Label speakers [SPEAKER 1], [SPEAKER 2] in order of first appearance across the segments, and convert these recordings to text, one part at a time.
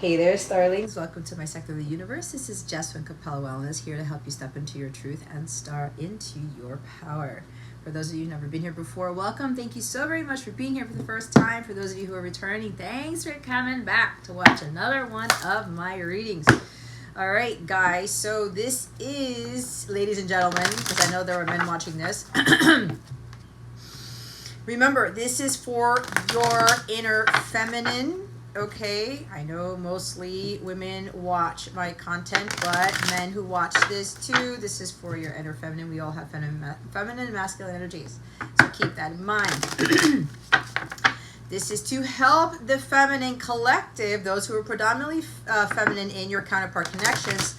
[SPEAKER 1] Hey there, Starlings. Welcome to my sector of the universe. This is Jess from Capella Wellness, here to help you step into your truth and star into your power. For those of you who've never been here before, welcome. Thank you so very much for being here for the first time. For those of you who are returning, thanks for coming back to watch another one of my readings. All right, guys. So this is, ladies and gentlemen, because I know there are men watching this. Remember, this is for your inner feminine. Okay, I know mostly women watch my content, but men who watch this too, this is for your inner feminine. We all have feminine and masculine energies, so keep that in mind. This is to help the feminine collective, those who are predominantly feminine in your counterpart connections,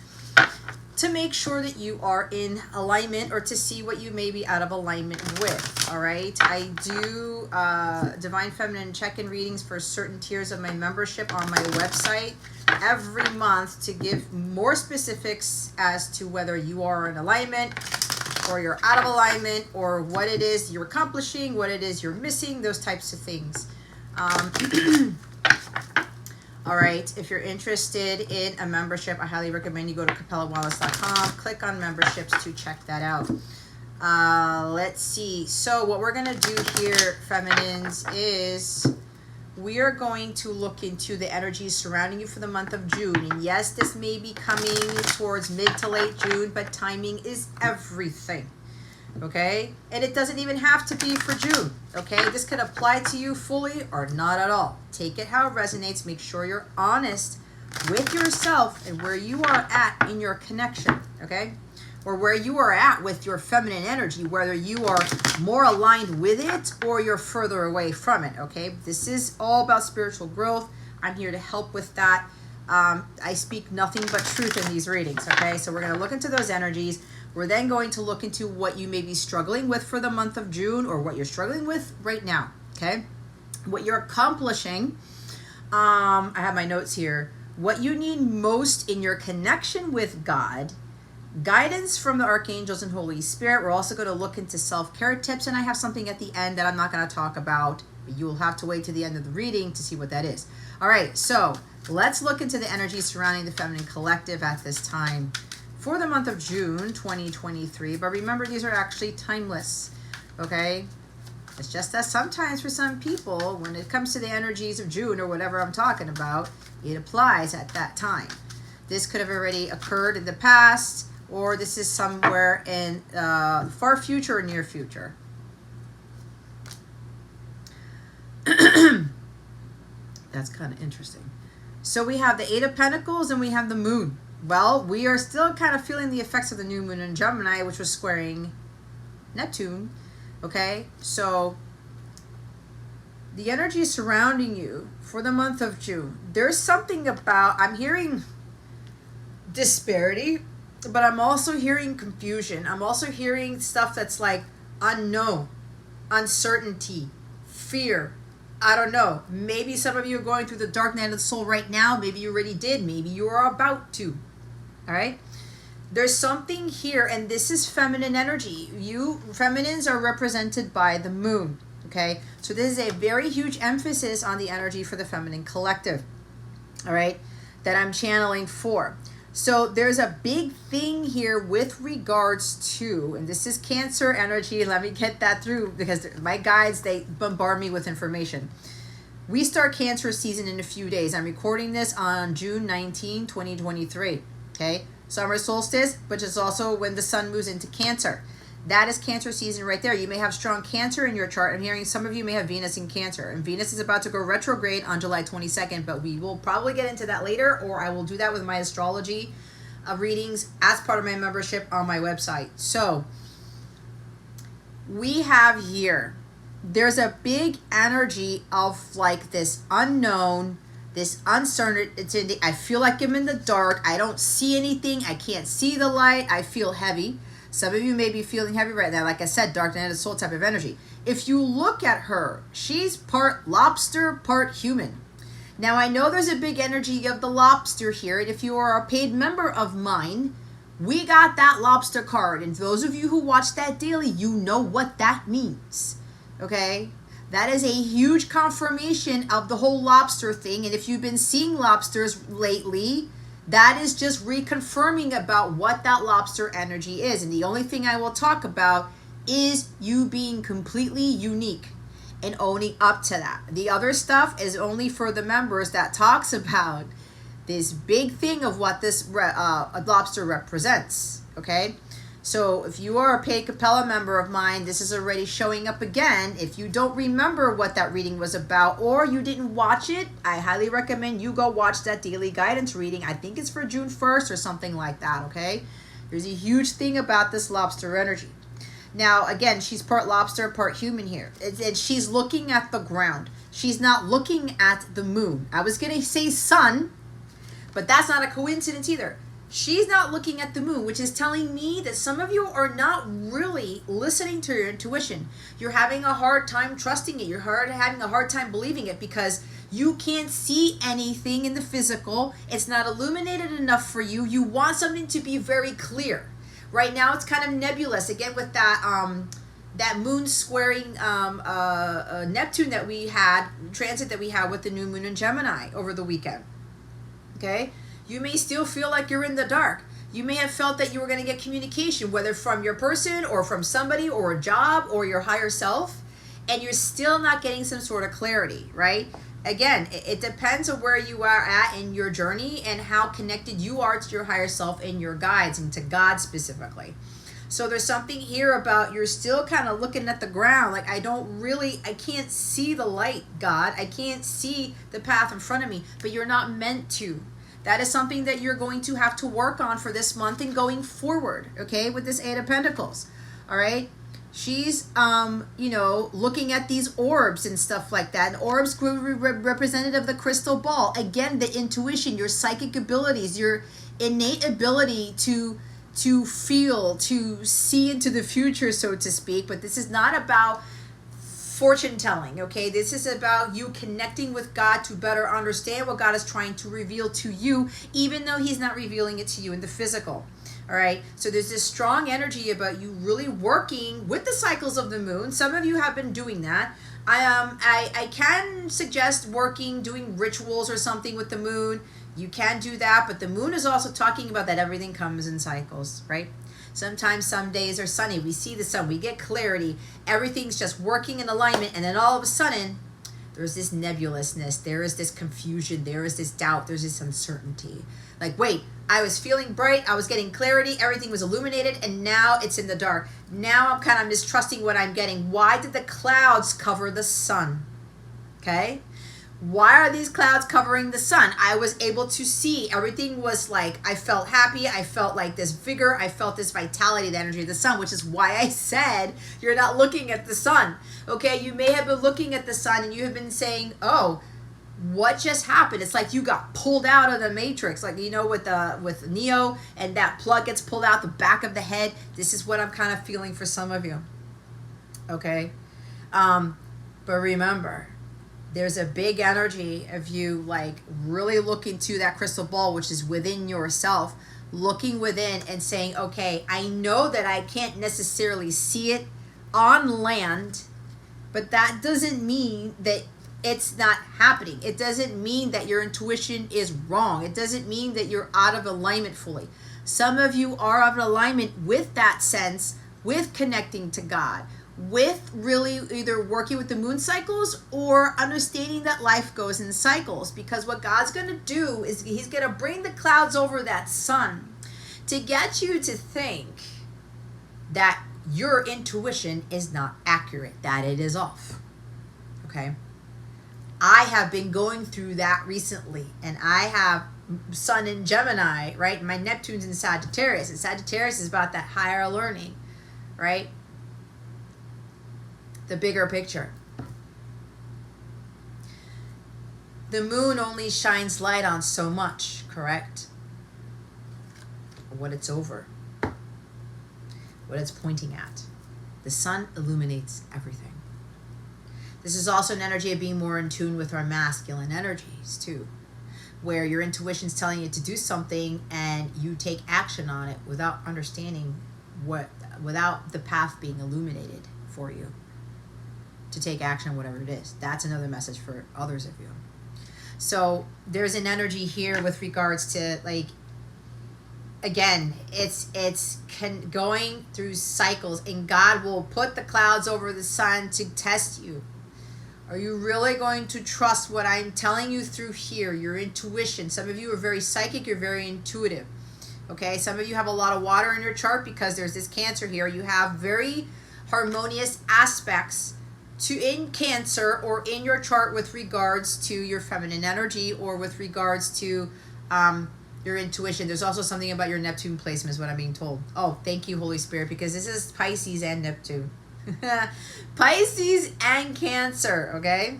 [SPEAKER 1] to make sure that you are in alignment or to see what you may be out of alignment with. All right, I do divine feminine check-in readings for certain tiers of my membership on my website every month to give more specifics as to whether you are in alignment or you're out of alignment, or what it is you're accomplishing, what it is you're missing, those types of things. All right, if you're interested in a membership, I highly recommend you go to capellawellness.com, click on memberships to check that out. Let's see. So what we're going to do here, feminines, is we are going to look into the energies surrounding you for the month of June. And yes, this may be coming towards mid to late June, but timing is everything. Okay, and it doesn't even have to be for June. Okay, this could apply to you fully or not at all. Take it how it resonates. Make sure you're honest with yourself and where you are at in your connection. Okay, or where you are at with your feminine energy, whether you are more aligned with it or you're further away from it. Okay, this is all about spiritual growth. I'm here to help with that. I speak nothing but truth in these readings. Okay, so we're going to look into those energies. We're then going to look into what you may be struggling with for the month of June, or what you're struggling with right now, okay? What you're accomplishing. I have my notes here. What you need most in your connection with God, guidance from the Archangels and Holy Spirit. We're also going to look into self-care tips, and I have something at the end that I'm not going to talk about. You will have to wait to the end of the reading to see what that is. All right, so let's look into the energy surrounding the feminine collective at this time for the month of June 2023. But remember, these are actually timeless, okay? It's just that sometimes for some people, when it comes to the energies of June or whatever I'm talking about, it applies at that time. This could have already occurred in the past, or this is somewhere in far future or near future. That's kind of interesting. So we have the Eight of Pentacles and we have the Moon. Well, we are still kind of feeling the effects of the new moon in Gemini, which was squaring Neptune. Okay, so the energy surrounding you for the month of June, there's something about, I'm hearing disparity, but I'm also hearing confusion. I'm also hearing stuff that's like unknown, uncertainty, fear. I don't know. Maybe some of you are going through the dark night of the soul right now. Maybe you already did. Maybe you are about to. All right. There's something here, and this is feminine energy. You feminines are represented by the moon. Okay. So this is a very huge emphasis on the energy for the feminine collective. All right. That I'm channeling for. So there's a big thing here with regards to, and this is Cancer energy. Let me get that through because my guides, they bombard me with information. We start Cancer season in a few days. I'm recording this on June 19, 2023. Okay, summer solstice, which is also when the sun moves into Cancer. That is Cancer season right there. You may have strong Cancer in your chart. I'm hearing some of you may have Venus in Cancer. And Venus is about to go retrograde on July 22nd, but we will probably get into that later, or I will do that with my astrology readings as part of my membership on my website. So we have here, there's a big energy of like this unknown, this uncertainty. I feel like I'm in the dark. I don't see anything. I can't see the light. I feel heavy. Some of you may be feeling heavy right now. Like I said, dark night of the soul type of energy. If you look at her, she's part lobster, part human. Now, I know there's a big energy of the lobster here. And if you are a paid member of mine, we got that lobster card. And those of you who watch that daily, you know what that means. Okay? That is a huge confirmation of the whole lobster thing. And if you've been seeing lobsters lately, that is just reconfirming about what that lobster energy is. And the only thing I will talk about is you being completely unique and owning up to that. The other stuff is only for the members that talks about this big thing of what this lobster represents, okay? So if you are a paid Capella member of mine, this is already showing up again. If you don't remember what that reading was about or you didn't watch it, I highly recommend you go watch that daily guidance reading. I think it's for June 1st or something like that, okay? There's a huge thing about this lobster energy. Now, again, she's part lobster, part human here. And she's looking at the ground. She's not looking at the moon. I was going to say sun, but that's not a coincidence either. She's not looking at the moon, which is telling me that some of you are not really listening to your intuition. You're having a hard time trusting it. You're having a hard time believing it because you can't see anything in the physical. It's not illuminated enough for you. You want something to be very clear. Right now, it's kind of nebulous. Again, with that moon squaring Neptune that we had, transit that we had with the new moon in Gemini over the weekend. Okay? You may still feel like you're in the dark. You may have felt that you were going to get communication, whether from your person or from somebody or a job or your higher self, and you're still not getting some sort of clarity, right? Again, it depends on where you are at in your journey and how connected you are to your higher self and your guides and to God specifically. So there's something here about you're still kind of looking at the ground like I can't see the light, God. I can't see the path in front of me, but you're not meant to. That is something that you're going to have to work on for this month and going forward, okay, with this Eight of Pentacles, all right? She's, looking at these orbs and stuff like that. And orbs representative of the crystal ball. Again, the intuition, your psychic abilities, your innate ability to feel, to see into the future, so to speak. But this is not about fortune telling, okay? This is about you connecting with God to better understand what God is trying to reveal to you, even though he's not revealing it to you in the physical. All right, so there's this strong energy about you really working with the cycles of the moon. Some of you have been doing that. I can suggest doing rituals or something with the moon. You can do that, but the moon is also talking about that everything comes in cycles, right? Sometimes some days are sunny. We see the sun. We get clarity. Everything's just working in alignment. And then all of a sudden, there's this nebulousness. There is this confusion. There is this doubt. There's this uncertainty. Like, wait, I was feeling bright. I was getting clarity. Everything was illuminated. And now it's in the dark. Now I'm kind of mistrusting what I'm getting. Why did the clouds cover the sun? Okay? Why are these clouds covering the sun? I was able to see. Everything was like, I felt happy. I felt like this vigor. I felt this vitality, the energy of the sun, which is why I said you're not looking at the sun. Okay, you may have been looking at the sun and you have been saying, oh, what just happened? It's like you got pulled out of the matrix, like, with Neo, and that plug gets pulled out the back of the head. This is what I'm kind of feeling for some of you. Okay, but remember, there's a big energy of you like really looking to that crystal ball, which is within yourself, looking within and saying, okay, I know that I can't necessarily see it on land, but that doesn't mean that it's not happening. It doesn't mean that your intuition is wrong. It doesn't mean that you're out of alignment fully. Some of you are out of alignment with that sense, with connecting to God, with really either working with the moon cycles or understanding that life goes in cycles. Because what God's going to do is he's going to bring the clouds over that sun to get you to think that your intuition is not accurate, that it is off. Okay? I have been going through that recently, and I have Sun in Gemini, right? My Neptune's in Sagittarius, and Sagittarius is about that higher learning, right? The bigger picture. The moon only shines light on so much, correct? What it's over, what it's pointing at. The sun illuminates everything. This is also an energy of being more in tune with our masculine energies too, where your intuition's telling you to do something and you take action on it without understanding without the path being illuminated for you. to take action, whatever it is. That's another message for others of you. So there's an energy here with regards to, like, again, it's going through cycles, and God will put the clouds over the sun to test you. Are you really going to trust what I'm telling you through here? Your intuition. Some of you are very psychic. You're very intuitive. Okay? Some of you have a lot of water in your chart because there's this Cancer here. You have very harmonious aspects in Cancer or in your chart with regards to your feminine energy or with regards to your intuition. There's also something about your Neptune placement is what I'm being told. Oh, thank you, Holy Spirit, because this is Pisces and Neptune. Pisces and Cancer, okay?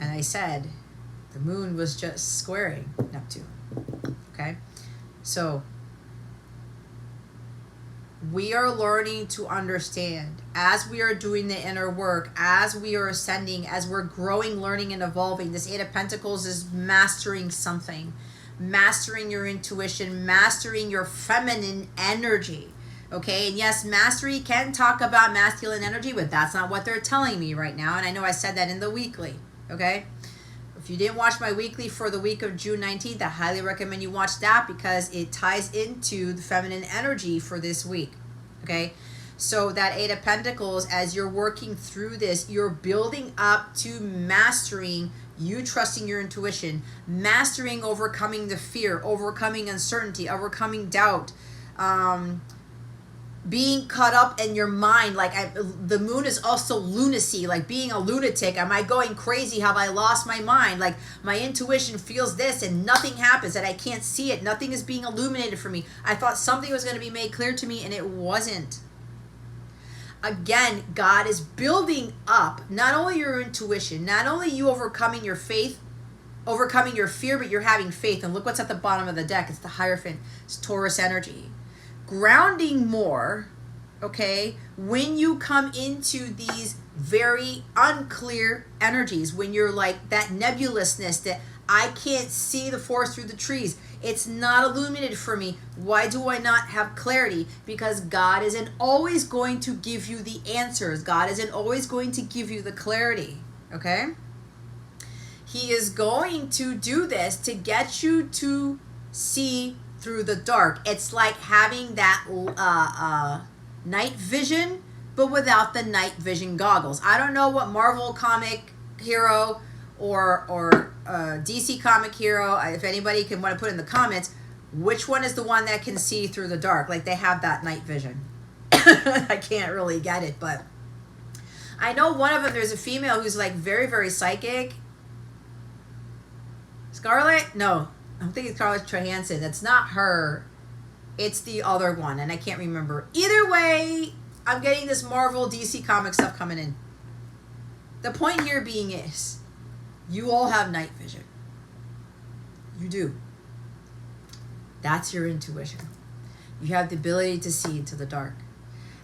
[SPEAKER 1] And I said the moon was just squaring Neptune, okay? So we are learning to understand as we are doing the inner work, as we are ascending, as we're growing, learning, and evolving. This Eight of Pentacles is mastering something. Mastering your intuition, mastering your feminine energy, okay? And yes, mastery can talk about masculine energy, but that's not what they're telling me right now. And I know I said that in the weekly, okay? If you didn't watch my weekly for the week of June 19th, I highly recommend you watch that because it ties into the feminine energy for this week, okay? So that Eight of Pentacles, as you're working through this, you're building up to mastering you trusting your intuition, mastering overcoming the fear, overcoming uncertainty, overcoming doubt, being caught up in your mind. Like the moon is also lunacy, like being a lunatic. Am I going crazy? Have I lost my mind? Like my intuition feels this and nothing happens, and I can't see it. Nothing is being illuminated for me. I thought something was going to be made clear to me and it wasn't. Again, God is building up not only your intuition, not only you overcoming your faith, overcoming your fear, but you're having faith. And look what's at the bottom of the deck. It's the Hierophant. It's Taurus energy. Grounding more, okay, when you come into these very unclear energies, when you're like that nebulousness that I can't see the forest through the trees. It's not illuminated for me. Why do I not have clarity? Because God isn't always going to give you the answers. God isn't always going to give you the clarity, okay? He is going to do this to get you to see through the dark. It's like having that night vision, but without the night vision goggles. I don't know what Marvel comic hero or DC comic hero, if anybody can want to put in the comments, which one is the one that can see through the dark? Like they have that night vision. I can't really get it, but I know one of them, there's a female who's like very, very psychic. Scarlet? No, I'm thinking Scarlett Johansson. That's not her. It's the other one, and I can't remember. Either way, I'm getting this Marvel DC comic stuff coming in. The point here being is, you all have night vision. You do. That's your intuition. You have the ability to see into the dark.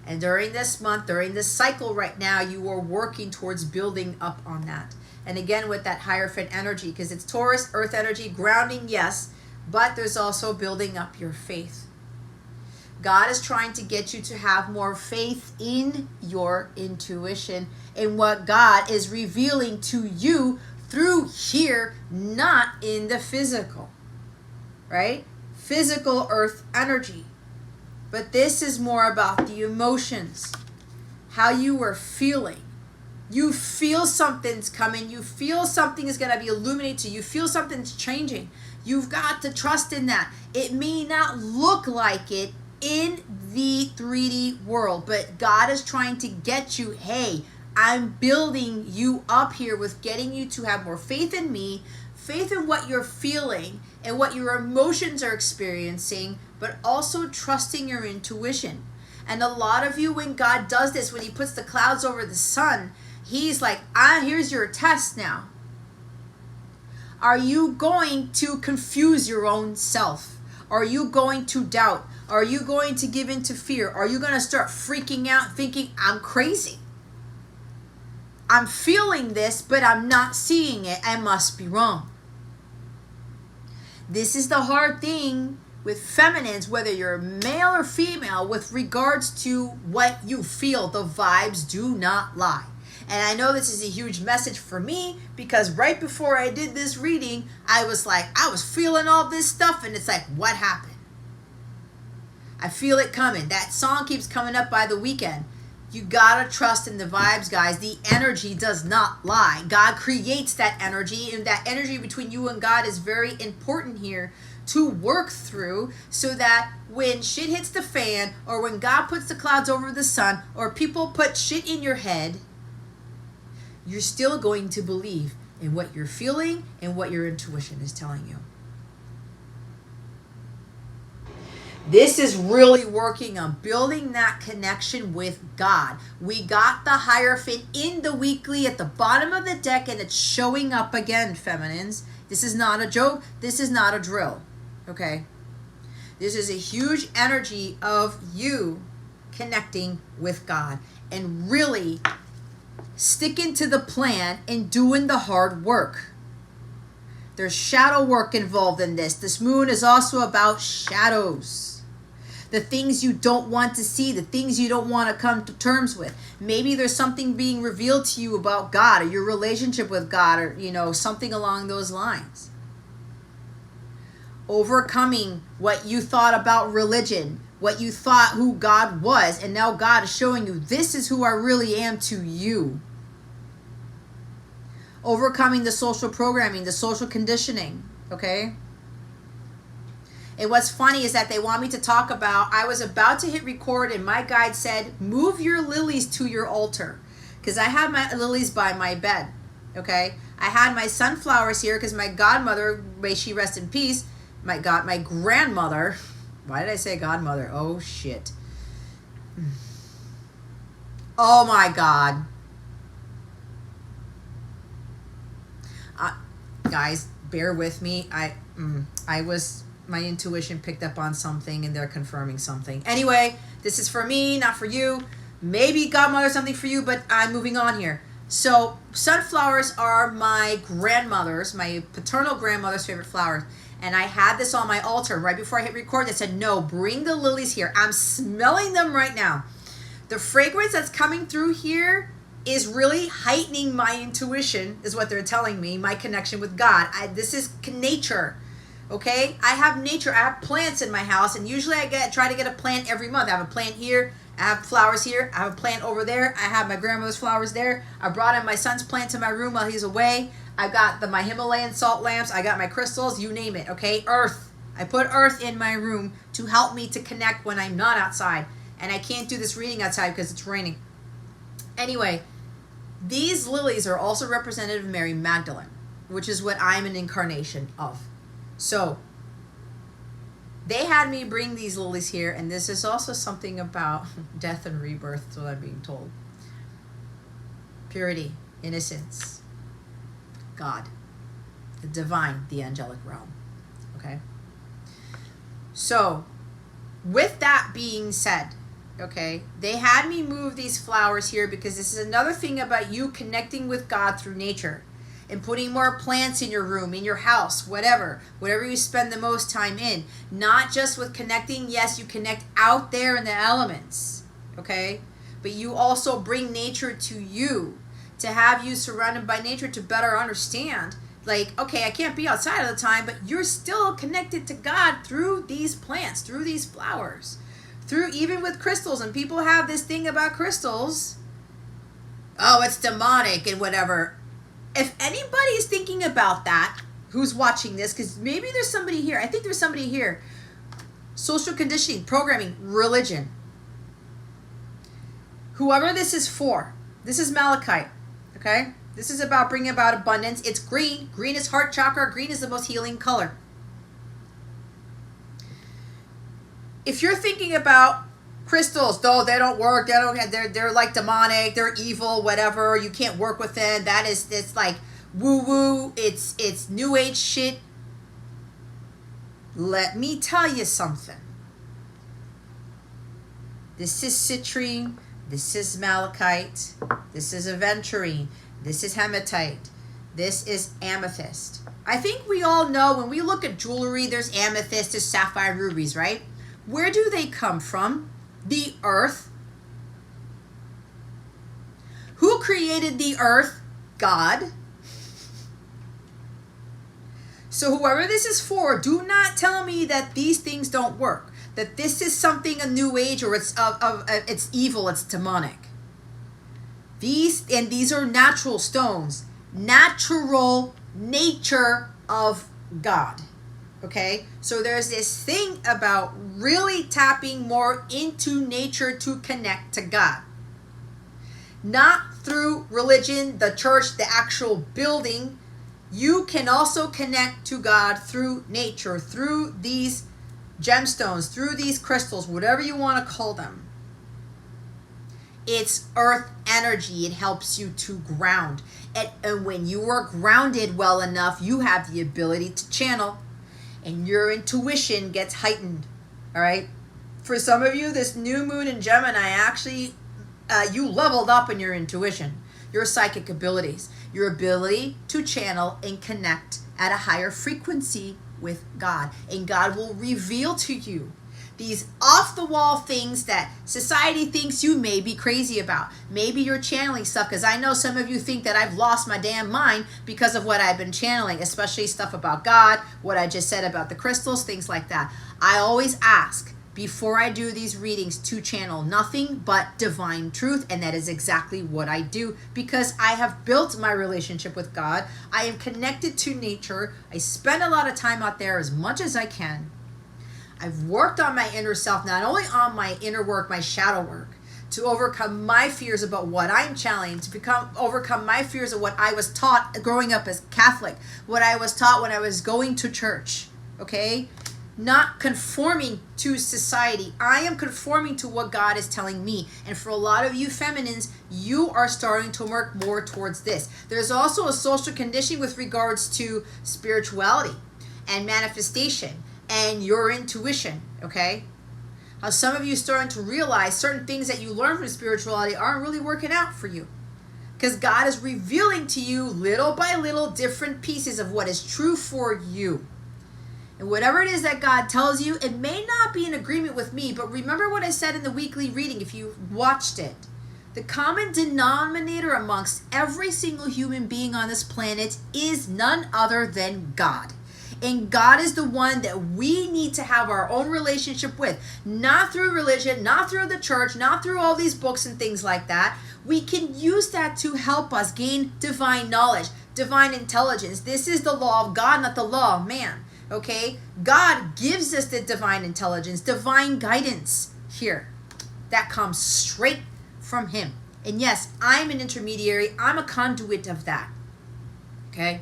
[SPEAKER 1] And during this month, during this cycle right now, you are working towards building up on that. And again, with that Hierophant energy, because it's Taurus, earth energy, grounding, yes, but there's also building up your faith. God is trying to get you to have more faith in your intuition, in what God is revealing to you through here, not in the physical, right? Physical earth energy. But this is more about the emotions, how you are feeling. You feel something's coming. You feel something is going to be illuminated to you. You feel something's changing. You've got to trust in that. It may not look like it in the 3D world, but God is trying to get you, hey, I'm building you up here with getting you to have more faith in me, faith in what you're feeling and what your emotions are experiencing, but also trusting your intuition. And a lot of you, when God does this, when he puts the clouds over the sun, he's like, here's your test now. Are you going to confuse your own self? Are you going to doubt? Are you going to give in to fear? Are you going to start freaking out thinking, I'm crazy? I'm feeling this, but I'm not seeing it. I must be wrong. This is the hard thing with feminines, whether you're male or female, with regards to what you feel. The vibes do not lie. And I know this is a huge message for me, because right before I did this reading, I was feeling all this stuff, and it's like, what happened? I feel it coming. That song keeps coming up by The Weeknd. You gotta trust in the vibes, guys. The energy does not lie. God creates that energy, and that energy between you and God is very important here to work through, so that when shit hits the fan, or when God puts the clouds over the sun, or people put shit in your head, you're still going to believe in what you're feeling and what your intuition is telling you. This is really working on building that connection with God. We got the Hierophant in the weekly at the bottom of the deck, and it's showing up again, feminines. This is not a joke. This is not a drill. Okay? This is a huge energy of you connecting with God and really sticking to the plan and doing the hard work. There's shadow work involved in this. This moon is also about shadows. The things you don't want to see, the things you don't want to come to terms with. Maybe there's something being revealed to you about God, or your relationship with God, or, something along those lines. Overcoming what you thought about religion, what you thought who God was, and now God is showing you, this is who I really am to you. Overcoming the social programming, the social conditioning, okay? And what's funny is that they want me to talk about, I was about to hit record, and my guide said, move your lilies to your altar. Because I have my lilies by my bed, okay? I had my sunflowers here because my godmother, may she rest in peace, my grandmother, why did I say godmother? Oh, shit. Oh, my God. Guys, bear with me. My intuition picked up on something, and they're confirming something. Anyway, this is for me, not for you. Maybe godmother something for you, but I'm moving on here. So sunflowers are my grandmother's, my paternal grandmother's favorite flowers. And I had this on my altar right before I hit record. They said, no, bring the lilies here. I'm smelling them right now. The fragrance that's coming through here is really heightening my intuition, is what they're telling me, my connection with God. This is nature. Okay, I have nature. I have plants in my house, and usually I try to get a plant every month. I have a plant here. I have flowers here. I have a plant over there. I have my grandmother's flowers there. I brought in my son's plant to my room while he's away. I've got my Himalayan salt lamps. I got my crystals. You name it. Okay, earth. I put earth in my room to help me to connect when I'm not outside, and I can't do this reading outside because it's raining. Anyway, these lilies are also representative of Mary Magdalene, which is what I'm an incarnation of. So they had me bring these lilies here, and this is also something about death and rebirth, that's what I'm being told. Purity, innocence, God, the divine, the angelic realm. Okay? So, with that being said, okay, they had me move these flowers here because this is another thing about you connecting with God through nature. And putting more plants in your room, in your house, whatever you spend the most time in. Not just with connecting. Yes, you connect out there in the elements, okay? But you also bring nature to you, to have you surrounded by nature to better understand. Like, okay, I can't be outside all the time, but you're still connected to God through these plants, through these flowers, through even with crystals. And people have this thing about crystals. Oh, it's demonic and whatever. If anybody is thinking about that, who's watching this, because maybe there's somebody here. I think there's somebody here. Social conditioning, programming, religion. Whoever this is for, this is malachite, okay? This is about bringing about abundance. It's green. Green is heart chakra. Green is the most healing color. If you're thinking about crystals, though they don't work, they're like demonic, they're evil, whatever, you can't work with them, it's like woo-woo, it's new age shit. Let me tell you something. This is citrine, this is malachite, this is aventurine, this is hematite, this is amethyst. I think we all know when we look at jewelry, there's amethyst, there's sapphire, rubies, right? Where do they come from? The earth. Who created the earth? God. So whoever this is for, do not tell me that these things don't work. That this is something a new age, or it's evil, it's demonic. These are natural stones. Natural nature of God. Okay? So there's this thing about really tapping more into nature to connect to God. Not through religion, the church, the actual building. You can also connect to God through nature, through these gemstones, through these crystals, whatever you want to call them. It's earth energy. It helps you to ground. And when you are grounded well enough, you have the ability to channel. And your intuition gets heightened. All right? For some of you, this new moon in Gemini actually, you leveled up in your intuition, your psychic abilities, your ability to channel and connect at a higher frequency with God. And God will reveal to you these off-the-wall things that society thinks you may be crazy about. Maybe you're channeling stuff, because I know some of you think that I've lost my damn mind because of what I've been channeling, especially stuff about God, what I just said about the crystals, things like that. I always ask, before I do these readings, to channel nothing but divine truth, and that is exactly what I do, because I have built my relationship with God. I am connected to nature. I spend a lot of time out there as much as I can. I've worked on my inner self, not only on my inner work, my shadow work, to overcome my fears about what I'm channeling, to overcome my fears of what I was taught growing up as Catholic, what I was taught when I was going to church, okay? Not conforming to society. I am conforming to what God is telling me. And for a lot of you feminines, you are starting to work more towards this. There's also a social conditioning with regards to spirituality and manifestation and your intuition, okay? How some of you are starting to realize certain things that you learn from spirituality aren't really working out for you. Because God is revealing to you little by little different pieces of what is true for you. And whatever it is that God tells you, it may not be in agreement with me, but remember what I said in the weekly reading if you watched it. The common denominator amongst every single human being on this planet is none other than God. And God is the one that we need to have our own relationship with. Not through religion, not through the church, not through all these books and things like that. We can use that to help us gain divine knowledge, divine intelligence. This is the law of God, not the law of man. Okay? God gives us the divine intelligence, divine guidance here. That comes straight from Him. And yes, I'm an intermediary. I'm a conduit of that. Okay?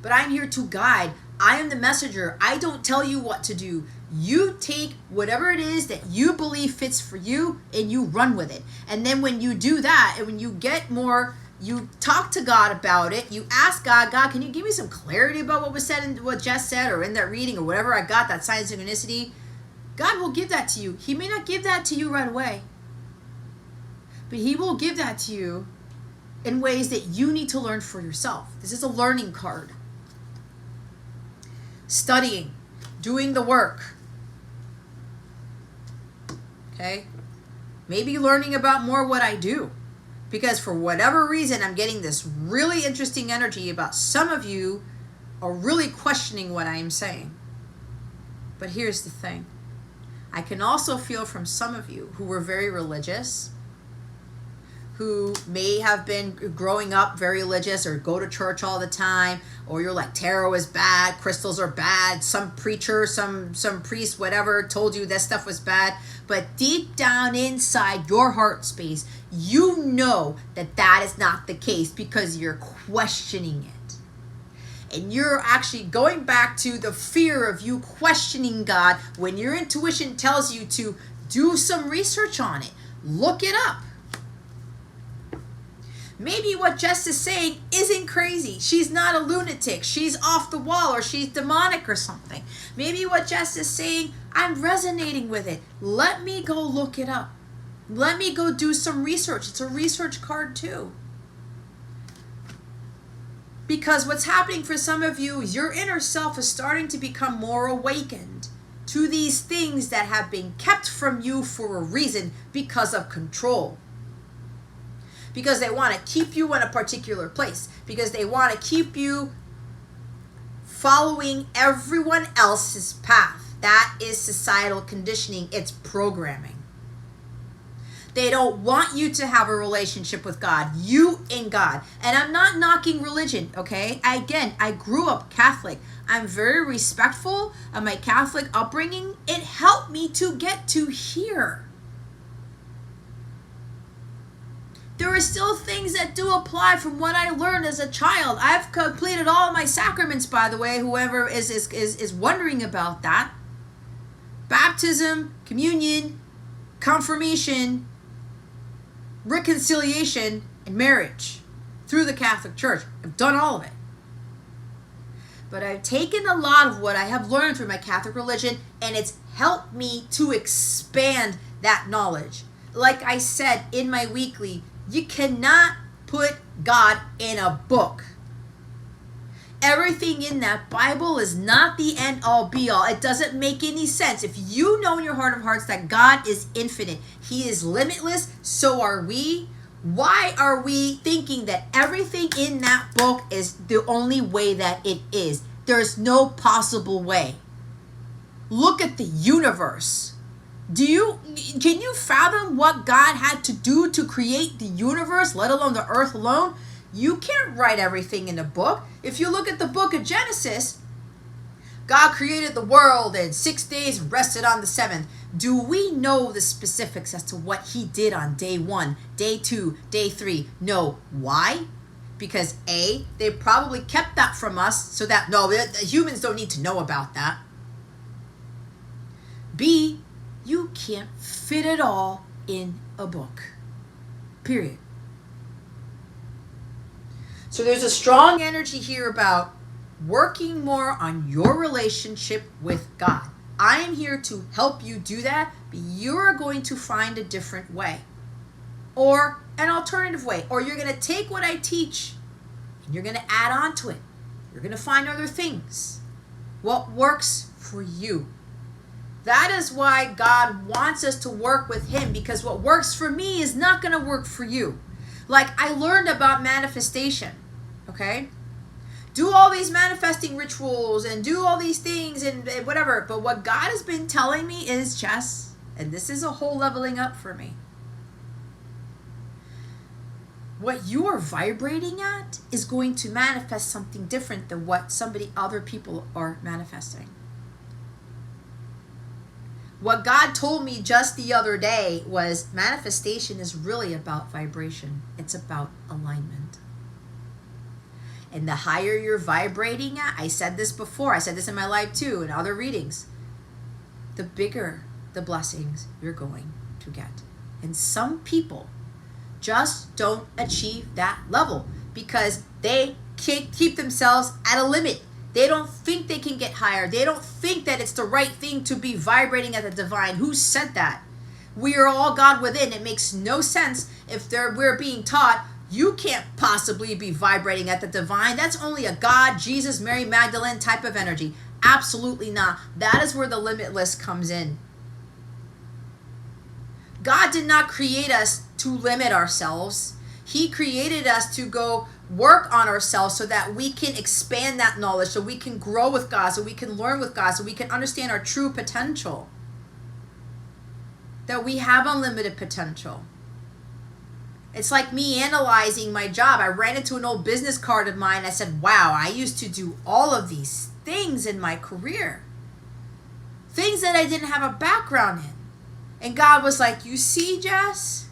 [SPEAKER 1] But I'm here to guide. I am the messenger. I don't tell you what to do. You take whatever it is that you believe fits for you and you run with it. And then when you do that, and when you get more, you talk to God about it. You ask God, God, can you give me some clarity about what was said and what Jess said, or in that reading, or whatever I got, that sign of synchronicity? God will give that to you. He may not give that to you right away, but He will give that to you in ways that you need to learn for yourself. This is a learning card. Studying, doing the work. Okay? Maybe learning about more what I do. Because for whatever reason, I'm getting this really interesting energy about some of you are really questioning what I am saying. But here's the thing. I can also feel from some of you who were very religious, who may have been growing up very religious or go to church all the time, or you're like, tarot is bad, crystals are bad, some preacher, some priest, whatever, told you that stuff was bad. But deep down inside your heart space, you know that that is not the case because you're questioning it. And you're actually going back to the fear of you questioning God when your intuition tells you to do some research on it. Look it up. Maybe what Jess is saying isn't crazy. She's not a lunatic. She's off the wall, or she's demonic or something. Maybe what Jess is saying, I'm resonating with it. Let me go look it up. Let me go do some research. It's a research card too. Because what's happening for some of you is your inner self is starting to become more awakened to these things that have been kept from you for a reason, because of control. Because they want to keep you in a particular place. Because they want to keep you following everyone else's path. That is societal conditioning. It's programming. They don't want you to have a relationship with God, you and God. And I'm not knocking religion, okay? I grew up Catholic. I'm very respectful of my Catholic upbringing. It helped me to get to here. There are still things that do apply from what I learned as a child. I've completed all my sacraments, by the way, whoever is wondering about that. Baptism, communion, confirmation, reconciliation, and marriage through the Catholic Church. I've done all of it. But I've taken a lot of what I have learned from my Catholic religion, and it's helped me to expand that knowledge. Like I said in my weekly, you cannot put God in a book. Everything in that Bible is not the end all be all. It doesn't make any sense. If you know in your heart of hearts that God is infinite, He is limitless, so are we. Why are we thinking that everything in that book is the only way that it is? There's no possible way. Look at the universe. Can you fathom what God had to do to create the universe, let alone the earth alone? You can't write everything in a book. If you look at the book of Genesis, God created the world in 6 days and rested on the seventh. Do we know the specifics as to what He did on day 1, day 2, day 3? No. Why? Because A, they probably kept that from us so that, no, humans don't need to know about that. B, you can't fit it all in a book. Period. So there's a strong energy here about working more on your relationship with God. I am here to help you do that, but you're going to find a different way or an alternative way, or you're going to take what I teach and you're going to add on to it. You're going to find other things. What works for you. That is why God wants us to work with Him, because what works for me is not going to work for you. Like I learned about manifestation, okay? Do all these manifesting rituals and do all these things and whatever. But what God has been telling me is, Jess, and this is a whole leveling up for me. What you are vibrating at is going to manifest something different than what other people are manifesting. What God told me just the other day was manifestation is really about vibration. It's about alignment. And the higher you're vibrating at, I said this before, I said this in my live too, in other readings, the bigger the blessings you're going to get. And some people just don't achieve that level because they can't keep themselves at a limit. They don't think they can get higher. They don't think that it's the right thing to be vibrating at the divine. Who said that? We are all God within. It makes no sense if we're being taught you can't possibly be vibrating at the divine. That's only a God, Jesus, Mary Magdalene type of energy. Absolutely not. That is where the limitless comes in. God did not create us to limit ourselves. He created us to go work on ourselves so that we can expand that knowledge, so we can grow with God, so we can learn with God, so we can understand our true potential. That we have unlimited potential. It's like me analyzing my job. I ran into an old business card of mine. I said, wow, I used to do all of these things in my career. Things that I didn't have a background in. And God was like, you see, Jess?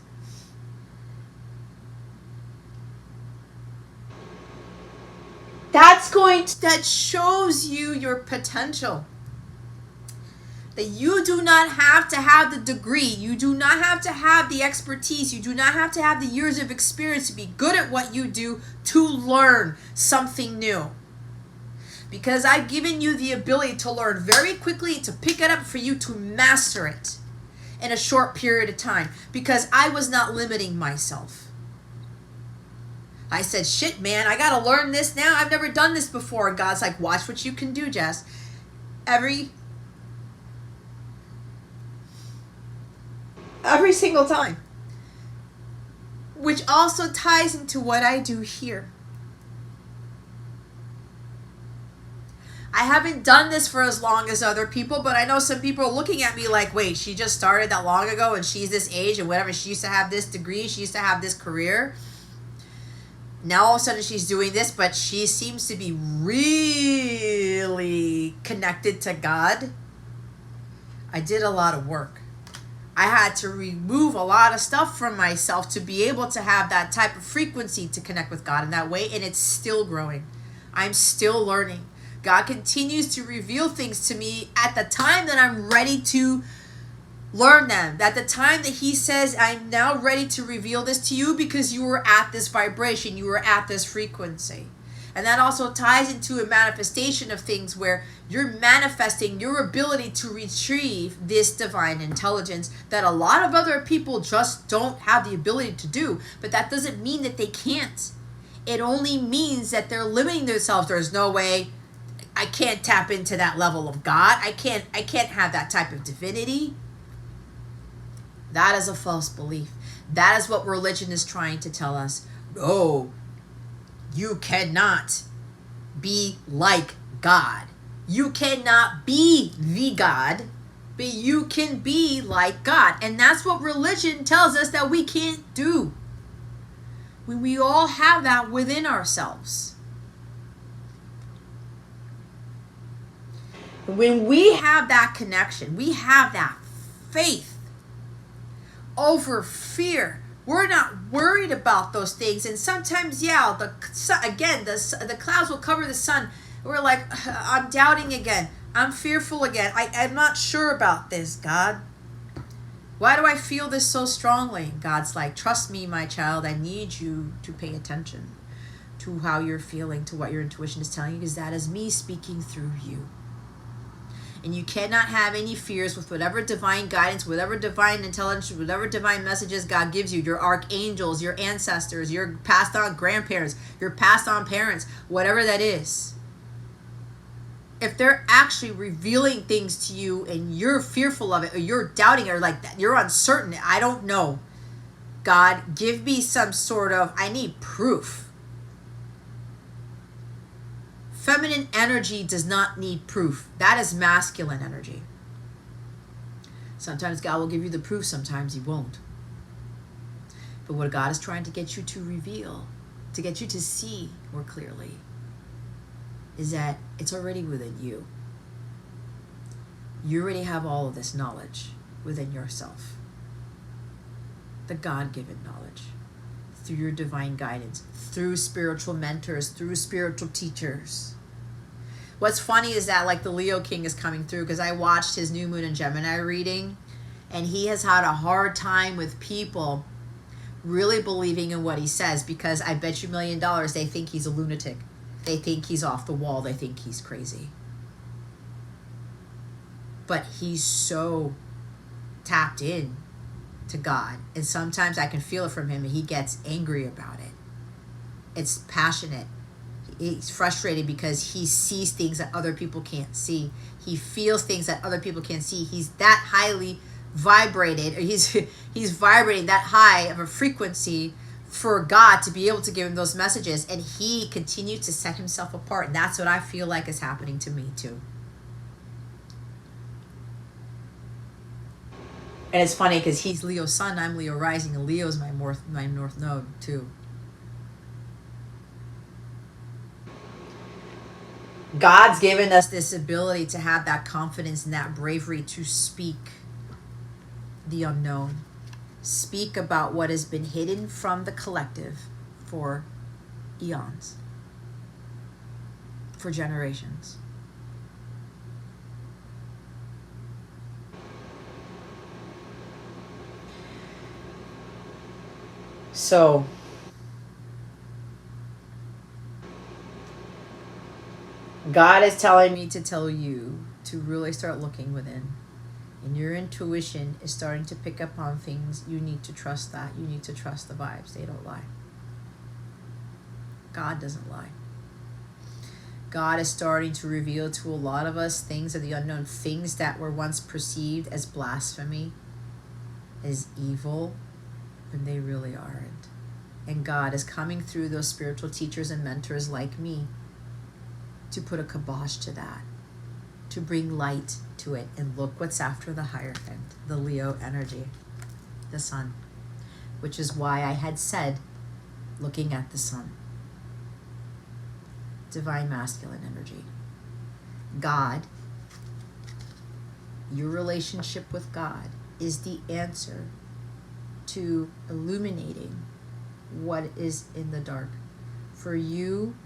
[SPEAKER 1] That shows you your potential. That you do not have to have the degree. You do not have to have the expertise. You do not have to have the years of experience to be good at what you do to learn something new. Because I've given you the ability to learn very quickly, to pick it up for you to master it in a short period of time. Because I was not limiting myself. I said, shit, man, I got to learn this now. I've never done this before. And God's like, watch what you can do, Jess. Every single time. Which also ties into what I do here. I haven't done this for as long as other people, but I know some people are looking at me like, wait, she just started that long ago and she's this age and whatever. She used to have this degree. She used to have this career. Now all of a sudden she's doing this, but she seems to be really connected to God. I did a lot of work. I had to remove a lot of stuff from myself to be able to have that type of frequency to connect with God in that way, and it's still growing. I'm still learning. God continues to reveal things to me at the time that I'm ready to learn them. At the time that he says, I'm now ready to reveal this to you because you were at this vibration, you were at this frequency. And that also ties into a manifestation of things where you're manifesting your ability to retrieve this divine intelligence that a lot of other people just don't have the ability to do. But that doesn't mean that they can't. It only means that they're limiting themselves. There's no way I can't tap into that level of God. I can't have that type of divinity. That is a false belief. That is what religion is trying to tell us. No, you cannot be like God. You cannot be the God, but you can be like God. And that's what religion tells us that we can't do. We all have that within ourselves. When we have that connection, we have that faith over fear. We're not worried about those things. And sometimes, yeah, the clouds will cover the sun. We're like, I'm doubting again. I'm fearful again. I'm not sure about this, God. Why do I feel this so strongly? God's like, trust me, my child. I need you to pay attention to how you're feeling, to what your intuition is telling you, because that is me speaking through you. And you cannot have any fears with whatever divine guidance, whatever divine intelligence, whatever divine messages God gives you, your archangels, your ancestors, your passed on grandparents, your passed on parents, whatever that is. If they're actually revealing things to you and you're fearful of it, or you're doubting it, or like that, you're uncertain, I don't know. God, give me some sort of, I need proof. Feminine energy does not need proof. That is masculine energy. Sometimes God will give you the proof, sometimes he won't. But what God is trying to get you to reveal, to get you to see more clearly, is that it's already within you. You already have all of this knowledge within yourself. The God-given knowledge. Through your divine guidance, through spiritual mentors, through spiritual teachers. What's funny is that like the Leo King is coming through, because I watched his New Moon and Gemini reading, and he has had a hard time with people really believing in what he says, because I bet you $1 million they think he's a lunatic. They think he's off the wall. They think he's crazy. But he's so tapped in to God. And sometimes I can feel it from him, and he gets angry about it. It's passionate. He's frustrated because he sees things that other people can't see. He feels things that other people can't see. He's that highly vibrated, or he's vibrating that high of a frequency for God to be able to give him those messages, and he continues to set himself apart. And that's what I feel like is happening to me too. And it's funny because he's Leo sun, I'm Leo rising, and Leo's my north node too. God's given us this ability to have that confidence and that bravery to speak the unknown. Speak about what has been hidden from the collective for eons, for generations. So, God is telling me to tell you to really start looking within. And your intuition is starting to pick up on things. You need to trust that. You need to trust the vibes. They don't lie. God doesn't lie. God is starting to reveal to a lot of us things of the unknown, things that were once perceived as blasphemy, as evil, when they really aren't. And God is coming through those spiritual teachers and mentors like me to put a kibosh to that, to bring light to it. And look what's after the Hierophant, the Leo energy, the sun, which is why I had said, looking at the sun. Divine masculine energy. God, your relationship with God is the answer to illuminating what is in the dark. For you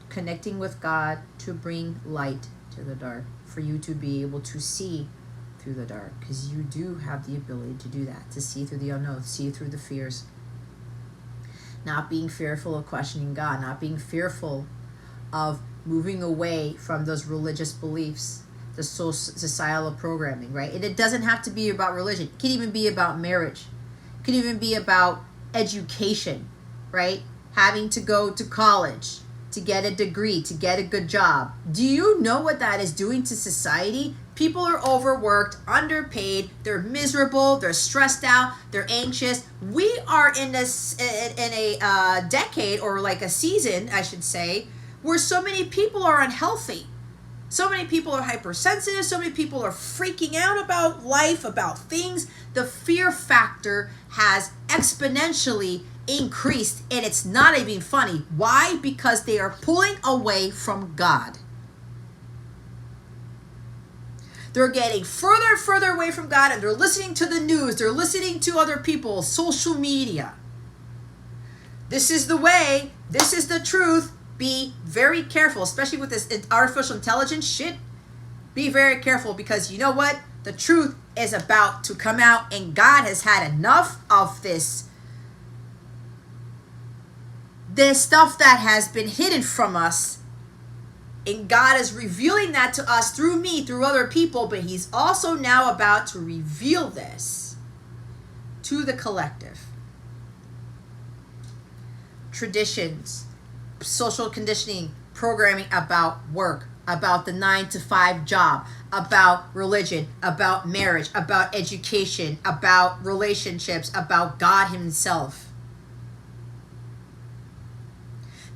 [SPEAKER 1] connecting with God to bring light to the dark. For you to be able to see through the dark. Because you do have the ability to do that. To see through the unknown. See through the fears. Not being fearful of questioning God. Not being fearful of moving away from those religious beliefs, the societal programming, right? And it doesn't have to be about religion. It can even be about marriage. It can even be about education, right? Having to go to college to get a degree, to get a good job. Do you know what that is doing to society? People are overworked, underpaid, they're miserable, they're stressed out, they're anxious. We are in a decade, or like a season, I should say, where so many people are unhealthy. So many people are hypersensitive. So many people are freaking out about life, about things. The fear factor has exponentially increased, and it's not even funny. Why? Because they are pulling away from God. They're getting further and further away from God, and they're listening to the news. They're listening to other people, social media. This is the way. This is the truth. Be very careful, especially with this artificial intelligence shit. Be very careful, because you know what? The truth is about to come out, and God has had enough of this stuff that has been hidden from us. And God is revealing that to us through me, through other people, but he's also now about to reveal this to the collective. Traditions, social conditioning, programming about work, about the 9-to-5 job, about religion, about marriage, about education, about relationships, about God himself.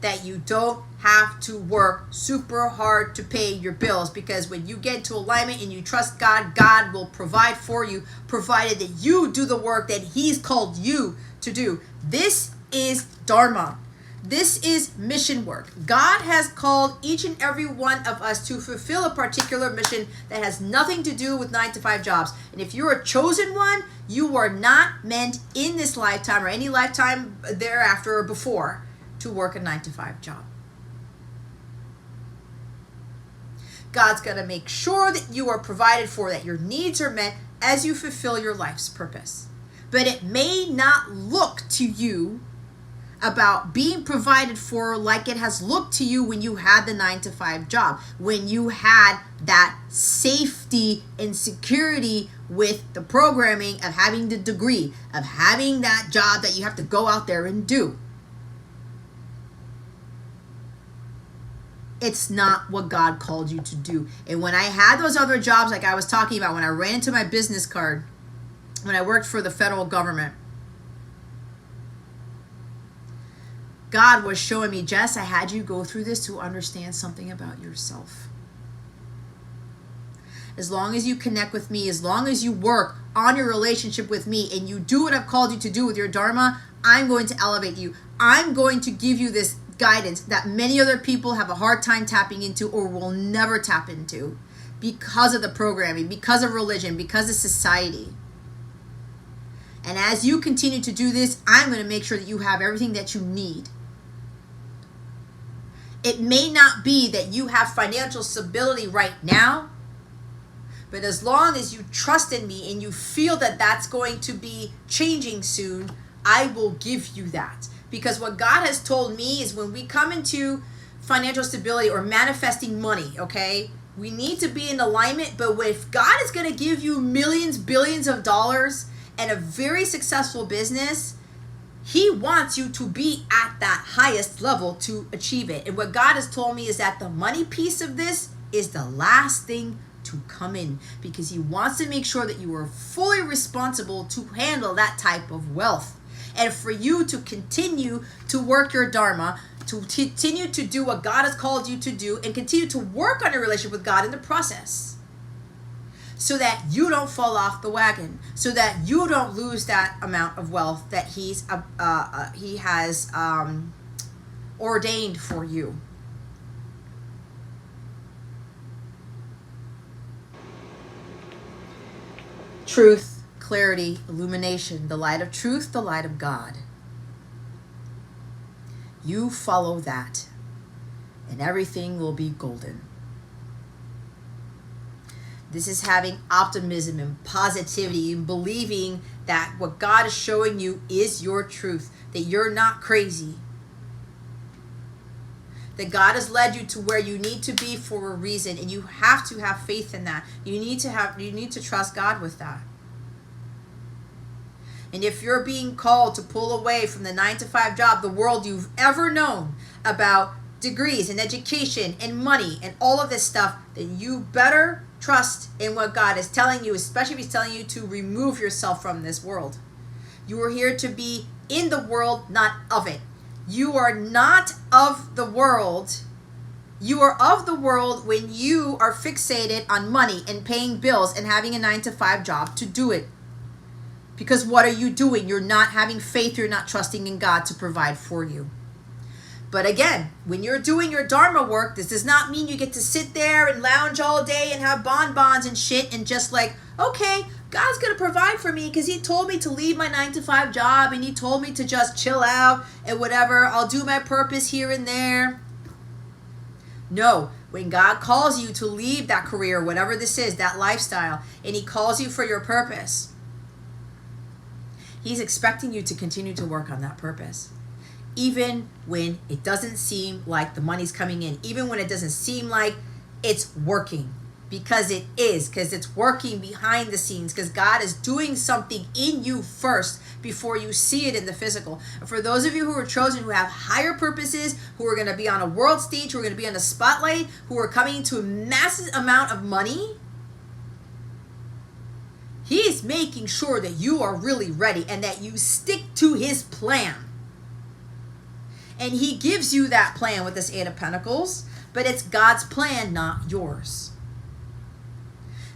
[SPEAKER 1] That you don't have to work super hard to pay your bills, because when you get into alignment and you trust God, God will provide for you, provided that you do the work that he's called you to do. This is Dharma. This is mission work. God has called each and every one of us to fulfill a particular mission that has nothing to do with 9-to-5 jobs. And if you're a chosen one, you are not meant in this lifetime or any lifetime thereafter or before to work a 9-to-5 job. God's going to make sure that you are provided for, that your needs are met as you fulfill your life's purpose. But it may not look to you about being provided for like it has looked to you when you had the 9-to-5 job, when you had that safety and security with the programming of having the degree, of having that job that you have to go out there and do. It's not what God called you to do. And when I had those other jobs, like I was talking about, when I ran into my business card, when I worked for the federal government, God was showing me, Jess, I had you go through this to understand something about yourself. As long as you connect with me, as long as you work on your relationship with me and you do what I've called you to do with your Dharma, I'm going to elevate you. I'm going to give you this guidance that many other people have a hard time tapping into or will never tap into because of the programming, because of religion, because of society. And as you continue to do this, I'm going to make sure that you have everything that you need. It may not be that you have financial stability right now, but as long as you trust in me and you feel that that's going to be changing soon, I will give you that. Because what God has told me is when we come into financial stability or manifesting money, okay, we need to be in alignment. But if God is going to give you millions, billions of dollars and a very successful business, He wants you to be at that highest level to achieve it. And what God has told me is that the money piece of this is the last thing to come in, because he wants to make sure that you are fully responsible to handle that type of wealth. And for you to continue to work your dharma, to continue to do what God has called you to do, and continue to work on your relationship with God in the process, so that you don't fall off the wagon, so that you don't lose that amount of wealth that he has ordained for you. Truth, clarity, illumination, the light of truth, the light of God. You follow that, and everything will be golden. This is having optimism and positivity and believing that what God is showing you is your truth, that you're not crazy, that God has led you to where you need to be for a reason, and you have to have faith in that. You need to trust God with that. And if you're being called to pull away from the 9-to-5 job, the world you've ever known about degrees and education and money and all of this stuff, then you better trust in what God is telling you, especially if he's telling you to remove yourself from this world. You are here to be in the world, not of it. You are not of the world. You are of the world when you are fixated on money and paying bills and having a 9-to-5 job to do it. Because what are you doing? You're not having faith. You're not trusting in God to provide for you. But again, when you're doing your dharma work, this does not mean you get to sit there and lounge all day and have bonbons and shit and just like, okay, God's going to provide for me because he told me to leave my 9-to-5 job and he told me to just chill out and whatever. I'll do my purpose here and there. No, when God calls you to leave that career, whatever this is, that lifestyle, and he calls you for your purpose, he's expecting you to continue to work on that purpose. Even when it doesn't seem like the money's coming in, even when it doesn't seem like it's working, because it is, because it's working behind the scenes, because God is doing something in you first before you see it in the physical. And for those of you who are chosen, who have higher purposes, who are going to be on a world stage, who are going to be on the spotlight, who are coming into a massive amount of money, he's making sure that you are really ready and that you stick to his plan. And he gives you that plan with this 8 of Pentacles, but it's God's plan, not yours.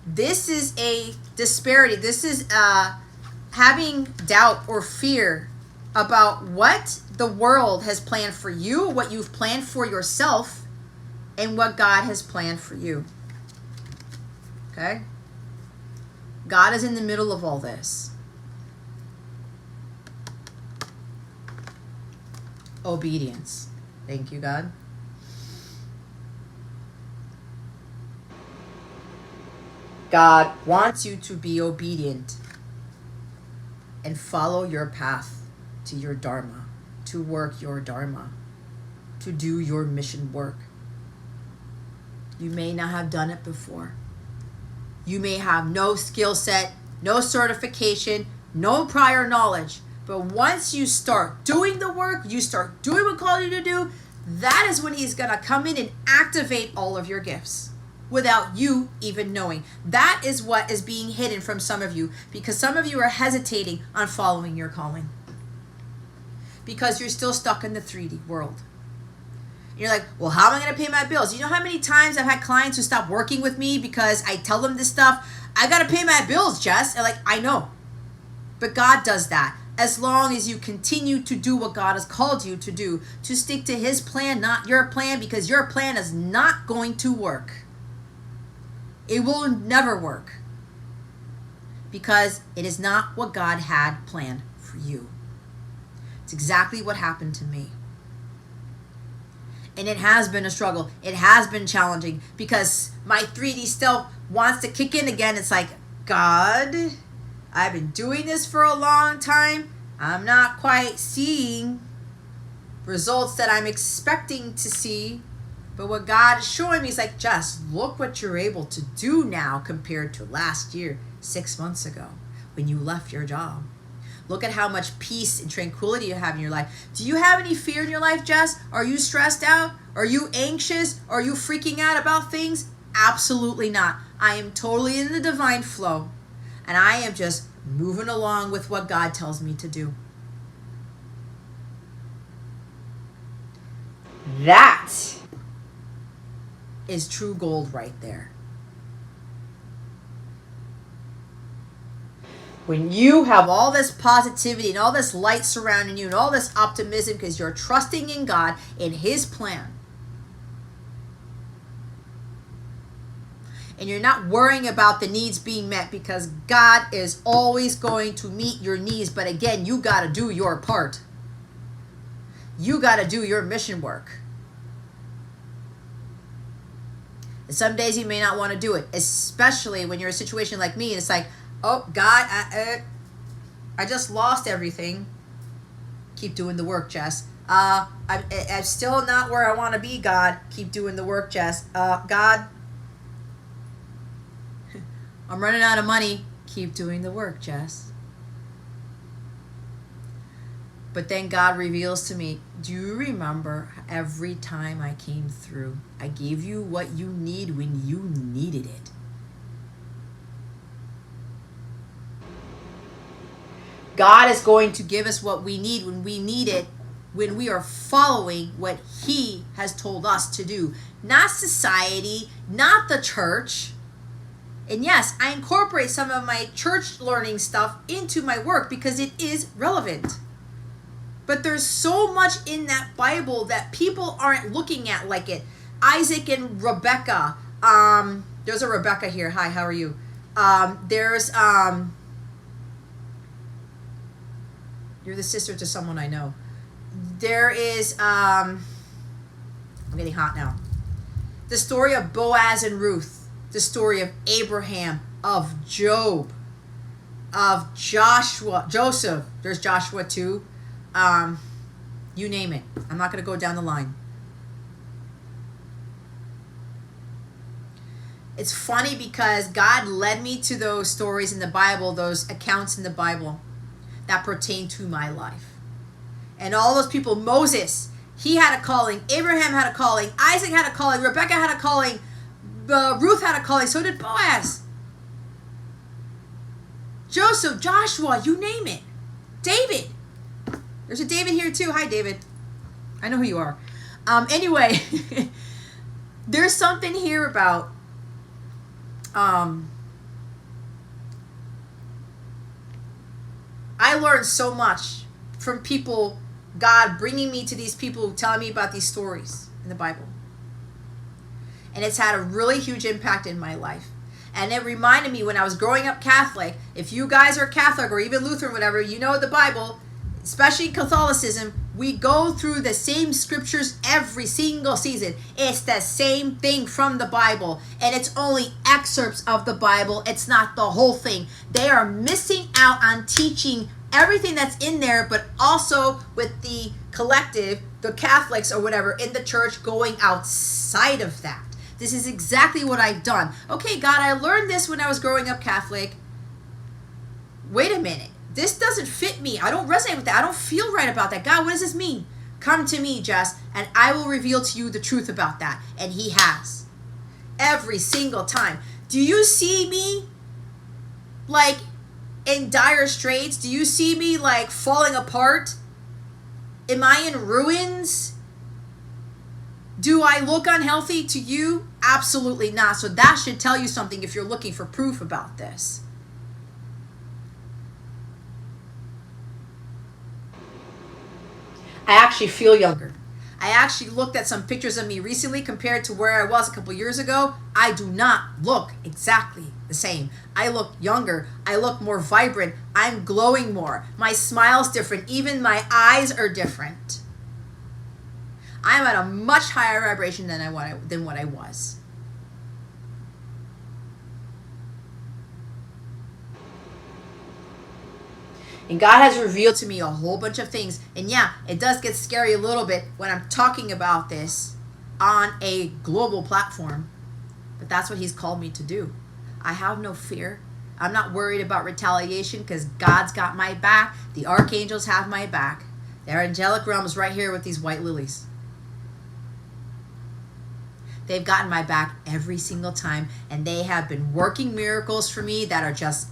[SPEAKER 1] This is a disparity. This is having doubt or fear about what the world has planned for you, what you've planned for yourself, and what God has planned for you. Okay? God is in the middle of all this. Obedience. Thank you, God. God wants you to be obedient and follow your path to your dharma, to work your dharma, to do your mission work. You may not have done it before. You may have no skill set, no certification, no prior knowledge. But once you start doing the work, you start doing what called you to do, that is when he's going to come in and activate all of your gifts without you even knowing. That is what is being hidden from some of you, because some of you are hesitating on following your calling because you're still stuck in the 3D world. You're like, well, how am I going to pay my bills? You know how many times I've had clients who stop working with me because I tell them this stuff? I got to pay my bills, Jess. And like, I know. But God does that. As long as you continue to do what God has called you to do, to stick to his plan, not your plan, because your plan is not going to work. It will never work because it is not what God had planned for you. It's exactly what happened to me. And it has been a struggle. It has been challenging because my 3D self wants to kick in again. It's like, God, I've been doing this for a long time. I'm not quite seeing results that I'm expecting to see. But what God is showing me is like, just look what you're able to do now compared to last year, 6 months ago, when you left your job. Look at how much peace and tranquility you have in your life. Do you have any fear in your life, Jess? Are you stressed out? Are you anxious? Are you freaking out about things? Absolutely not. I am totally in the divine flow, and I am just moving along with what God tells me to do. That is true gold right there. When you have all this positivity and all this light surrounding you and all this optimism because you're trusting in God, in His plan, and you're not worrying about the needs being met, because God is always going to meet your needs. But again, you got to do your part. You got to do your mission work. And some days you may not want to do it, especially when you're in a situation like me and it's like, oh, God, I just lost everything. Keep doing the work, Jess. I'm still not where I want to be, God. Keep doing the work, Jess. God, I'm running out of money. Keep doing the work, Jess. But then God reveals to me, do you remember every time I came through, I gave you what you need when you needed it? God is going to give us what we need when we need it, when we are following what He has told us to do. Not society, not the church. And yes, I incorporate some of my church learning stuff into my work because it is relevant. But there's so much in that Bible that people aren't looking at like it. Isaac and Rebecca. There's a Rebecca here. Hi, how are you? You're the sister to someone I know. There is, I'm getting hot now. The story of Boaz and Ruth. The story of Abraham, of Job, of Joshua, Joseph. There's Joshua too. You name it. I'm not going to go down the line. It's funny because God led me to those stories in the Bible, those accounts in the Bible that pertain to my life. And all those people, Moses, he had a calling. Abraham had a calling. Isaac had a calling. Rebecca had a calling. Ruth had a calling. So did Boaz. Joseph, Joshua, you name it. David. There's a David here too. Hi, David. I know who you are. Anyway, there's something here about I learned so much from people, God bringing me to these people who tell me about these stories in the Bible. And it's had a really huge impact in my life. And it reminded me when I was growing up Catholic, if you guys are Catholic or even Lutheran, whatever, you know the Bible, especially Catholicism, we go through the same scriptures every single season. It's the same thing from the Bible. And it's only excerpts of the Bible. It's not the whole thing. They are missing out on teaching everything that's in there, but also with the collective, the Catholics or whatever, in the church going outside of that. This is exactly what I've done. Okay, God, I learned this when I was growing up Catholic. Wait a minute. This doesn't fit me. I don't resonate with that. I don't feel right about that. God, what does this mean? Come to me, Jess, and I will reveal to you the truth about that. And He has. Every single time. Do you see me like in dire straits? Do you see me like falling apart? Am I in ruins? Do I look unhealthy to you? Absolutely not. So that should tell you something if you're looking for proof about this. I actually feel younger. I actually looked at some pictures of me recently compared to where I was a couple years ago. I do not look exactly the same. I look younger. I look more vibrant. I'm glowing more. My smile's different. Even my eyes are different. I'm at a much higher vibration than what I was. And God has revealed to me a whole bunch of things. And yeah, it does get scary a little bit when I'm talking about this on a global platform. But that's what He's called me to do. I have no fear. I'm not worried about retaliation because God's got my back. The archangels have my back. The angelic realm is right here with these white lilies. They've gotten my back every single time, and they have been working miracles for me that are just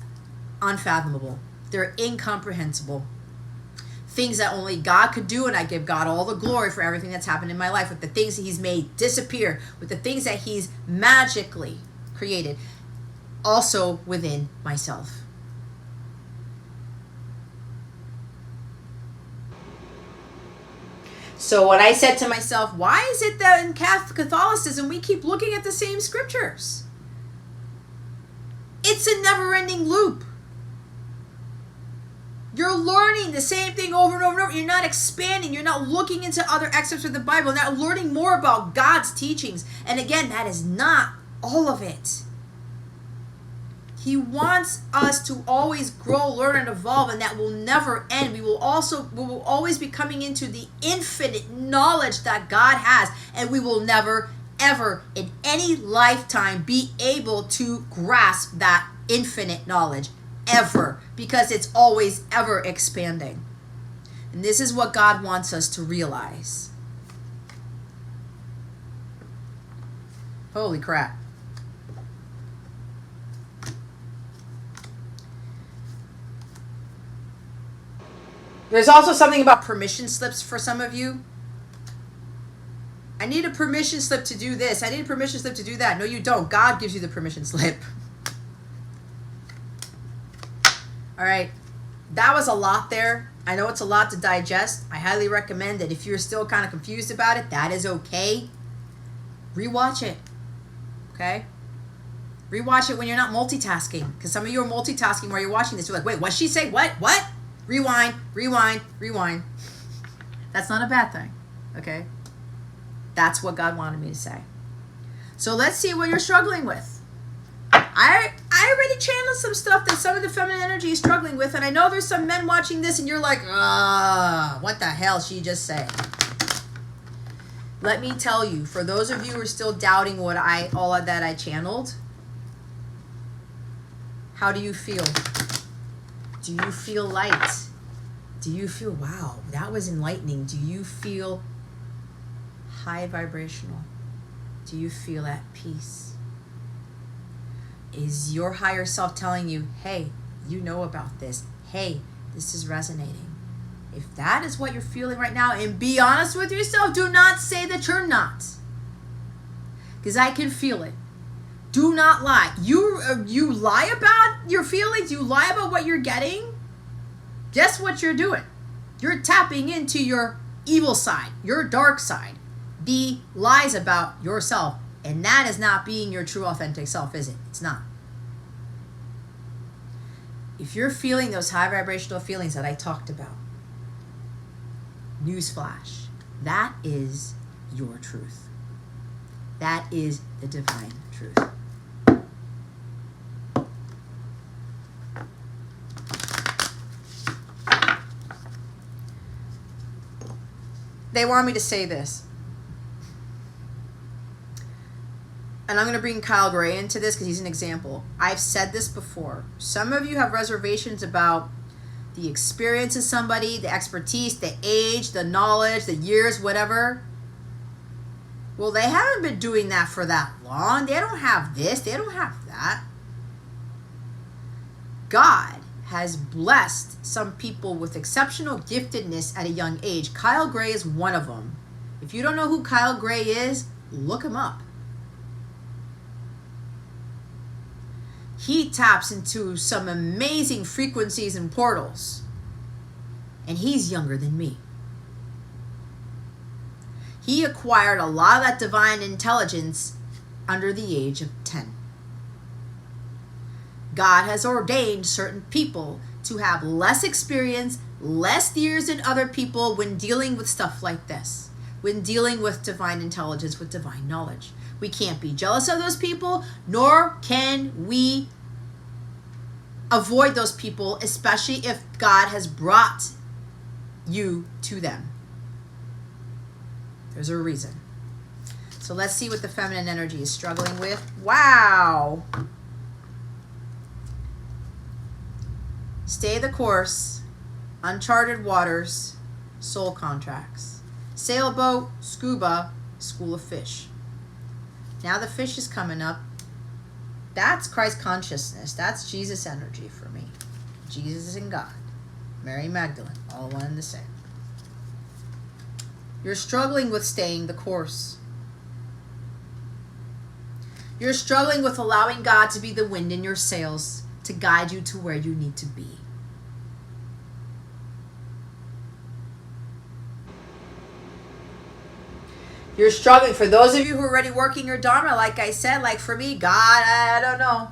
[SPEAKER 1] unfathomable. They're incomprehensible. Things that only God could do, and I give God all the glory for everything that's happened in my life, with the things that he's made disappear, with the things that he's magically created, also within myself. So when I said to myself, why is it that in Catholicism we keep looking at the same scriptures? It's a never-ending loop. You're learning the same thing over and over and over. You're not expanding. You're not looking into other excerpts of the Bible. You're not learning more about God's teachings. And again, that is not all of it. He wants us to always grow, learn, and evolve, and that will never end. We will always be coming into the infinite knowledge that God has, and we will never, ever, in any lifetime, be able to grasp that infinite knowledge. Ever, because it's always ever expanding. And this is what God wants us to realize. Holy crap. There's also something about permission slips for some of you. I need a permission slip to do this. I need a permission slip to do that. No, you don't. God gives you the permission slip. All right, that was a lot there. I know it's a lot to digest. I highly recommend that if you're still kind of confused about it, that is okay. Rewatch it, okay? Rewatch it when you're not multitasking, because some of you are multitasking while you're watching this. You're like, wait, what'd she say? What? Rewind, rewind, rewind. That's not a bad thing, okay? That's what God wanted me to say. So let's see what you're struggling with. I already channeled some stuff that some of the feminine energy is struggling with, and I know there's some men watching this and you're like, what the hell she just said? Let me tell you, for those of you who are still doubting all that I channeled, how do you feel? Do you feel light? Do you feel, wow, that was enlightening? Do you feel high vibrational? Do you feel at peace? Is your higher self telling you, hey, you know about this. Hey, this is resonating. If that is what you're feeling right now, and be honest with yourself, do not say that you're not. Because I can feel it. Do not lie. You lie about your feelings. You lie about what you're getting. Guess what you're doing? You're tapping into your evil side, your dark side. The lies about yourself. And that is not being your true authentic self, is it? It's not. If you're feeling those high vibrational feelings that I talked about, newsflash, that is your truth. That is the divine truth. They want me to say this. And I'm going to bring Kyle Gray into this because he's an example. I've said this before. Some of you have reservations about the experience of somebody, the expertise, the age, the knowledge, the years, whatever. Well, they haven't been doing that for that long. They don't have this. They don't have that. God has blessed some people with exceptional giftedness at a young age. Kyle Gray is one of them. If you don't know who Kyle Gray is, look him up. He taps into some amazing frequencies and portals. And he's younger than me. He acquired a lot of that divine intelligence under the age of 10. God has ordained certain people to have less experience, less years than other people when dealing with stuff like this, when dealing with divine intelligence, with divine knowledge. We can't be jealous of those people, nor can we avoid those people, especially if God has brought you to them. There's a reason. So let's see what the feminine energy is struggling with. Wow. Stay the course, uncharted waters, soul contracts. Sailboat, scuba, school of fish. Now the fish is coming up. That's Christ consciousness. That's Jesus energy for me. Jesus and God. Mary Magdalene, all one and the same. You're struggling with staying the course. You're struggling with allowing God to be the wind in your sails to guide you to where you need to be. You're struggling. For those of you who are already working your Dharma, like I said, like for me, God, I don't know.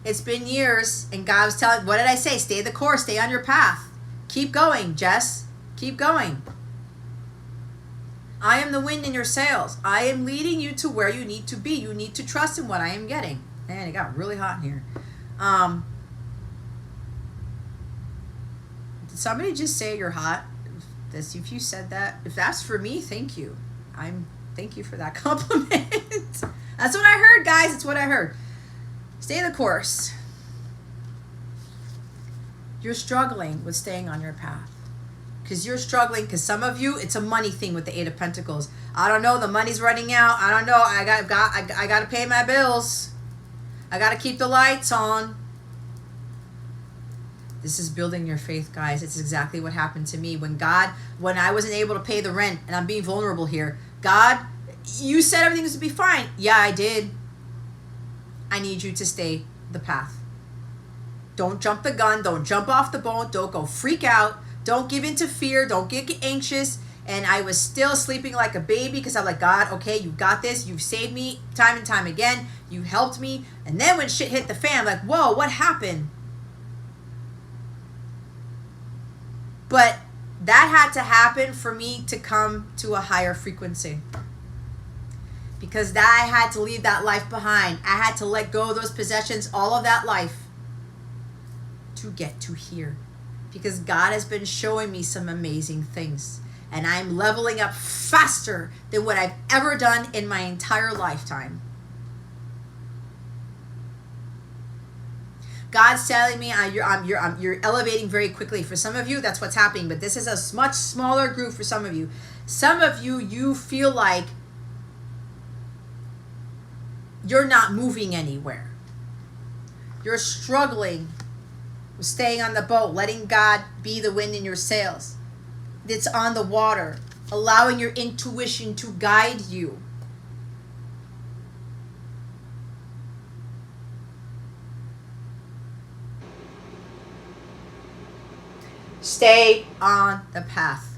[SPEAKER 1] It's been years, and God was telling, what did I say? Stay the course, stay on your path. Keep going, Jess. Keep going. I am the wind in your sails. I am leading you to where you need to be. You need to trust in what I am getting. Man, it got really hot in here. Did somebody just say you're hot? If you said that, if that's for me, thank you. Thank you for that compliment. That's what I heard, guys. It's what I heard. Stay the course. You're struggling with staying on your path. Because you're struggling, because some of you, it's a money thing with the Eight of Pentacles. I don't know, the money's running out. I don't know, I got to pay my bills. I got to keep the lights on. This is building your faith, guys. It's exactly what happened to me. When I wasn't able to pay the rent, and I'm being vulnerable here. God, you said everything was to be fine. Yeah, I did. I need you to stay the path. Don't jump the gun. Don't jump off the boat. Don't go freak out. Don't give in to fear. Don't get anxious. And I was still sleeping like a baby because I'm like, God, okay, you got this. You've saved me time and time again. You helped me. And then when shit hit the fan, I'm like, whoa, what happened? But that had to happen for me to come to a higher frequency. Because I had to leave that life behind. I had to let go of those possessions, all of that life, to get to here. Because God has been showing me some amazing things. And I'm leveling up faster than what I've ever done in my entire lifetime. God's telling me you're elevating very quickly. For some of you, that's what's happening. But this is a much smaller group for some of you. Some of you, you feel like you're not moving anywhere. You're struggling with staying on the boat, letting God be the wind in your sails. It's on the water, allowing your intuition to guide you. Stay on the path.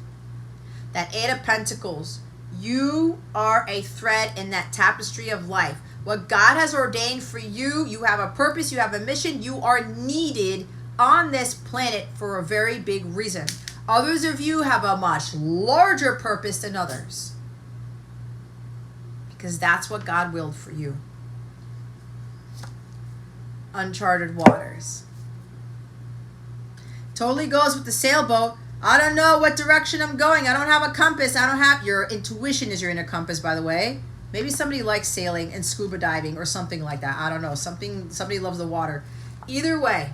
[SPEAKER 1] That Eight of Pentacles, you are a thread in that tapestry of life. What God has ordained for you, you have a purpose, you have a mission, you are needed on this planet for a very big reason. Others of you have a much larger purpose than others. Because that's what God willed for you. Uncharted waters. Totally goes with the sailboat. I don't know what direction I'm going. I don't have a compass. Your intuition is your inner compass, by the way. Maybe somebody likes sailing and scuba diving or something like that. I don't know. Somebody loves the water. Either way,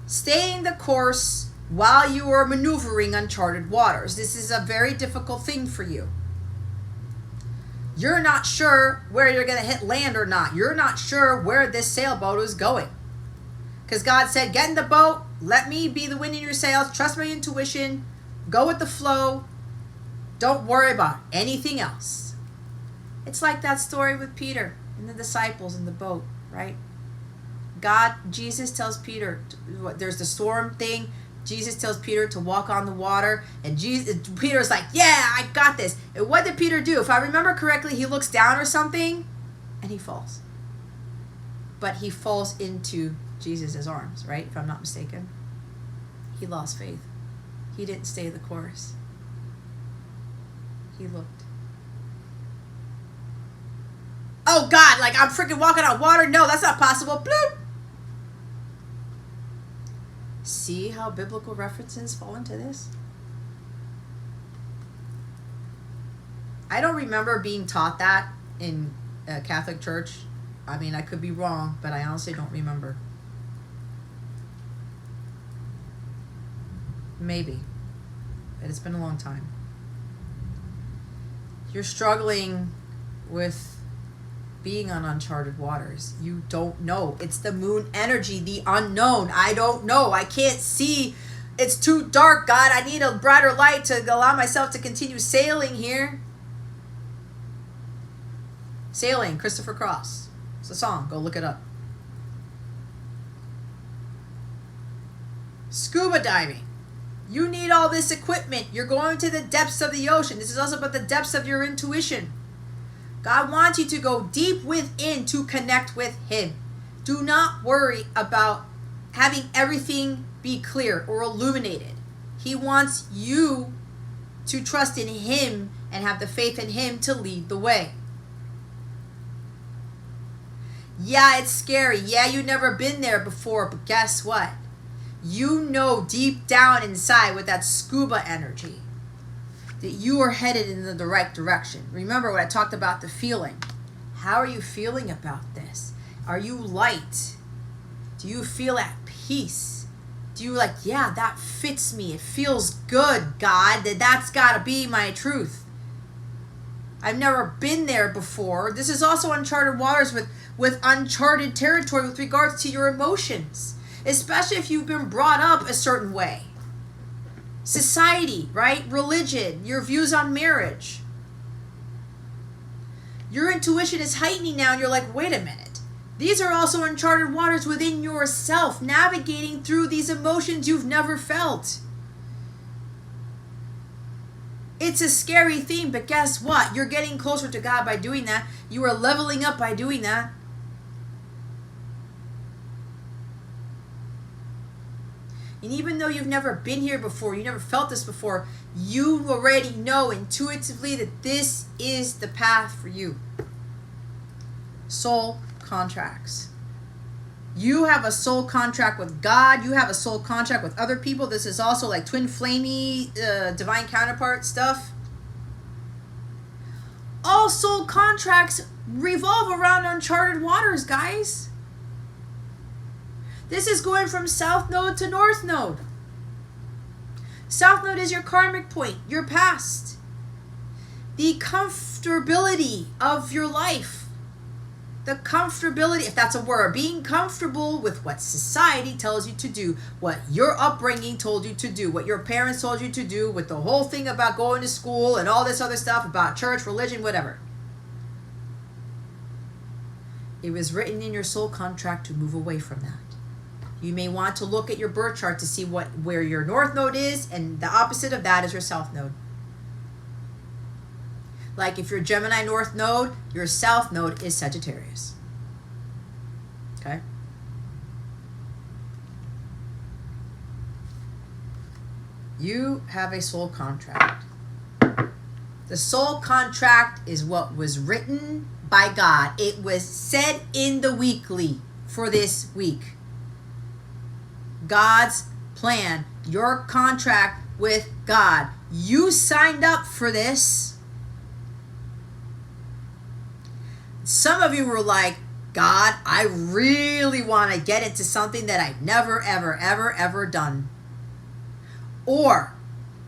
[SPEAKER 1] staying the course while you are maneuvering uncharted waters. This is a very difficult thing for you. You're not sure where you're going to hit land or not. You're not sure where this sailboat is going. Because God said, get in the boat, let me be the wind in your sails, trust my intuition, go with the flow, don't worry about anything else. It's like that story with Peter and the disciples in the boat, right? Jesus tells Peter, there's the storm thing, Jesus tells Peter to walk on the water, and Peter's like, yeah, I got this. And what did Peter do? If I remember correctly, he looks down or something, and he falls. But he falls into Jesus' arms, right? If I'm not mistaken. He lost faith. He didn't stay the course. He looked. Oh God, like I'm freaking walking on water? No, that's not possible. Bloop. See how biblical references fall into this? I don't remember being taught that in a Catholic church. I mean, I could be wrong, but I honestly don't remember. Maybe. But it's been a long time. You're struggling with being on uncharted waters. You don't know. It's the moon energy, the unknown. I don't know. I can't see. It's too dark, God. I need a brighter light to allow myself to continue sailing here. Sailing, Christopher Cross. It's a song. Go look it up. Scuba diving. You need all this equipment. You're going to the depths of the ocean. This is also about the depths of your intuition. God wants you to go deep within to connect with Him. Do not worry about having everything be clear or illuminated. He wants you to trust in Him and have the faith in Him to lead the way. Yeah, it's scary. Yeah, you've never been there before, but guess what? You know deep down inside with that scuba energy that you are headed in the right direction. Remember when I talked about the feeling. How are you feeling about this? Are you light? Do you feel at peace? Do you like, yeah, that fits me. It feels good, God. That's got to be my truth. I've never been there before. This is also uncharted waters with uncharted territory with regards to your emotions. Especially if you've been brought up a certain way. Society, right? Religion, your views on marriage. Your intuition is heightening now and you're like, wait a minute. These are also uncharted waters within yourself, navigating through these emotions you've never felt. It's a scary thing, but guess what? You're getting closer to God by doing that. You are leveling up by doing that. And even though you've never been here before, you never felt this before, you already know intuitively that this is the path for you. Soul contracts. You have a soul contract with God. You have a soul contract with other people. This is also like twin flamey, divine counterpart stuff. All soul contracts revolve around uncharted waters, guys. This is going from South Node to North Node. South Node is your karmic point, your past. The comfortability of your life. The comfortability, if that's a word, being comfortable with what society tells you to do, what your upbringing told you to do, what your parents told you to do, with the whole thing about going to school and all this other stuff about church, religion, whatever. It was written in your soul contract to move away from that. You may want to look at your birth chart to see where your North Node is, and the opposite of that is your South Node. Like if you're Gemini North Node, your South Node is Sagittarius. Okay? You have a soul contract. The soul contract is what was written by God. It was said in the weekly for this week. God's plan, your contract with God. You signed up for this. Some of you were like, God, I really want to get into something that I've never, ever, ever, ever done. Or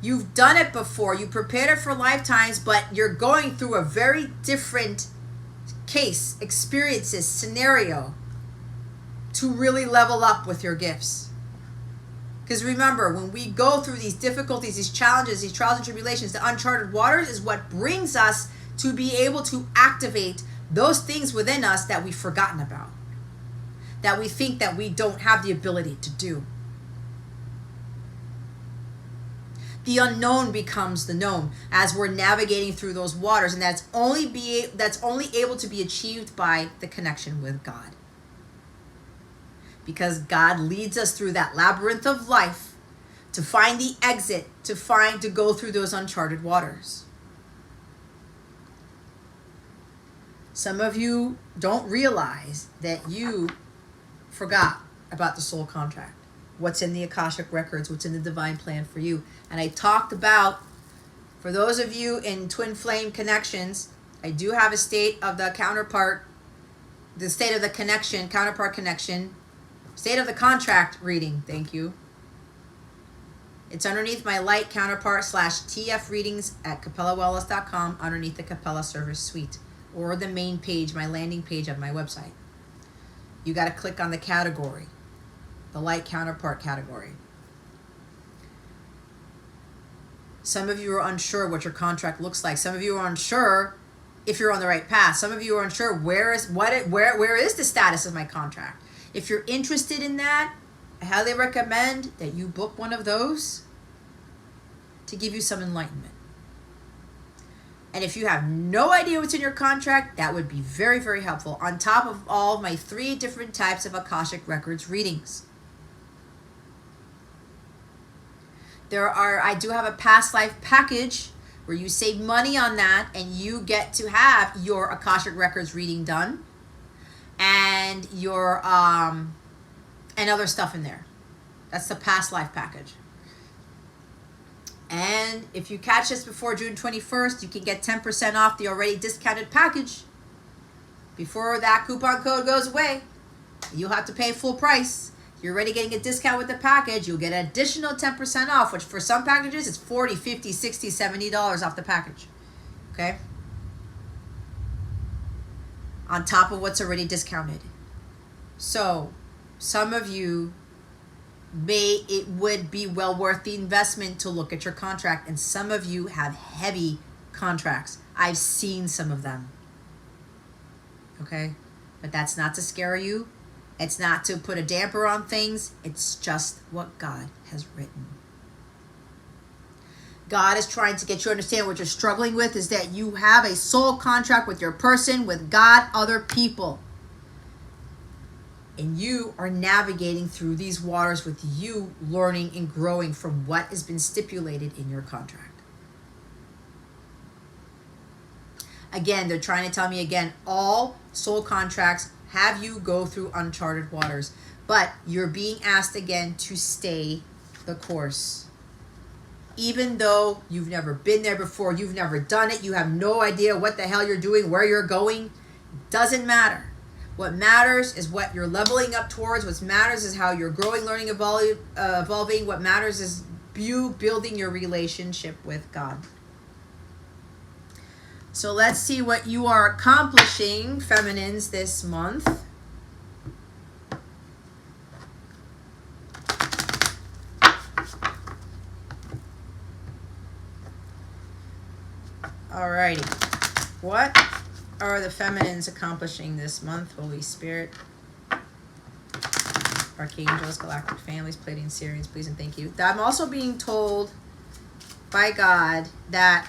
[SPEAKER 1] you've done it before, you prepared it for lifetimes, but you're going through a very different case, experiences, scenario to really level up with your gifts. Because remember, when we go through these difficulties, these challenges, these trials and tribulations, the uncharted waters is what brings us to be able to activate those things within us that we've forgotten about, that we think that we don't have the ability to do. The unknown becomes the known as we're navigating through those waters, and that's only able to be achieved by the connection with God. Because God leads us through that labyrinth of life to find the exit, to go through those uncharted waters. Some of you don't realize that you forgot about the soul contract. What's in the Akashic records, what's in the divine plan for you. And I talked about, for those of you in twin flame connections, I do have a state of the counterpart, the state of the connection, counterpart connection, state of the contract reading, thank you. It's underneath my light counterpart / TF readings at CapellaWellness.com, underneath the Capella Service Suite, or the main page, my landing page of my website. You got to click on the category, the light counterpart category. Some of you are unsure what your contract looks like. Some of you are unsure if you're on the right path. Some of you are unsure where is the status of my contract. If you're interested in that, I highly recommend that you book one of those to give you some enlightenment. And if you have no idea what's in your contract, that would be very, very helpful, on top of all of my 3 different types of Akashic Records readings. I do have a past life package where you save money on that and you get to have your Akashic Records reading done and your and other stuff in there. That's the past life package. And if you catch this before June 21st, you can get 10% off the already discounted package. Before that coupon code goes away, you'll have to pay full price. If you're already getting a discount with the package, you'll get an additional 10% off, which for some packages is $40, $50, $60, $70 off the package. Okay? On top of what's already discounted. So, some of you it would be well worth the investment to look at your contract, and some of you have heavy contracts. I've seen some of them. Okay? But that's not to scare you. It's not to put a damper on things. It's just what God has written. God is trying to get you to understand what you're struggling with is that you have a soul contract with your person, with God, other people. And you are navigating through these waters with you learning and growing from what has been stipulated in your contract. Again, they're trying to tell me again, all soul contracts have you go through uncharted waters. But you're being asked again to stay the course. Even though you've never been there before, you've never done it, you have no idea what the hell you're doing, where you're going, doesn't matter. What matters is what you're leveling up towards. What matters is how you're growing, learning, evolving. What matters is you building your relationship with God. So let's see what you are accomplishing, feminines, this month. Alrighty. What are the feminines accomplishing this month, Holy Spirit? Archangels, galactic families, Pleiadian, Sirians, please and thank you. I'm also being told by God that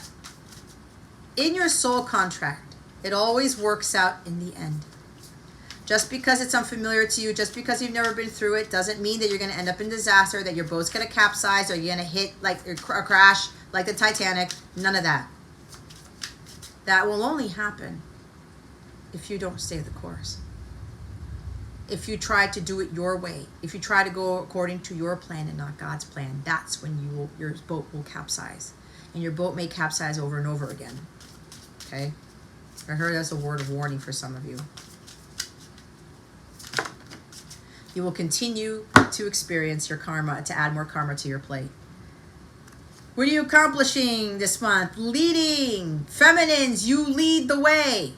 [SPEAKER 1] in your soul contract, it always works out in the end. Just because it's unfamiliar to you, just because you've never been through it, doesn't mean that you're going to end up in disaster, that your boat's going to capsize, or you're going to hit like a crash like the Titanic. None of that. That will only happen if you don't stay the course. If you try to do it your way, if you try to go according to your plan and not God's plan, that's when your boat will capsize. And your boat may capsize over and over again. Okay? I heard that's a word of warning for some of you. You will continue to experience your karma, to add more karma to your plate. What are you accomplishing this month? Leading. Feminines, you lead the way.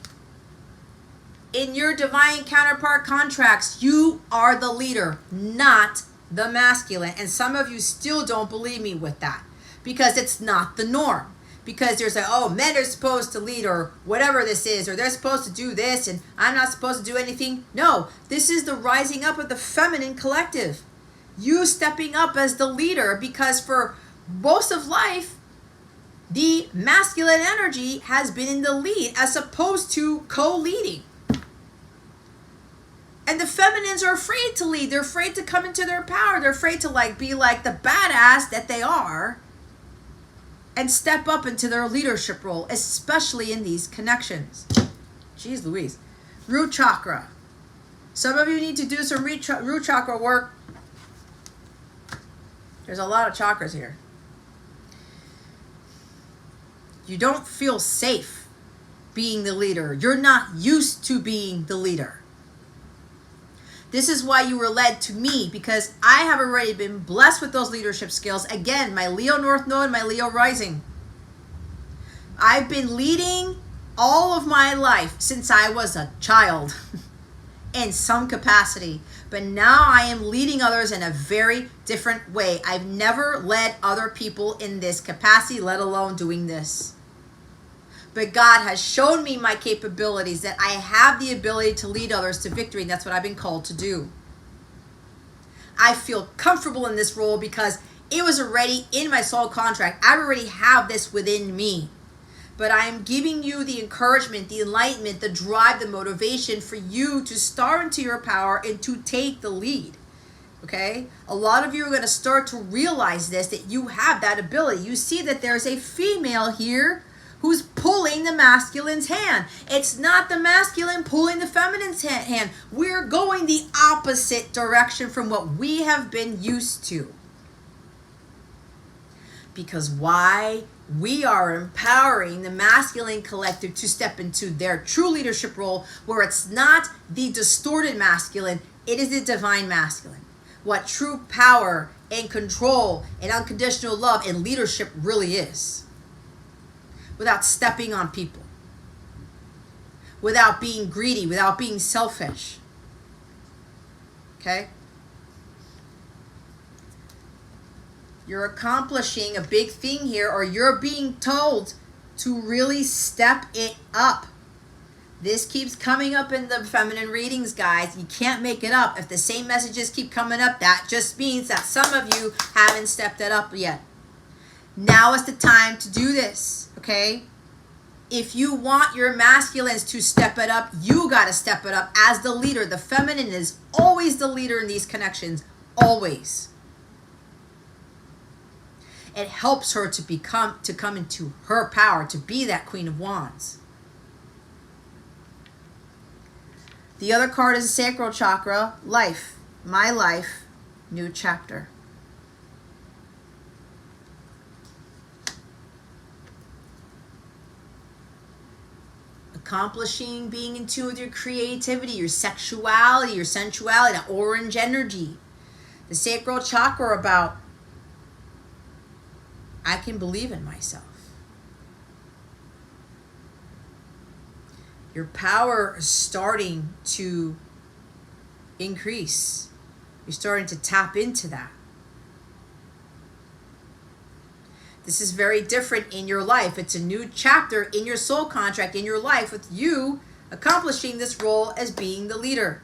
[SPEAKER 1] In your divine counterpart contracts, you are the leader, not the masculine. And some of you still don't believe me with that because it's not the norm. Because there's men are supposed to lead, or whatever this is, or they're supposed to do this and I'm not supposed to do anything. No, this is the rising up of the feminine collective. You stepping up as the leader, because for most of life, the masculine energy has been in the lead as opposed to co-leading. And the feminines are afraid to lead. They're afraid to come into their power. They're afraid to be like the badass that they are and step up into their leadership role, especially in these connections. Jeez Louise. Root chakra. Some of you need to do some root chakra work. There's a lot of chakras here. You don't feel safe being the leader. You're not used to being the leader. This is why you were led to me, because I have already been blessed with those leadership skills. Again, my Leo North Node, my Leo Rising. I've been leading all of my life since I was a child in some capacity. But now I am leading others in a very different way. I've never led other people in this capacity, let alone doing this. But God has shown me my capabilities, that I have the ability to lead others to victory, and that's what I've been called to do. I feel comfortable in this role because it was already in my soul contract. I already have this within me. But I am giving you the encouragement, the enlightenment, the drive, the motivation for you to start into your power and to take the lead. Okay? A lot of you are going to start to realize this, that you have that ability. You see that there's a female here who's pulling the masculine's hand. It's not the masculine pulling the feminine's hand. We're going the opposite direction from what we have been used to. Because why? We are empowering the masculine collective to step into their true leadership role, where it's not the distorted masculine, it is the divine masculine. What true power and control and unconditional love and leadership really is. Without stepping on people, without being greedy, without being selfish. Okay? You're accomplishing a big thing here, or you're being told to really step it up. This keeps coming up in the feminine readings, guys. You can't make it up. If the same messages keep coming up, that just means that some of you haven't stepped it up yet. Now is the time to do this, okay? If you want your masculines to step it up, you got to step it up as the leader. The feminine is always the leader in these connections, always. It helps her to come into her power, to be that Queen of Wands. The other card is the sacral chakra, life, my life, new chapter. Accomplishing, being in tune with your creativity, your sexuality, your sensuality, that orange energy. The sacral chakra about, I can believe in myself. Your power is starting to increase. You're starting to tap into that. This is very different in your life. It's a new chapter in your soul contract, in your life, with you accomplishing this role as being the leader.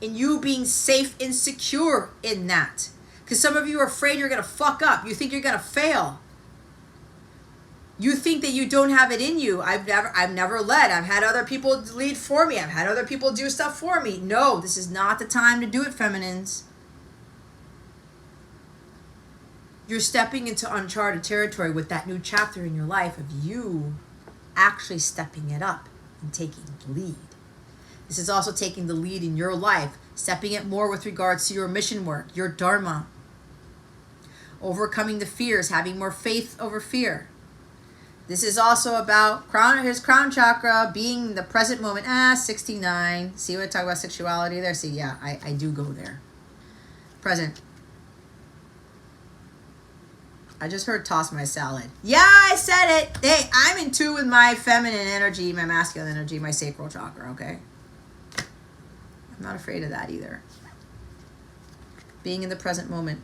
[SPEAKER 1] And you being safe and secure in that. Because some of you are afraid you're going to fuck up. You think you're going to fail. You think that you don't have it in you. I've never led. I've had other people lead for me. I've had other people do stuff for me. No, this is not the time to do it, feminines. You're stepping into uncharted territory with that new chapter in your life of you actually stepping it up and taking the lead. This is also taking the lead in your life, stepping it more with regards to your mission work, your dharma, overcoming the fears, having more faith over fear. This is also about his crown chakra, being the present moment. 69. See what I talk about sexuality there? See, yeah, I do go there. Present. I just heard toss my salad. Yeah, I said it. Hey, I'm in tune with my feminine energy, my masculine energy, my sacral chakra, okay? I'm not afraid of that either. Being in the present moment.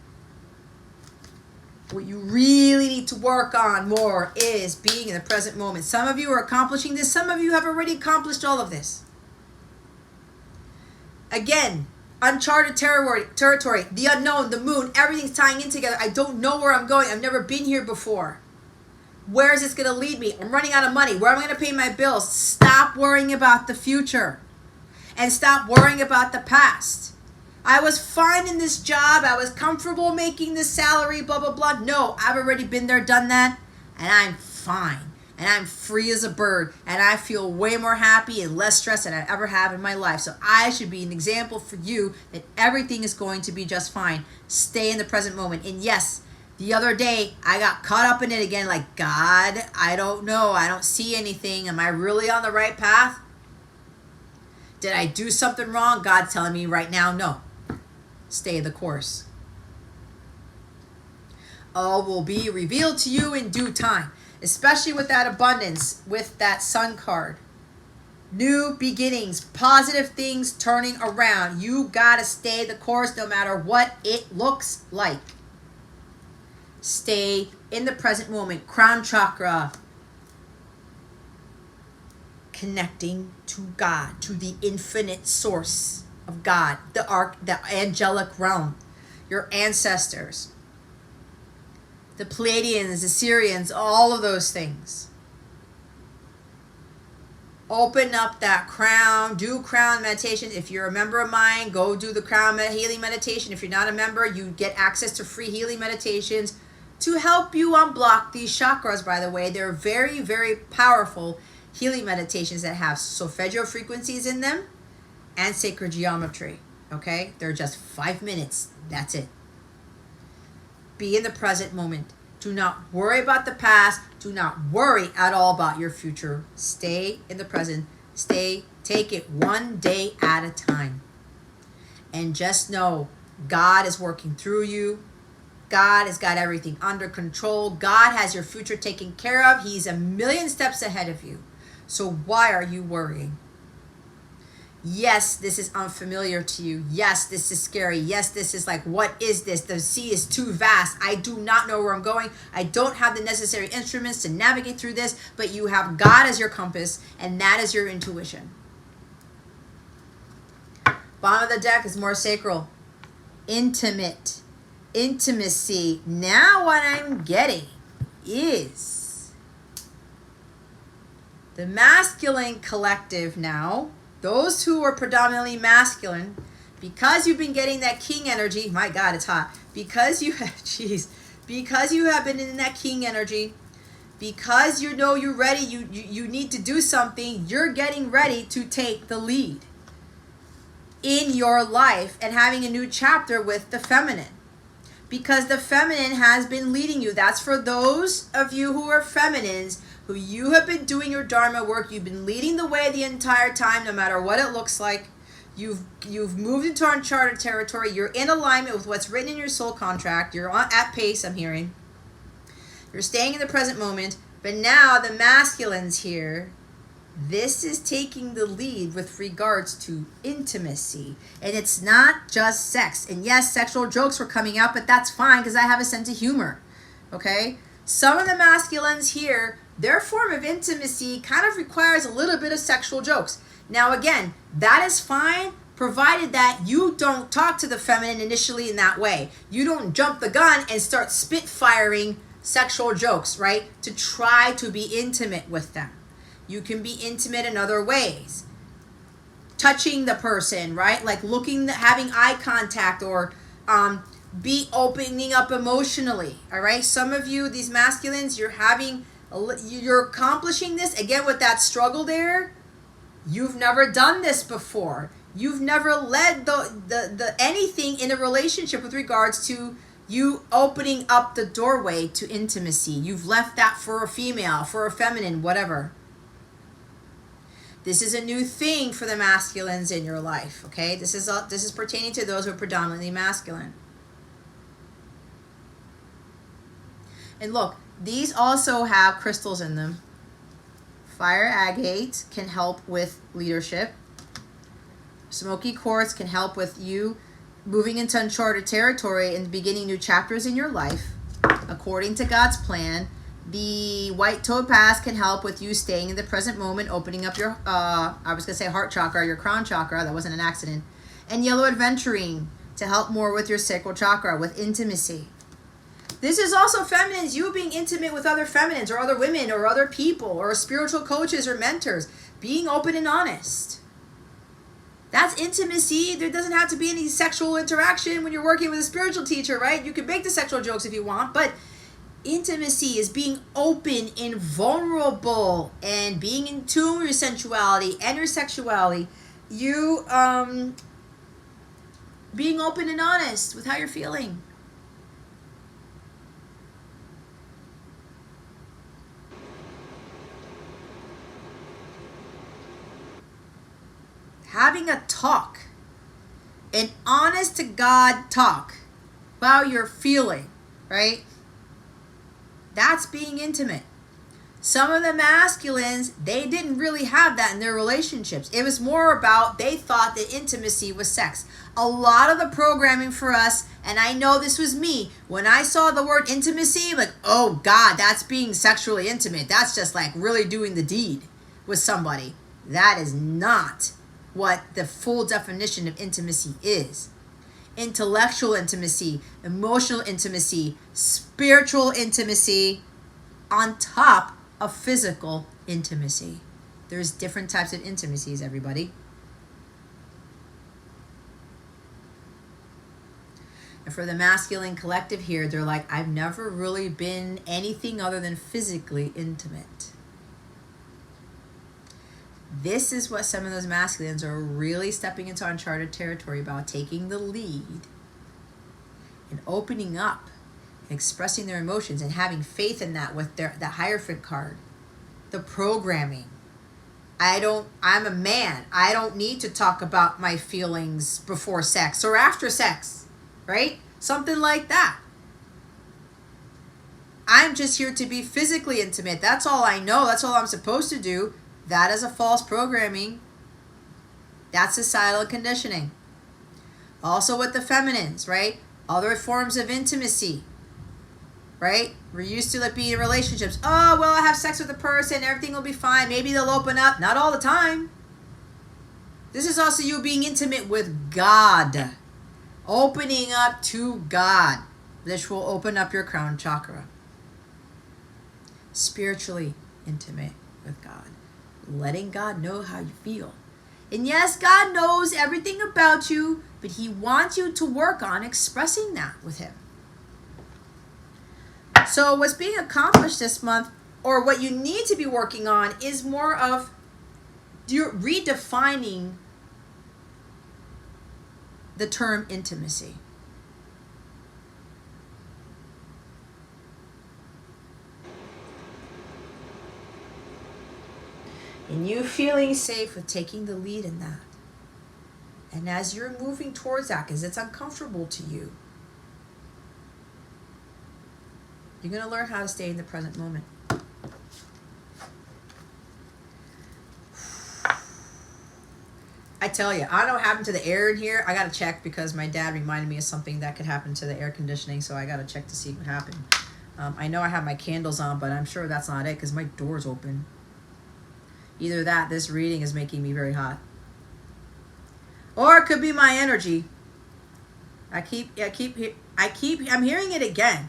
[SPEAKER 1] What you really need to work on more is being in the present moment. Some of you are accomplishing this. Some of you have already accomplished all of this. Again, uncharted territory, the unknown, the moon, everything's tying in together. I don't know where I'm going. I've never been here before. Where is this going to lead me? I'm running out of money. Where am I going to pay my bills? Stop worrying about the future. And stop worrying about the past. I was fine in this job. I was comfortable making this salary, blah, blah, blah. No, I've already been there, done that. And I'm fine. And I'm free as a bird. And I feel way more happy and less stressed than I ever have in my life. So I should be an example for you that everything is going to be just fine. Stay in the present moment. And yes, the other day, I got caught up in it again. Like, God, I don't know. I don't see anything. Am I really on the right path? Did I do something wrong? God's telling me right now, no. Stay the course. All will be revealed to you in due time, especially with that abundance, with that Sun card. New beginnings, positive things turning around. You gotta stay the course no matter what it looks like. Stay in the present moment. Crown chakra. Connecting to God, to the infinite source of God, the angelic realm, your ancestors, the Pleiadians, the Syrians, all of those things. Open up that crown, do crown meditation. If you're a member of mine, go do the crown healing meditation. If you're not a member, you get access to free healing meditations to help you unblock these chakras, by the way. They're very, very powerful healing meditations that have solfeggio frequencies in them and sacred geometry. Okay? They're just 5 minutes. That's it. Be in the present moment. Do not worry about the past. Do not worry at all about your future. Stay in the present. Take it one day at a time. And just know God is working through you. God has got everything under control. God has your future taken care of. He's a million steps ahead of you. So why are you worrying? Yes, this is unfamiliar to you. Yes, this is scary. Yes, this is like, what is this? The sea is too vast. I do not know where I'm going. I don't have the necessary instruments to navigate through this, but you have God as your compass, and that is your intuition. Bottom of the deck is more sacral. Intimate. Intimacy. Now what I'm getting is the masculine collective now. Those who are predominantly masculine, because you've been getting that king energy, my God, it's hot. Because you have, because you have been in that king energy, because you know you're ready, you need to do something, you're getting ready to take the lead in your life and having a new chapter with the feminine. Because the feminine has been leading you. That's for those of you who are feminines, who you have been doing your Dharma work. You've been leading the way the entire time, no matter what it looks like. You've moved into Uncharted territory. You're in alignment with what's written in your soul contract. You're at pace, I'm hearing. You're staying in the present moment. But now the masculines here, this is taking the lead with regards to intimacy. And it's not just sex. And yes, sexual jokes were coming out, but that's fine because I have a sense of humor. Okay? Some of the masculines here, their form of intimacy kind of requires a little bit of sexual jokes. Now again, that is fine, provided that you don't talk to the feminine initially in that way. You don't jump the gun and start spitfiring sexual jokes, right? To try to be intimate with them. You can be intimate in other ways. Touching the person, right? Like looking, having eye contact, or be opening up emotionally, all right? Some of you, these masculines, you're accomplishing this, again, with that struggle there. You've never done this before. You've never led the anything in a relationship with regards to you opening up the doorway to intimacy. You've left that for a female, for a feminine, whatever. This is a new thing for the masculines in your life, okay? This is pertaining to those who are predominantly masculine. And look, these also have crystals in them. Fire agate can help with leadership. Smoky quartz can help with you moving into uncharted territory and beginning new chapters in your life according to God's plan. The white topaz can help with you staying in the present moment, opening up your, I was going to say heart chakra, your crown chakra. That wasn't an accident. And yellow aventurine to help more with your sacral chakra, with intimacy. This is also feminines, you being intimate with other feminines or other women or other people or spiritual coaches or mentors. Being open and honest. That's intimacy. There doesn't have to be any sexual interaction when you're working with a spiritual teacher, right? You can make the sexual jokes if you want, but intimacy is being open and vulnerable and being in tune with your sensuality and your sexuality. You being open and honest with how you're feeling. having a talk, an honest to God talk about your feeling, right? That's being intimate. Some of the masculines, they didn't really have that in their relationships. It was more about they thought that intimacy was sex. A lot of the programming for us, and I know this was me, when I saw the word intimacy, like, oh God, that's being sexually intimate. That's just like really doing the deed with somebody. That is not what the full definition of intimacy is. Intellectual intimacy, emotional intimacy, spiritual intimacy, on top of physical intimacy. There's different types of intimacies, everybody. And for the masculine collective here, they're like, I've never really been anything other than physically intimate. This is what some of those masculines are really stepping into uncharted territory about, taking the lead and opening up and expressing their emotions and having faith in that with the Hierophant card, the programming. I'm a man. I don't need to talk about my feelings before sex or after sex, right? Something like that. I'm just here to be physically intimate. That's all I know. That's all I'm supposed to do. That is a false programming. That's societal conditioning. Also with the feminines, right? Other forms of intimacy, right? We're used to being in relationships. Oh, well, I have sex with a person. Everything will be fine. Maybe they'll open up. Not all the time. This is also you being intimate with God. Opening up to God. This will open up your crown chakra. Spiritually intimate with God. Letting God know how you feel. And yes, God knows everything about you, but he wants you to work on expressing that with him. So what's being accomplished this month, or what you need to be working on, is more of redefining the term intimacy. And you feeling safe with taking the lead in that. And as you're moving towards that, because it's uncomfortable to you, you're going to learn how to stay in the present moment. I tell you, I don't know what happened to the air in here. I got to check because my dad reminded me of something that could happen to the air conditioning, so I got to check to see what happened. I know I have my candles on, but I'm sure that's not it because my door's open. Either that, this reading is making me very hot. Or it could be my energy. I'm hearing it again.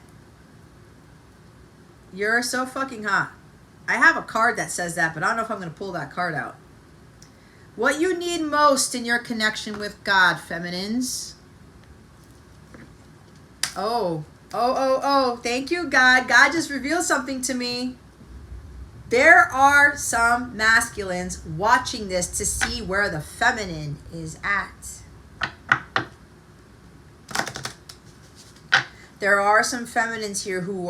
[SPEAKER 1] You're so fucking hot. I have a card that says that, but I don't know if I'm going to pull that card out. What you need most in your connection with God, feminines. Oh. Thank you, God. God just revealed something to me. There are some masculines watching this to see where the feminine is at. There are some feminines here who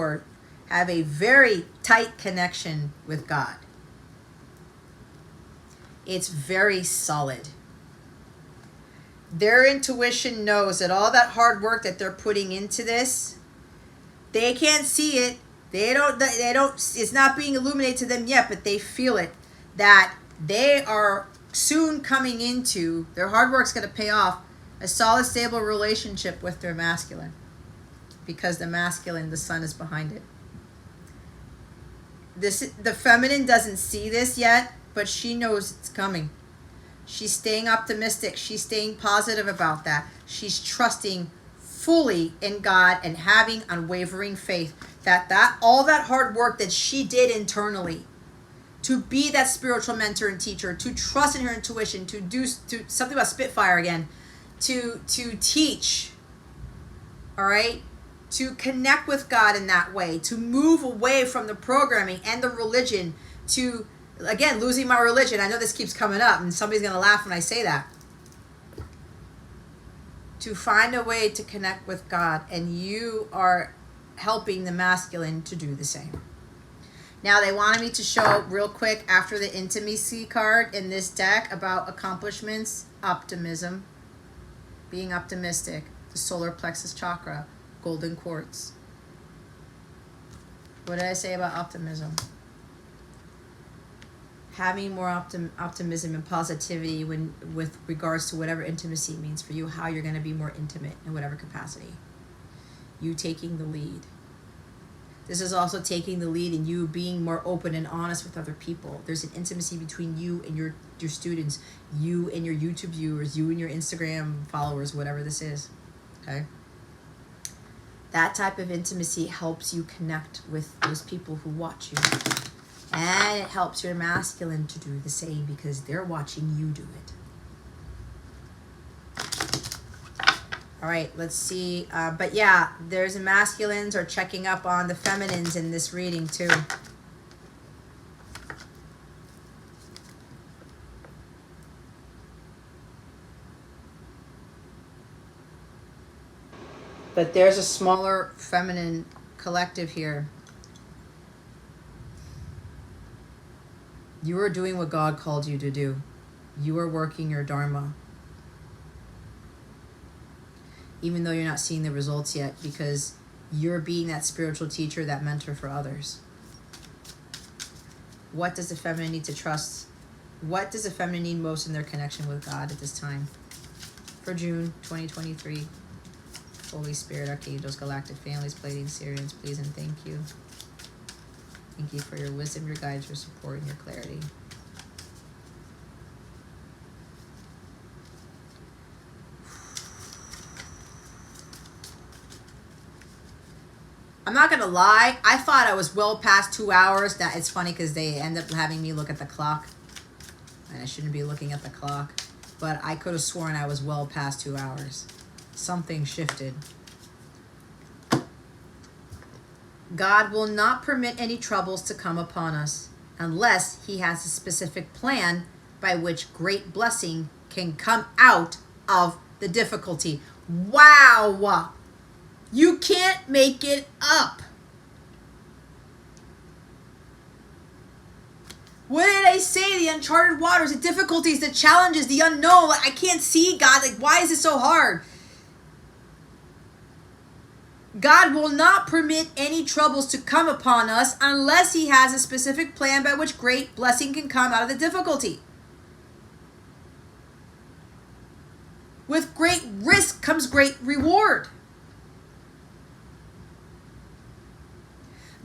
[SPEAKER 1] have a very tight connection with God. It's very solid. Their intuition knows that all that hard work that they're putting into this, they can't see it. They don't, it's not being illuminated to them yet, but they feel it, that they are soon coming into, their hard work's going to pay off, a solid, stable relationship with their masculine. Because the masculine, the sun is behind it. The feminine doesn't see this yet, but she knows it's coming. She's staying optimistic. She's staying positive about that. She's trusting fully in God and having unwavering faith that all that hard work that she did internally to be that spiritual mentor and teacher, to trust in her intuition, to do something about Spitfire again, to teach, all right, to connect with God in that way, to move away from the programming and the religion, to, again, losing my religion. I know this keeps coming up and somebody's going to laugh when I say that. To find a way to connect with God, and you are helping the masculine to do the same. Now, they wanted me to show real quick after the intimacy card in this deck about accomplishments, optimism, being optimistic, the solar plexus chakra, golden quartz. What did I say about optimism? Having more optimism and positivity with regards to whatever intimacy means for you, how you're going to be more intimate in whatever capacity. You taking the lead. This is also taking the lead and you being more open and honest with other people. There's an intimacy between you and your students, you and your YouTube viewers, you and your Instagram followers, whatever this is. Okay? That type of intimacy helps you connect with those people who watch you. And it helps your masculine to do the same because they're watching you do it. All right, let's see. But yeah, there's masculines are checking up on the feminines in this reading too. But there's a smaller feminine collective here. You are doing what God called you to do. You are working your dharma. Even though you're not seeing the results yet, because you're being that spiritual teacher, that mentor for others. What does the feminine need to trust? What does the feminine need most in their connection with God at this time? For June 2023. Holy Spirit, Archangels, Galactic Families, Pleiadian, Sirians, please and thank you. Thank you for your wisdom, your guidance, your support, and your clarity. I'm not going to lie. I thought I was well past 2 hours. That it's funny because they end up having me look at the clock. And I shouldn't be looking at the clock. But I could have sworn I was well past 2 hours. Something shifted. God will not permit any troubles to come upon us unless he has a specific plan by which great blessing can come out of the difficulty. Wow! You can't make it up. What did I say? The uncharted waters, the difficulties, the challenges, the unknown. Like, I can't see God. Like, why is it so hard? God will not permit any troubles to come upon us unless he has a specific plan by which great blessing can come out of the difficulty. With great risk comes great reward.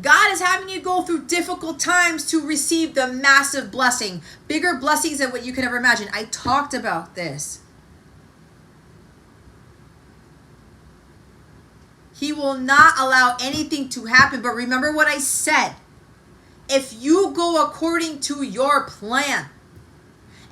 [SPEAKER 1] God is having you go through difficult times to receive the massive blessing. Bigger blessings than what you can ever imagine. I talked about this. He will not allow anything to happen. But remember what I said. If you go according to your plan,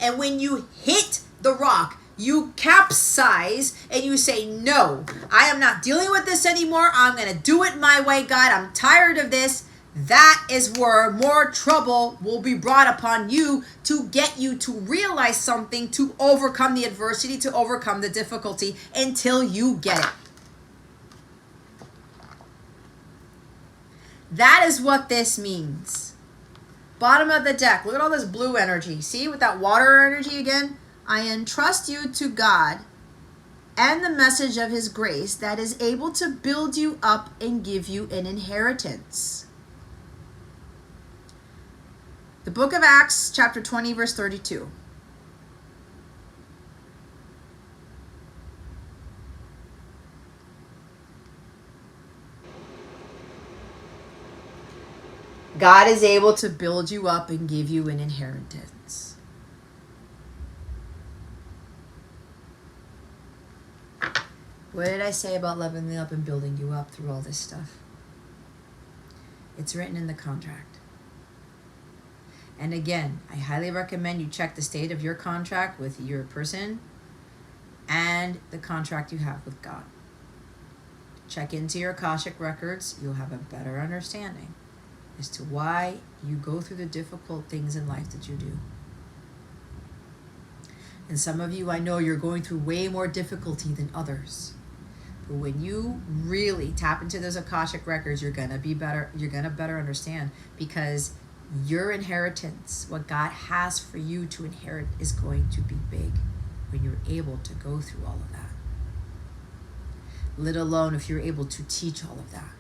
[SPEAKER 1] and when you hit the rock, you capsize and you say, no, I am not dealing with this anymore. I'm going to do it my way, God. I'm tired of this. That is where more trouble will be brought upon you to get you to realize something, to overcome the adversity, to overcome the difficulty until you get it. That is what this means. Bottom of the deck. Look at all this blue energy. See, with that water energy again? I entrust you to God and the message of his grace that is able to build you up and give you an inheritance. The book of Acts, chapter 20, verse 32. God is able to build you up and give you an inheritance. What did I say about leveling up and building you up through all this stuff? It's written in the contract. And again, I highly recommend you check the state of your contract with your person and the contract you have with God. Check into your Akashic records. You'll have a better understanding as to why you go through the difficult things in life that you do. And some of you, I know you're going through way more difficulty than others. But when you really tap into those Akashic records, you're gonna be better. You're gonna better understand, because your inheritance, what God has for you to inherit, is going to be big when you're able to go through all of that. Let alone if you're able to teach all of that.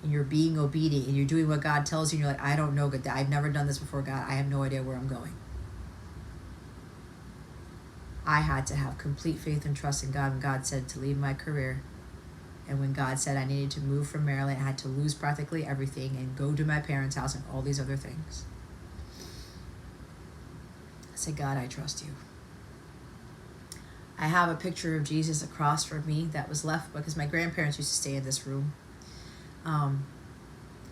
[SPEAKER 1] And you're being obedient and you're doing what God tells you, and you're like, I don't know, God, I've never done this before, God. I have no idea where I'm going. I had to have complete faith and trust in God when God said to leave my career. And when God said I needed to move from Maryland, I had to lose practically everything and go to my parents' house and all these other things. I said, God, I trust you. I have a picture of Jesus across from me that was left because my grandparents used to stay in this room.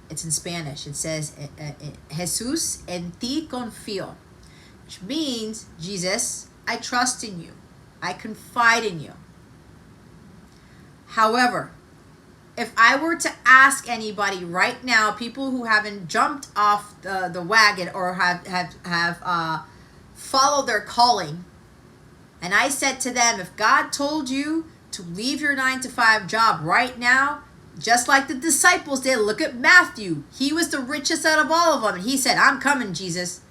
[SPEAKER 1] It's in Spanish. It says, Jesus, en ti confío, which means, Jesus, I trust in you. I confide in you. However, if I were to ask anybody right now, people who haven't jumped off the wagon or have followed their calling, and I said to them, if God told you to leave your 9-to-5 job right now, just like the disciples did, look at Matthew. He was the richest out of all of them. And he said, I'm coming, Jesus.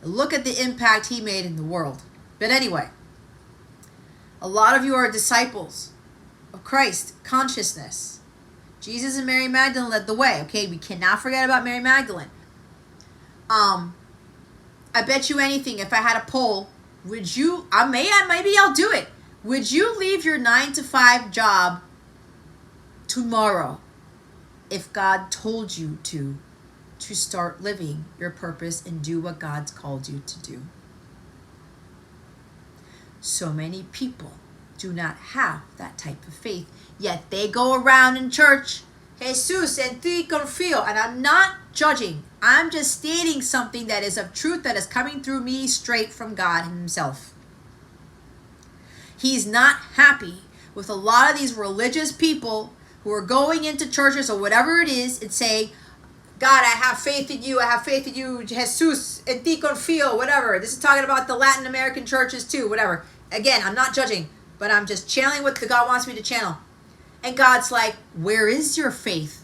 [SPEAKER 1] And look at the impact he made in the world. But anyway, a lot of you are disciples of Christ consciousness. Jesus and Mary Magdalene led the way. Okay, we cannot forget about Mary Magdalene. I bet you anything, if I had a poll, would you, maybe I'll do it. Would you leave your 9-to-5 job tomorrow if God told you to start living your purpose and do what God's called you to do? So many people do not have that type of faith, yet they go around in church, Jesus, en ti confío, and I'm not judging. I'm just stating something that is of truth that is coming through me straight from God himself. He's not happy with a lot of these religious people who are going into churches or whatever it is and saying, God, I have faith in you. I have faith in you. Jesus, en ti confío, whatever. This is talking about the Latin American churches too, whatever. Again, I'm not judging, but I'm just channeling what the God wants me to channel. And God's like, where is your faith?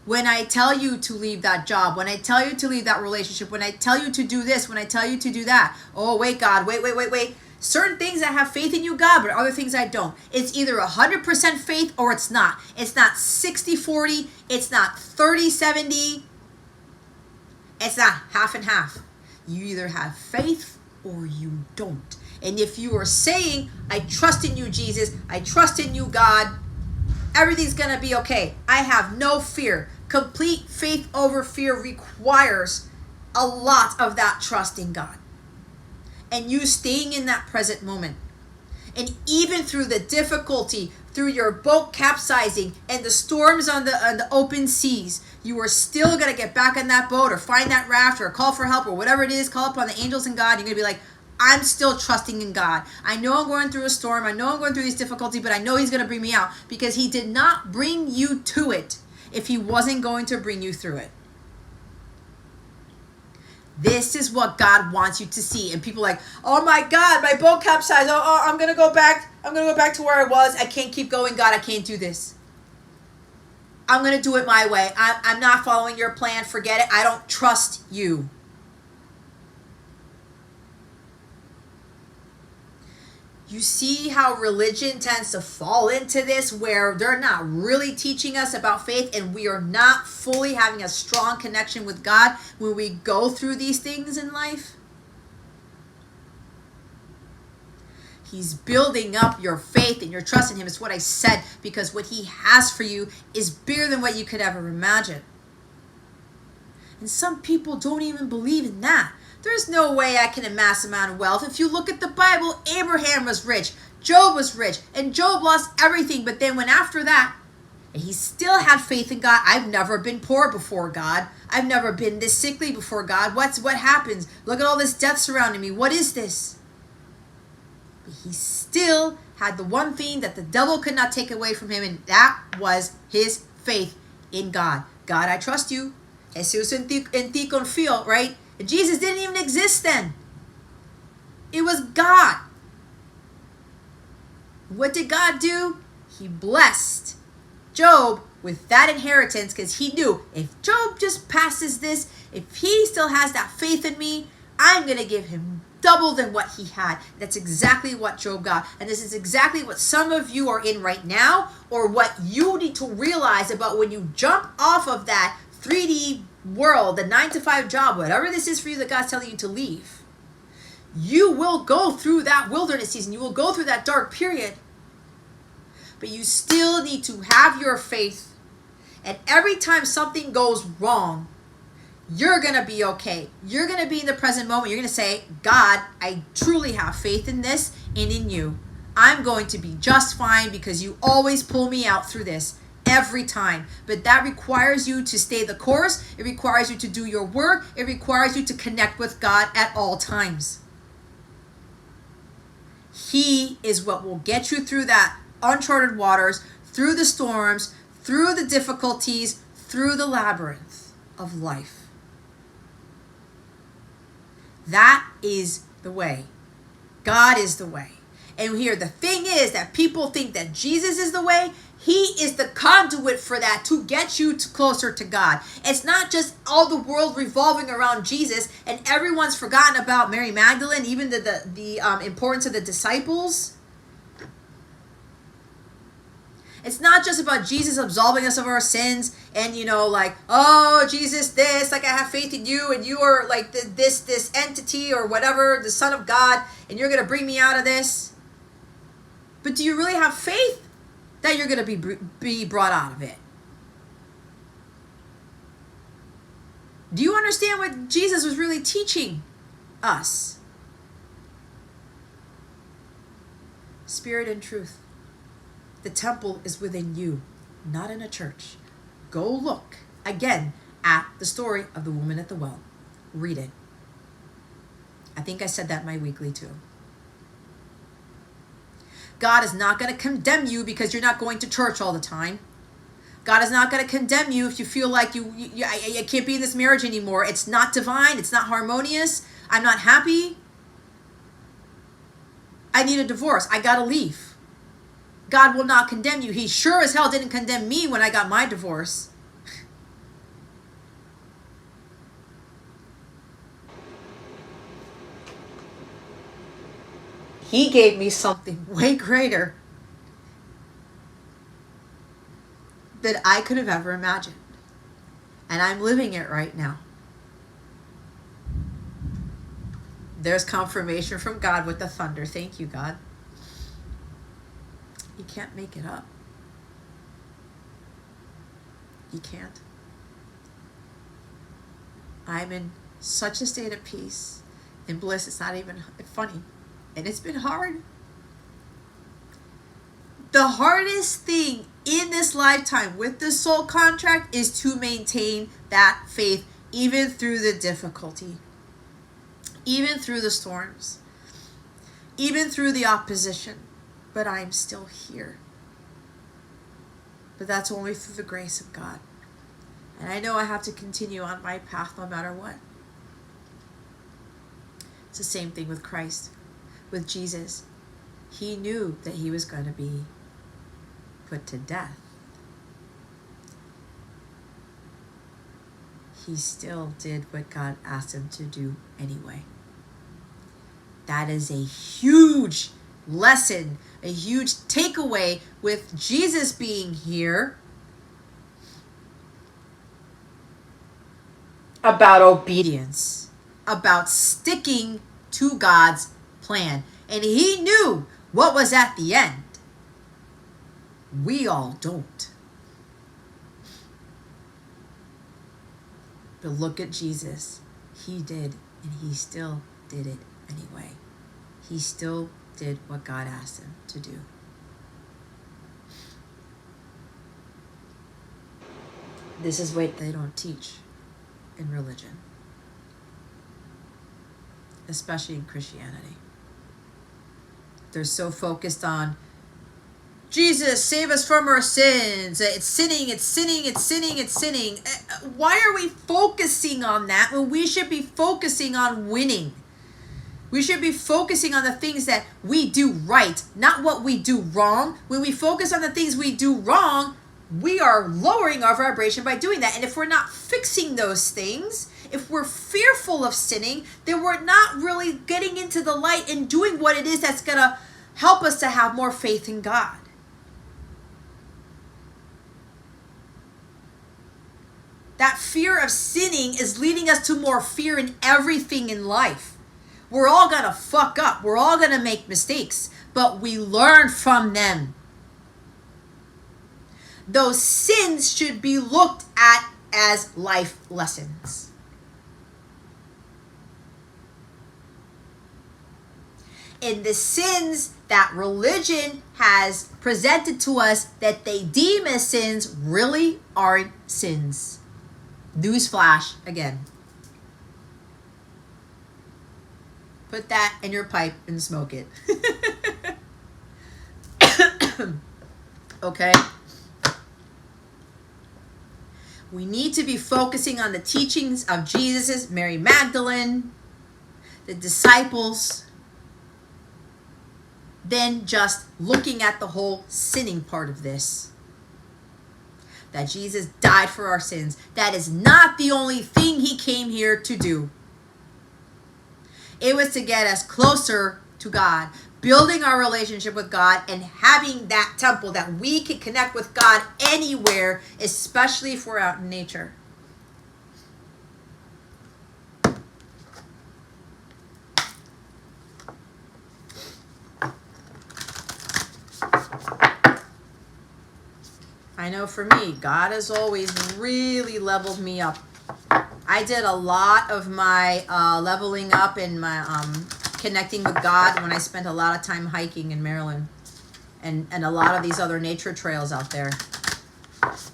[SPEAKER 1] When I tell you to leave that job, when I tell you to leave that relationship, when I tell you to do this, when I tell you to do that. Oh, wait, God, wait. Certain things I have faith in you, God, but other things I don't. It's either 100% faith or it's not. It's not 60-40. It's not 30-70. It's not half and half. You either have faith or you don't. And if you are saying, I trust in you, Jesus, I trust in you, God, everything's going to be okay. I have no fear. Complete faith over fear requires a lot of that trust in God. And you staying in that present moment. And even through the difficulty, through your boat capsizing and the storms on the open seas, you are still going to get back on that boat or find that raft or call for help or whatever it is, call upon the angels and God. You're going to be like, I'm still trusting in God. I know I'm going through a storm. I know I'm going through these difficulties, but I know he's going to bring me out because he did not bring you to it if he wasn't going to bring you through it. This is what God wants you to see. And people are like, oh my God, my boat capsized. Oh, I'm going to go back. I'm going to go back to where I was. I can't keep going. God, I can't do this. I'm going to do it my way. I'm not following your plan. Forget it. I don't trust you. You see how religion tends to fall into this where they're not really teaching us about faith and we are not fully having a strong connection with God when we go through these things in life? He's building up your faith and your trust in him. It's what I said, because what he has for you is bigger than what you could ever imagine. And some people don't even believe in that. There's no way I can amass amount of wealth. If you look at the Bible, Abraham was rich, Job was rich, and Job lost everything. But then when after that, he still had faith in God. I've never been poor before God. I've never been this sickly before God. What happens? Look at all this death surrounding me. What is this? But he still had the one thing that the devil could not take away from him, and that was his faith in God. God, I trust you. Jesus en ti confío, right? Jesus didn't even exist then. It was God. What did God do? He blessed Job with that inheritance because he knew if Job just passes this, if he still has that faith in me, I'm going to give him double than what he had. That's exactly what Job got. And this is exactly what some of you are in right now, or what you need to realize about when you jump off of that 3D world, the 9-to-5 job, whatever this is for you that God's telling you to leave. You will go through that wilderness season. You will go through that dark period. But you still need to have your faith. And every time something goes wrong, you're going to be okay. You're going to be in the present moment. You're going to say, God, I truly have faith in this and in you. I'm going to be just fine because you always pull me out through this every time. But that requires you to stay the course. It requires you to do your work. It requires you to connect with God at all times. He is what will get you through that uncharted waters, through the storms, through the difficulties, through the labyrinth of life. That is the way. God is the way. And here, the thing is that people think that Jesus is the way. He is the conduit for that to get you closer to God. It's not just all the world revolving around Jesus and everyone's forgotten about Mary Magdalene, even the importance of the disciples. It's not just about Jesus absolving us of our sins and, like, oh, Jesus, this, like, I have faith in you and you are like this entity or whatever, the Son of God, and you're going to bring me out of this. But do you really have faith that you're going to be brought out of it? Do you understand what Jesus was really teaching us? Spirit and truth. The temple is within you, not in a church. Go look again at the story of the woman at the well. Read it. I think I said that in my weekly too. God is not going to condemn you because you're not going to church all the time. God is not going to condemn you if you feel like I can't be in this marriage anymore. It's not divine. It's not harmonious. I'm not happy. I need a divorce. I got to leave. God will not condemn you. He sure as hell didn't condemn me when I got my divorce. He gave me something way greater than I could have ever imagined. And I'm living it right now. There's confirmation from God with the thunder. Thank you, God. You can't make it up. You can't. I'm in such a state of peace and bliss. It's not even funny. And it's been hard. The hardest thing in this lifetime with the soul contract is to maintain that faith, even through the difficulty, even through the storms, even through the opposition. But I'm still here. But that's only through the grace of God. And I know I have to continue on my path no matter what. It's the same thing with Christ, with Jesus. He knew that he was going to be put to death. He still did what God asked him to do anyway. That is a huge lesson, a huge takeaway with Jesus being here about obedience, about sticking to God's plan. And he knew what was at the end. We all don't. But look at Jesus. He did, and he still did it anyway. He still did what God asked him to do. This is what they don't teach in religion, especially in Christianity. They're so focused on Jesus, save us from our sins. It's sinning, it's sinning, it's sinning, it's sinning. Why are we focusing on that when we should be focusing on winning? We should be focusing on the things that we do right, not what we do wrong. When we focus on the things we do wrong, we are lowering our vibration by doing that. And if we're not fixing those things, if we're fearful of sinning, then we're not really getting into the light and doing what it is that's going to help us to have more faith in God. That fear of sinning is leading us to more fear in everything in life. We're all going to fuck up. We're all going to make mistakes, but we learn from them. Those sins should be looked at as life lessons. And the sins that religion has presented to us that they deem as sins really aren't sins. Newsflash again. Put that in your pipe and smoke it. Okay? We need to be focusing on the teachings of Jesus, Mary Magdalene, the disciples, than just looking at the whole sinning part of this. That Jesus died for our sins. That is not the only thing he came here to do. It was to get us closer to God, building our relationship with God, and having that temple that we can connect with God anywhere, especially if we're out in nature. I know for me, God has always really leveled me up. I did a lot of my leveling up and my connecting with God when I spent a lot of time hiking in Maryland and a lot of these other nature trails out there.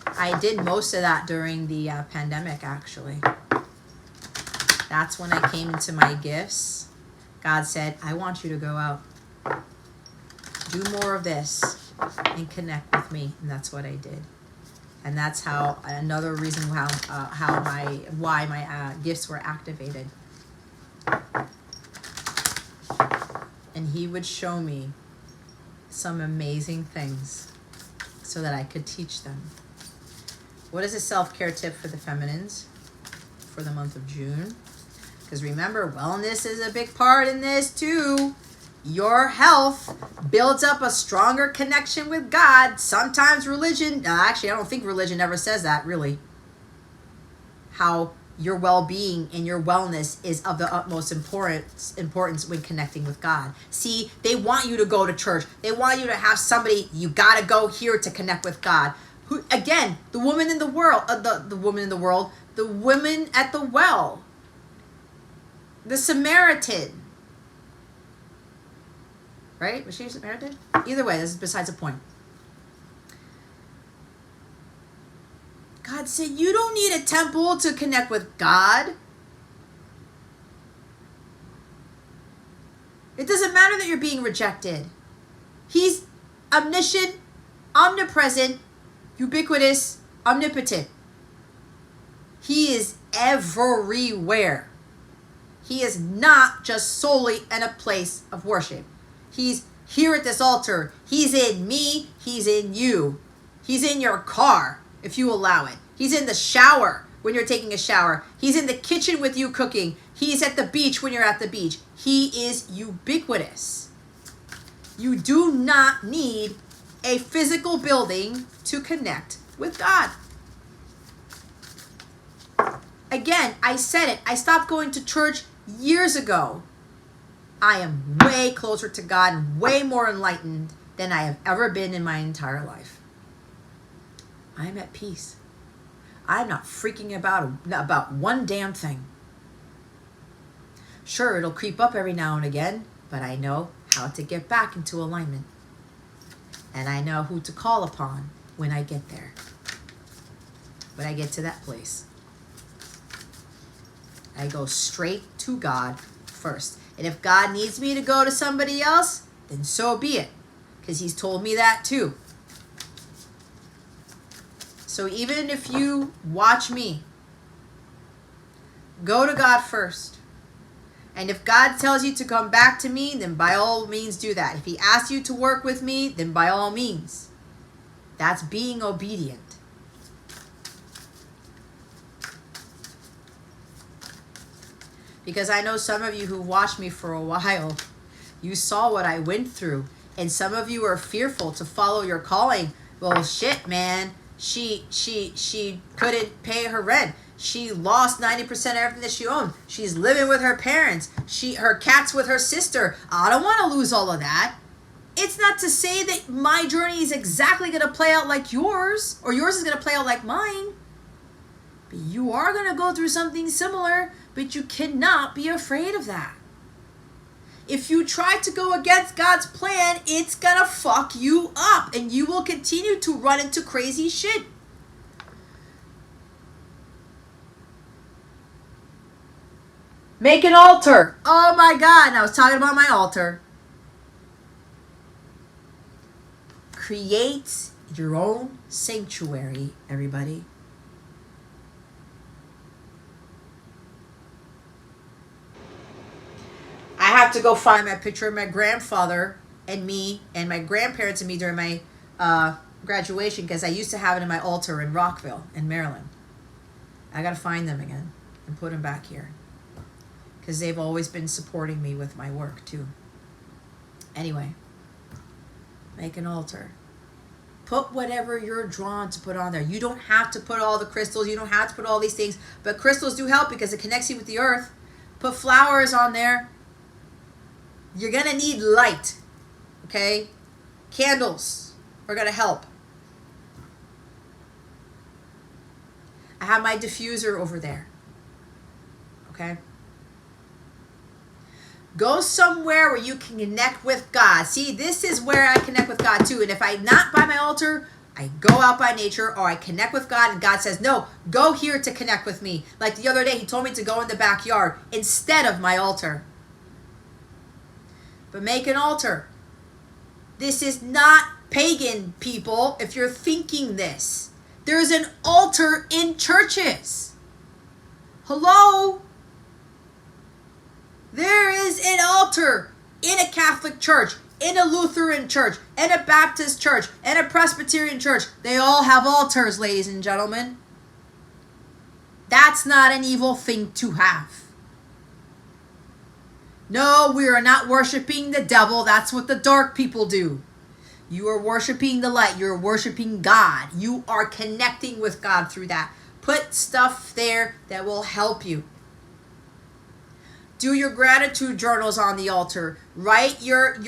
[SPEAKER 1] I did most of that during the pandemic, actually. That's when I came into my gifts. God said, I want you to go out. Do more of this and connect with me. And that's what I did. And that's how, another reason why my gifts were activated. And he would show me some amazing things so that I could teach them. What is a self-care tip for the feminines for the month of June? Because remember, wellness is a big part in this too. Your health builds up a stronger connection with God. Sometimes religion, actually I don't think religion ever says that really. How your well-being and your wellness is of the utmost importance when connecting with God. See, they want you to go to church. They want you to have somebody, you gotta go here to connect with God. Who, again, the woman in the world, the woman in the world, the women at the well, the Samaritan. Right? Was she a Samaritan? Either way, this is besides the point. God said, you don't need a temple to connect with God. It doesn't matter that you're being rejected. He's omniscient, omnipresent, ubiquitous, omnipotent. He is everywhere. He is not just solely in a place of worship. He's here at this altar. He's in me. He's in you. He's in your car, if you allow it. He's in the shower when you're taking a shower. He's in the kitchen with you cooking. He's at the beach when you're at the beach. He is ubiquitous. You do not need a physical building to connect with God. Again, I said it. I stopped going to church years ago. I am way closer to God and way more enlightened than I have ever been in my entire life. I'm at peace. I'm not freaking about one damn thing. Sure, it'll creep up every now and again, but I know how to get back into alignment. And I know who to call upon when I get there. When I get to that place. I go straight to God first. And if God needs me to go to somebody else, then so be it. Because he's told me that too. So even if you watch me, go to God first. And if God tells you to come back to me, then by all means do that. If he asks you to work with me, then by all means. That's being obedient. Because I know some of you who watched me for a while, you saw what I went through. And some of you are fearful to follow your calling. Well, shit, man. She couldn't pay her rent. She lost 90% of everything that she owned. She's living with her parents. Her cat's with her sister. I don't want to lose all of that. It's not to say that my journey is exactly going to play out like yours, or yours is going to play out like mine. But you are going to go through something similar, but you cannot be afraid of that. If you try to go against God's plan, it's going to fuck you up, and you will continue to run into crazy shit. Make an altar. Oh my God, I was talking about my altar. Create your own sanctuary, everybody. I have to go find my picture of my grandfather and me and my grandparents and me during my graduation, because I used to have it in my altar in Rockville in Maryland. I got to find them again and put them back here, because they've always been supporting me with my work too. Anyway, make an altar. Put whatever you're drawn to put on there. You don't have to put all the crystals. You don't have to put all these things. But crystals do help because it connects you with the earth. Put flowers on there. You're going to need light. Okay? Candles are going to help. I have my diffuser over there. Okay? Go somewhere where you can connect with God. See, this is where I connect with God too. And if I'm not by my altar, I go out by nature, or I connect with God and God says, no, go here to connect with me. Like the other day, he told me to go in the backyard instead of my altar. But make an altar. This is not pagan, people, if you're thinking this. There's an altar in churches. Hello? There is an altar in a Catholic church, in a Lutheran church, in a Baptist church, in a Presbyterian church. They all have altars, ladies and gentlemen. That's not an evil thing to have. No, we are not worshiping the devil. That's what the dark people do. You are worshiping the light. You're worshiping God. You are connecting with God through that. Put stuff there that will help you. Do your gratitude journals on the altar. Write your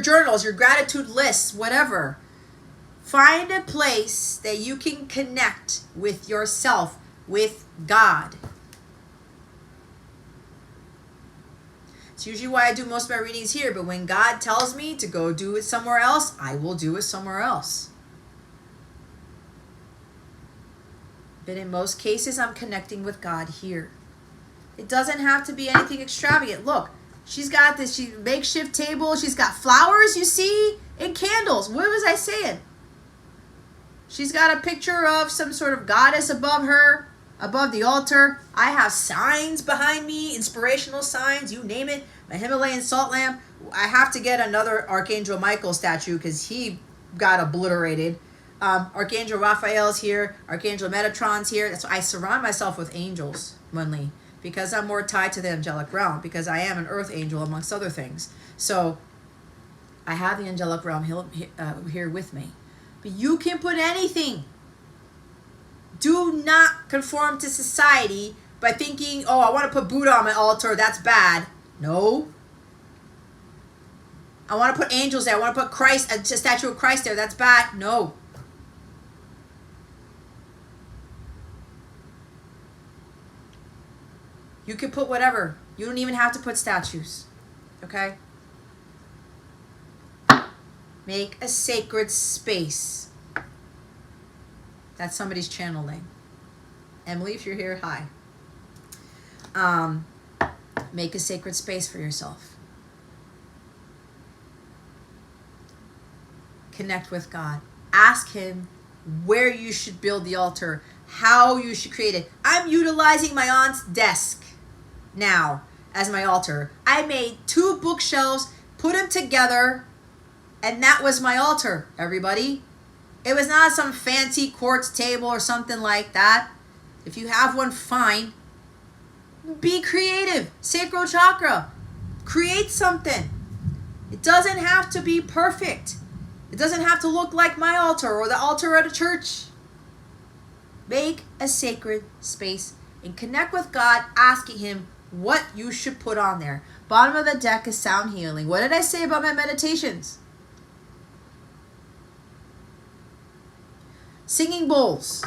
[SPEAKER 1] journals, your gratitude lists, whatever. Find a place that you can connect with yourself, with God. It's usually why I do most of my readings here, but when God tells me to go do it somewhere else, I will do it somewhere else. But in most cases, I'm connecting with God here. It doesn't have to be anything extravagant. Look, she's got this makeshift table. She's got flowers, you see, and candles. What was I saying? She's got a picture of some sort of goddess above her, above the altar. I have signs behind me, inspirational signs, you name it. My Himalayan salt lamp. I have to get another Archangel Michael statue because he got obliterated. Archangel Raphael's here. Archangel Metatron's here. That's why I surround myself with angels, mainly, because I'm more tied to the angelic realm, because I am an earth angel, amongst other things. So I have the angelic realm here with me. But you can put anything. Do not conform to society by thinking, oh, I want to put Buddha on my altar. That's bad. No. I want to put angels there. I want to put Christ, a statue of Christ there. That's bad. No. You can put whatever. You don't even have to put statues. Okay? Make a sacred space. That's somebody's channeling. Emily, if you're here, hi. Make a sacred space for yourself. Connect with God. Ask him where you should build the altar, how you should create it. I'm utilizing my aunt's desk now as my altar. I made 2 bookshelves, put them together, and that was my altar, everybody. It was not some fancy quartz table or something like that. If you have one, fine. Be creative. Sacral chakra. Create something. It doesn't have to be perfect. It doesn't have to look like my altar or the altar at a church. Make a sacred space and connect with God, asking Him what you should put on there. Bottom of the deck is sound healing. What did I say about my meditations? Singing bowls.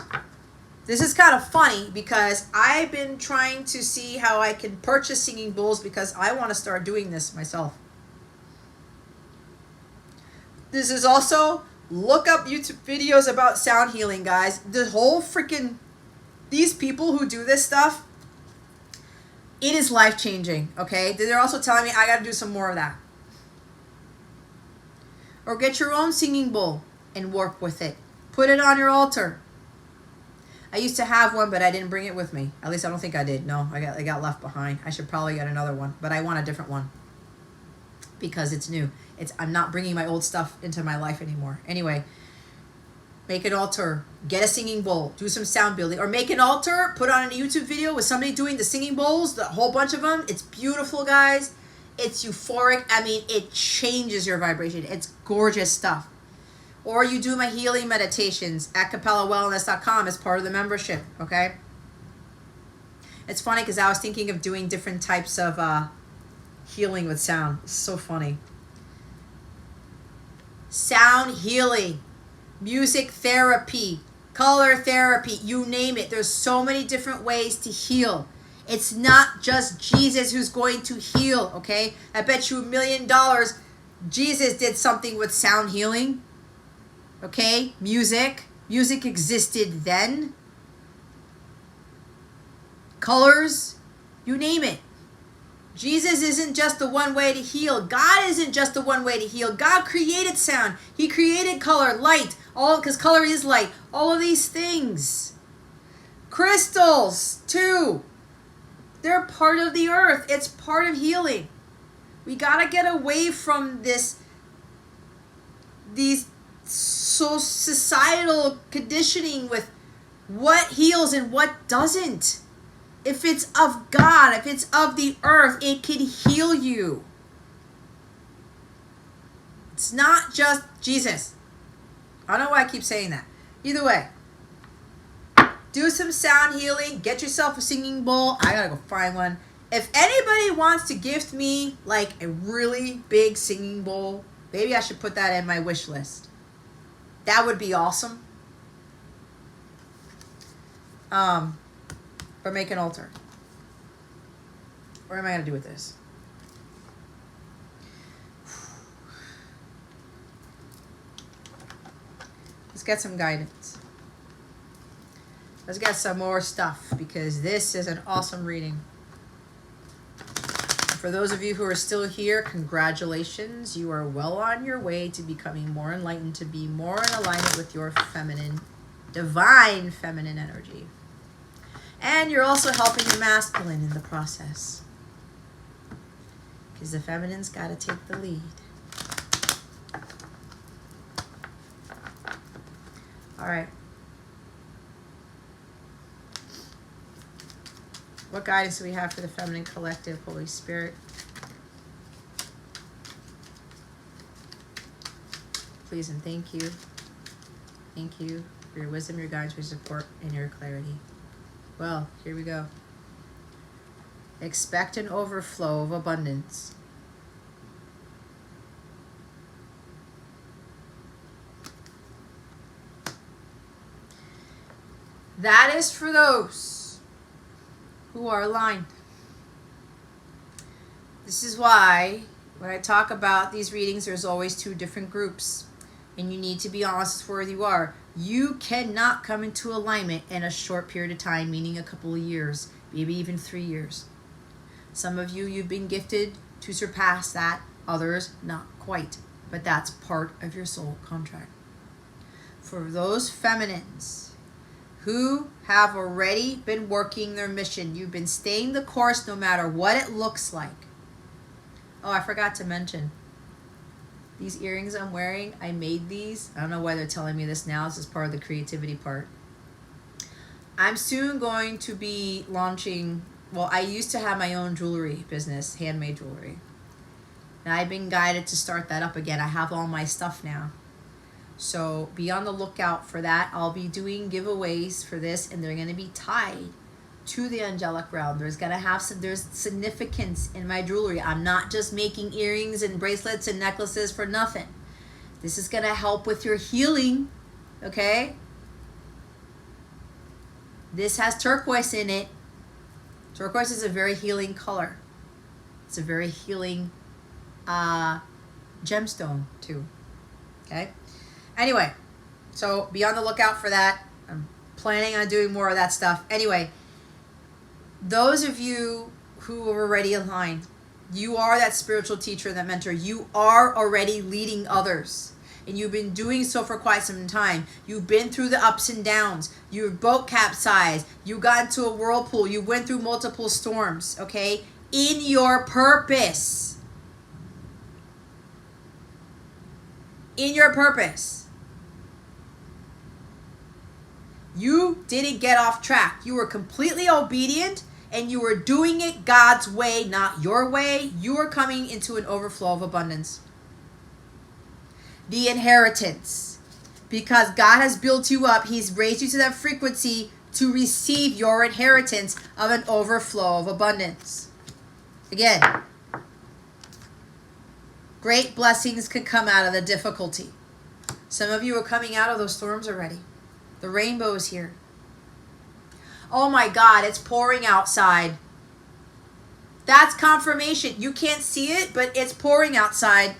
[SPEAKER 1] This is kind of funny because I've been trying to see how I can purchase singing bowls because I want to start doing this myself. This is also, look up YouTube videos about sound healing, guys. The whole freaking, these people who do this stuff, it is life-changing, okay? They're also telling me I got to do some more of that. Or get your own singing bowl and work with it. Put it on your altar. I used to have one, but I didn't bring it with me. At least I don't think I did. No, I got left behind. I should probably get another one, but I want a different one because it's new. I'm not bringing my old stuff into my life anymore. Anyway, make an altar. Get a singing bowl. Do some sound building. Or make an altar. Put on a YouTube video with somebody doing the singing bowls, the whole bunch of them. It's beautiful, guys. It's euphoric. I mean, it changes your vibration. It's gorgeous stuff. Or you do my healing meditations at CapellaWellness.com as part of the membership, okay? It's funny because I was thinking of doing different types of healing with sound. It's so funny. Sound healing, music therapy, color therapy, you name it. There's so many different ways to heal. It's not just Jesus who's going to heal, okay? I bet you $1 million Jesus did something with sound healing. Okay, music existed then. Colors, you name it. Jesus isn't just the one way to heal. God isn't just the one way to heal. God created sound. He created color, light, all because color is light. All of these things. Crystals, too. They're part of the earth. It's part of healing. We got to get away from these so societal conditioning with what heals and what doesn't. If it's of God, if it's of the earth, it can heal you. It's not just Jesus. I don't know why I keep saying that. Either way, do some sound healing. Get yourself a singing bowl. I gotta go find one. If anybody wants to gift me like a really big singing bowl, maybe I should put that in my wish list. That would be awesome. Or make an altar. What am I going to do with this? Let's get some guidance. Let's get some more stuff because this is an awesome reading. For those of you who are still here, congratulations. You are well on your way to becoming more enlightened, to be more in alignment with your feminine, divine feminine energy. And you're also helping the masculine in the process. Because the feminine's got to take the lead. All right. What guidance do we have for the feminine collective, Holy Spirit? Please and thank you. Thank you for your wisdom, your guidance, your support, and your clarity. Well, here we go. Expect an overflow of abundance. That is for those who are aligned. This is why when I talk about these readings, there's always 2 different groups. And you need to be honest with where you are. You cannot come into alignment in a short period of time, meaning a couple of years, maybe even 3 years. Some of you, you've been gifted to surpass that. Others, not quite. But that's part of your soul contract. For those feminines who have already been working their mission. You've been staying the course no matter what it looks like. Oh, I forgot to mention. These earrings I'm wearing, I made these. I don't know why they're telling me this now. This is part of the creativity part. I'm soon going to be launching, well, I used to have my own jewelry business, handmade jewelry. And I've been guided to start that up again. I have all my stuff now. So be on the lookout for that. I'll be doing giveaways for this, and they're going to be tied to the angelic realm. There's significance in my jewelry. I'm not just making earrings and bracelets and necklaces for nothing. This is going to help with your healing, okay? This has turquoise in it. Turquoise is a very healing color. It's a very healing gemstone too, okay? Anyway, so be on the lookout for that. I'm planning on doing more of that stuff. Anyway, those of you who are already aligned, you are that spiritual teacher, that mentor. You are already leading others. And you've been doing so for quite some time. You've been through the ups and downs. Your boat capsized. You got into a whirlpool. You went through multiple storms, okay? In your purpose. In your purpose. You didn't get off track. You were completely obedient, and you were doing it God's way, not your way. You are coming into an overflow of abundance. The inheritance. Because God has built you up. He's raised you to that frequency to receive your inheritance of an overflow of abundance. Again, great blessings can come out of the difficulty. Some of you are coming out of those storms already. The rainbow is here. Oh my God, it's pouring outside. That's confirmation. You can't see it, but it's pouring outside.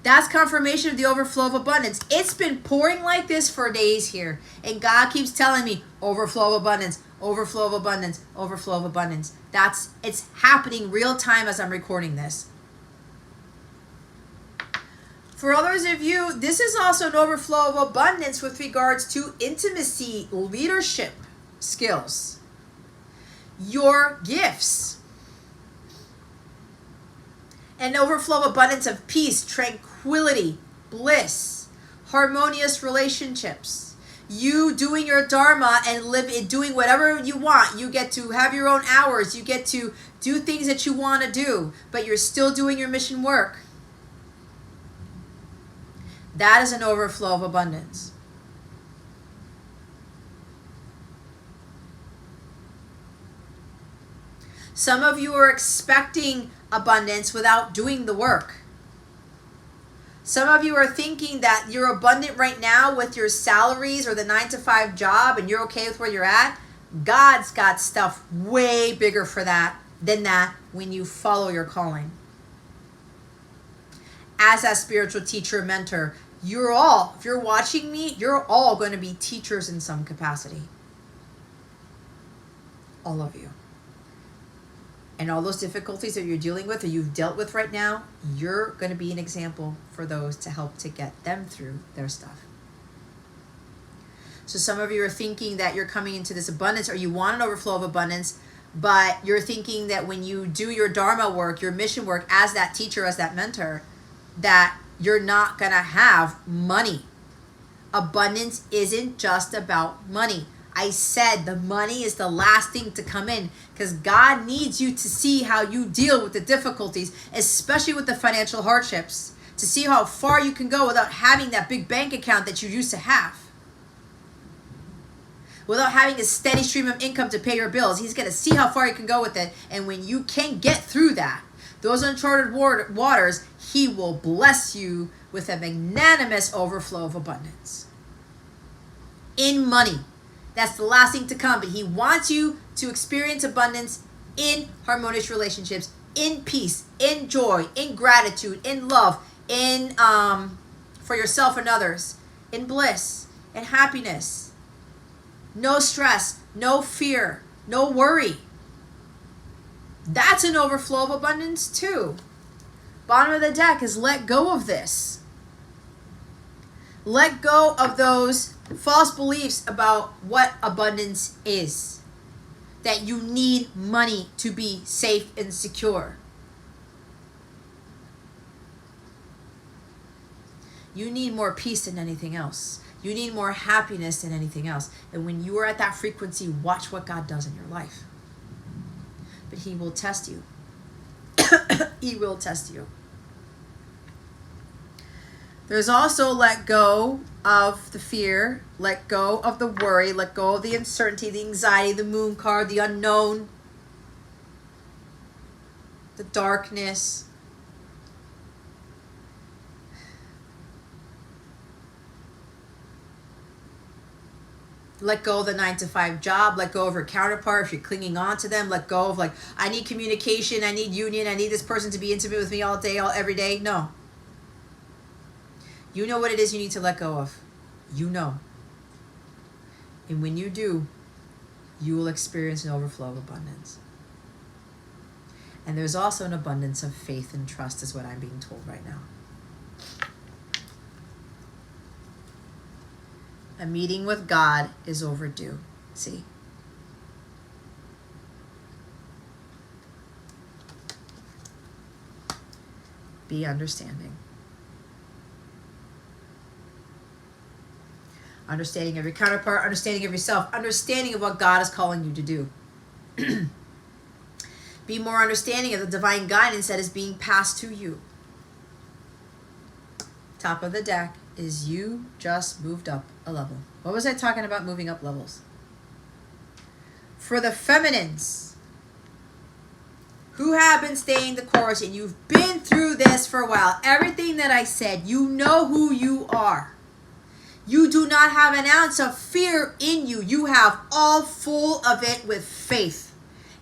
[SPEAKER 1] That's confirmation of the overflow of abundance. It's been pouring like this for days here. And God keeps telling me, overflow of abundance, overflow of abundance, overflow of abundance. It's happening real time as I'm recording this. For others of you, this is also an overflow of abundance with regards to intimacy, leadership skills, your gifts, an overflow of abundance of peace, tranquility, bliss, harmonious relationships. You doing your dharma and doing whatever you want. You get to have your own hours. You get to do things that you want to do, but you're still doing your mission work. That is an overflow of abundance. Some of you are expecting abundance without doing the work. Some of you are thinking that you're abundant right now with your salaries or the 9-to-5 job and you're okay with where you're at. God's got stuff way bigger than that when you follow your calling. As a spiritual teacher, mentor, if you're watching me, you're all going to be teachers in some capacity. All of you. And all those difficulties that you're dealing with or you've dealt with right now, you're going to be an example for those to help to get them through their stuff. So some of you are thinking that you're coming into this abundance or you want an overflow of abundance, but you're thinking that when you do your dharma work, your mission work as that teacher, as that mentor, that you're not going to have money. Abundance isn't just about money. I said the money is the last thing to come in because God needs you to see how you deal with the difficulties, especially with the financial hardships, to see how far you can go without having that big bank account that you used to have. Without having a steady stream of income to pay your bills. He's going to see how far you can go with it. And when you can get through that, those uncharted waters, he will bless you with a magnanimous overflow of abundance. In money. That's the last thing to come. But he wants you to experience abundance in harmonious relationships, in peace, in joy, in gratitude, in love, in for yourself and others, in bliss, in happiness. No stress, no fear, no worry. That's an overflow of abundance too. Bottom of the deck is let go of this. Let go of those false beliefs about what abundance is. That you need money to be safe and secure. You need more peace than anything else. You need more happiness than anything else. And when you are at that frequency, watch what God does in your life. But He will test you. He will test you. There's also let go of the fear, let go of the worry, let go of the uncertainty, the anxiety, the moon card, the unknown, the darkness. Let go of the 9-to-5 job. Let go of your counterpart if you're clinging on to them. Let go of like, I need communication, I need union, I need this person to be intimate with me all day, every day. No. You know what it is you need to let go of. You know. And when you do, you will experience an overflow of abundance. And there's also an abundance of faith and trust is what I'm being told right now. A meeting with God is overdue. See? Be understanding. Understanding of your counterpart, understanding of yourself, understanding of what God is calling you to do. Be more understanding of the divine guidance that is being passed to you. Top of the deck is you just moved up a level. What was I talking about moving up levels? For the feminines who have been staying the course and you've been through this for a while, everything that I said, you know who you are. You do not have an ounce of fear in you. You have all full of it with faith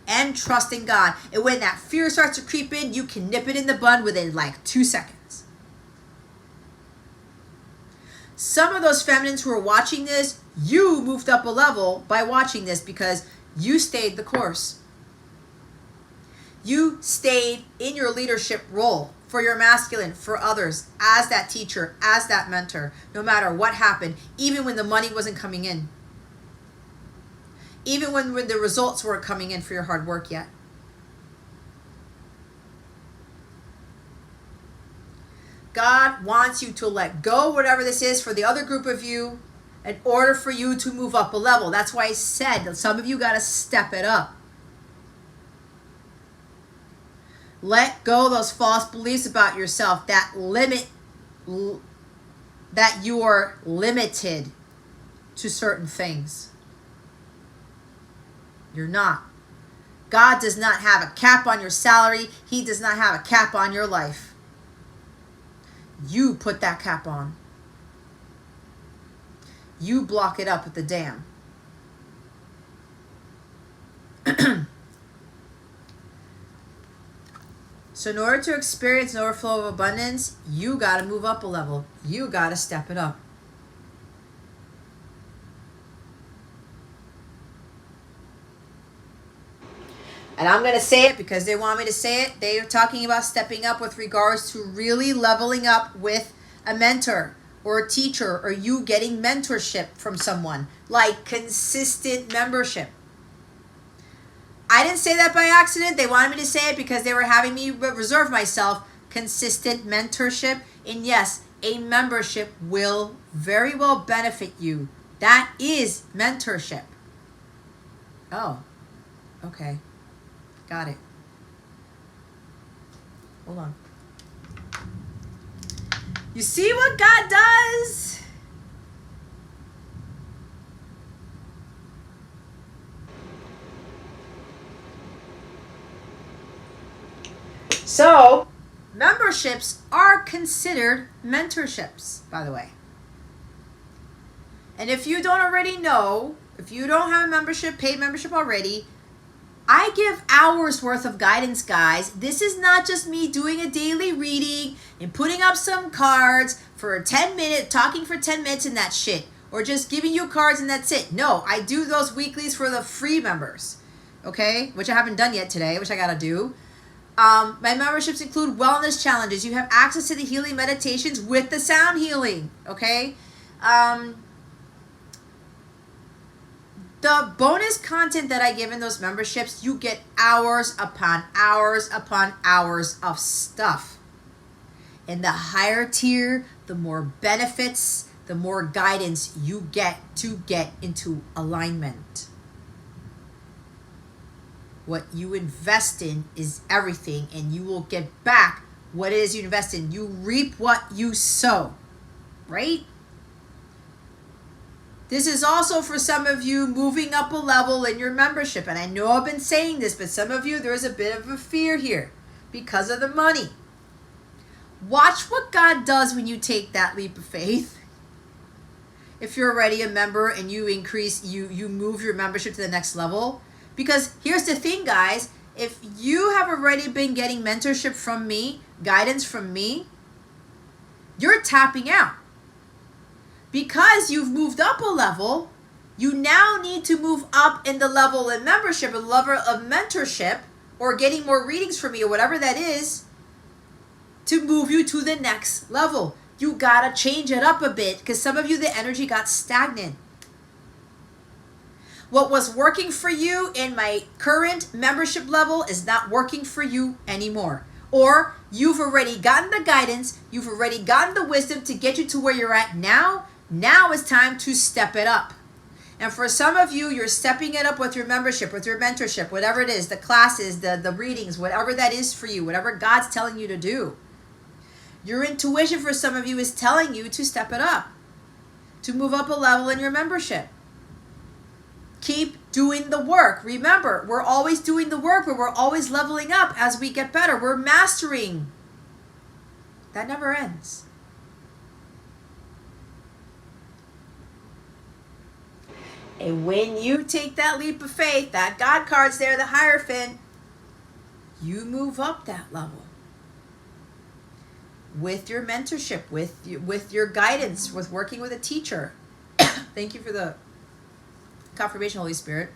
[SPEAKER 1] and trust in God. And when that fear starts to creep in, you can nip it in the bud within like 2 seconds. Some of those feminines who are watching this, you moved up a level by watching this because you stayed the course. You stayed in your leadership role for your masculine, for others, as that teacher, as that mentor, no matter what happened, even when the money wasn't coming in. Even when the results weren't coming in for your hard work yet. God wants you to let go, whatever this is, for the other group of you, in order for you to move up a level. That's why I said that some of you got to step it up. Let go of those false beliefs about yourself that that you are limited to certain things. You're not. God does not have a cap on your salary. He does not have a cap on your life. You put that cap on. You block it up with the dam. So in order to experience an overflow of abundance, you got to move up a level. You got to step it up. And I'm going to say it because they want me to say it. They are talking about stepping up with regards to really leveling up with a mentor or a teacher, or you getting mentorship from someone, like consistent membership. I didn't say that by accident. They wanted me to say it because they were having me reserve myself. Consistent mentorship. And yes, a membership will very well benefit you. That is mentorship. Oh, okay. Got it. Hold on. You see what God does? So, memberships are considered mentorships, by the way. And if you don't already know, if you don't have a membership, paid membership already, I give hours worth of guidance, guys. This is not just me doing a daily reading and putting up some cards for 10 minutes, talking for 10 minutes and that shit. Or just giving you cards and that's it. No, I do those weeklies for the free members. Okay? Which I haven't done yet today, which I gotta do. My memberships include wellness challenges. You have access to the healing meditations with the sound healing. Okay? The bonus content that I give in those memberships, you get hours upon hours upon hours of stuff. In the higher tier, the more benefits, the more guidance you get to get into alignment. What you invest in is everything, and you will get back what it is you invest in. You reap what you sow, right? This is also for some of you moving up a level in your membership. And I know I've been saying this, but some of you, there's a bit of a fear here because of the money. Watch what God does when you take that leap of faith. If you're already a member and you increase, you move your membership to the next level. Because here's the thing, guys. If you have already been getting mentorship from me, guidance from me, you're tapping out. Because you've moved up a level, you now need to move up in the level of membership, a level of mentorship, or getting more readings from me, or whatever that is, to move you to the next level. You gotta change it up a bit, because some of you, the energy got stagnant. What was working for you in my current membership level is not working for you anymore. Or you've already gotten the guidance, you've already gotten the wisdom to get you to where you're at now. Now it's time to step it up. And for some of you, you're stepping it up with your membership, with your mentorship, whatever it is, the classes, the readings, whatever that is for you, whatever God's telling you to do. Your intuition for some of you is telling you to step it up, to move up a level in your membership. Keep doing the work. Remember, we're always doing the work, but we're always leveling up as we get better. We're mastering. That never ends. And when you take that leap of faith, that God card's there, the Hierophant, you move up that level. With your mentorship, with your guidance, with working with a teacher. Thank you for the confirmation, Holy Spirit.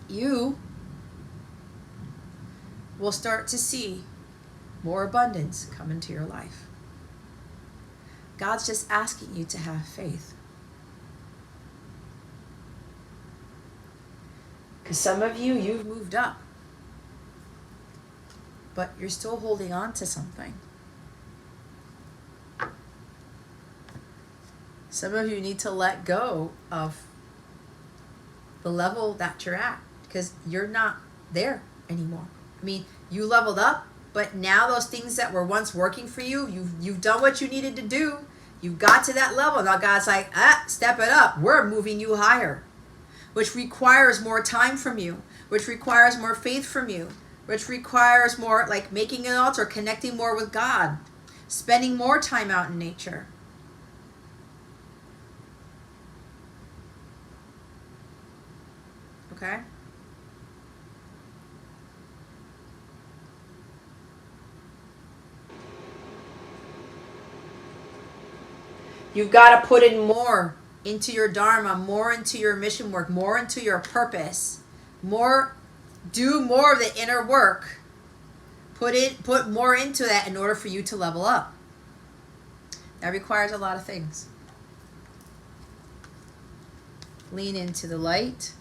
[SPEAKER 1] You will start to see more abundance come into your life. God's just asking you to have faith. Because some of you, you've moved up, but you're still holding on to something. Some of you need to let go of the level that you're at, because you're not there anymore. I mean, you leveled up, but now those things that were once working for you, you've done what you needed to do. You got to that level. Now God's like, step it up. We're moving you higher, which requires more time from you, which requires more faith from you, which requires more like making an altar, connecting more with God, spending more time out in nature. Okay? You've got to put in more into your dharma, more into your mission work, more into your purpose, do more of the inner work. Put more into that in order for you to level up. That requires a lot of things. Lean into the light.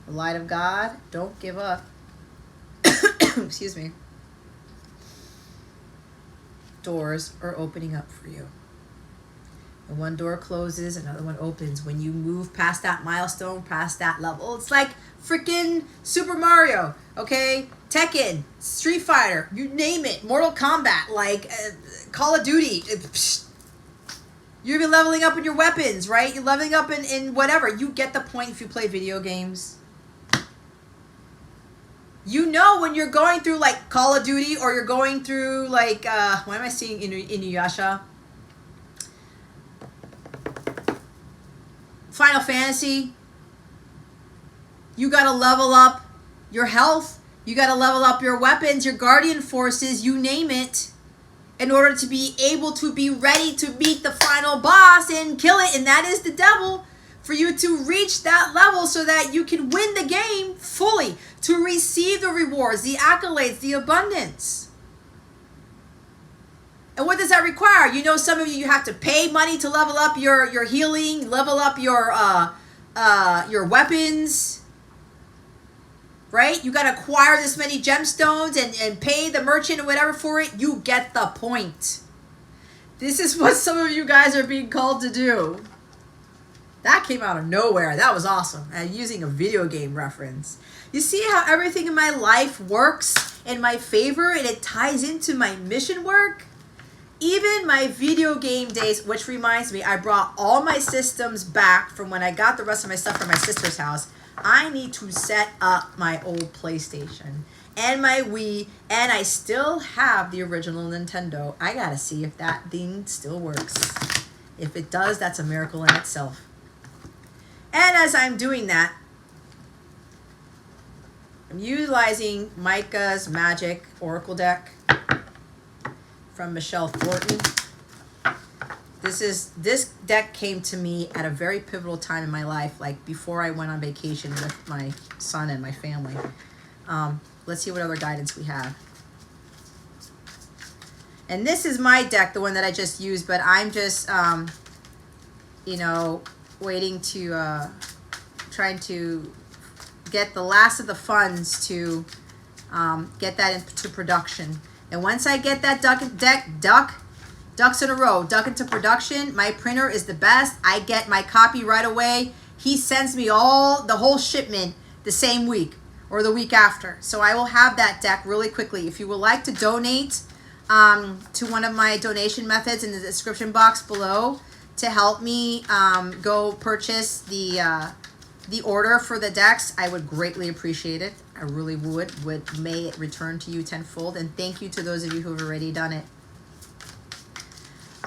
[SPEAKER 1] The light of God. Don't give up. Excuse me. Doors are opening up for you. And one door closes, another one opens. When you move past that milestone, past that level, it's like freaking Super Mario, okay? Tekken, Street Fighter, you name it, Mortal Kombat, like Call of Duty. You're even leveling up in your weapons, right? You're leveling up in whatever. You get the point if you play video games. You know when you're going through like Call of Duty, or you're going through like, what am I seeing in Inuyasha? Final Fantasy. You got to level up your health. You got to level up your weapons, your guardian forces, you name it, in order to be able to be ready to meet the final boss and kill it, and that is the devil. For you to reach that level so that you can win the game fully, to receive the rewards, the accolades, the abundance. And what does that require? You know, some of you have to pay money to level up your healing, level up your weapons. Right? You got to acquire this many gemstones and pay the merchant or whatever for it. You get the point. This is what some of you guys are being called to do. That came out of nowhere. That was awesome. Using a video game reference. You see how everything in my life works in my favor and it ties into my mission work? Even my video game days, which reminds me, I brought all my systems back from when I got the rest of my stuff from my sister's house. I need to set up my old PlayStation and my Wii, and I still have the original Nintendo. I gotta see if that thing still works. If it does, that's a miracle in itself. And as I'm doing that, I'm utilizing Micah's Magic Oracle deck from Michelle Thornton. This deck came to me at a very pivotal time in my life, like before I went on vacation with my son and my family. Let's see what other guidance we have. And this is my deck, the one that I just used, but I'm just, you know, waiting to, trying to get the last of the funds to get that into production. And once I get that ducks in a row, duck into production, my printer is the best. I get my copy right away. He sends me the whole shipment the same week or the week after. So I will have that deck really quickly. If you would like to donate to one of my donation methods in the description box below to help me go purchase the order for the decks, I would greatly appreciate it. I really would. May it return to you tenfold. And thank you to those of you who have already done it.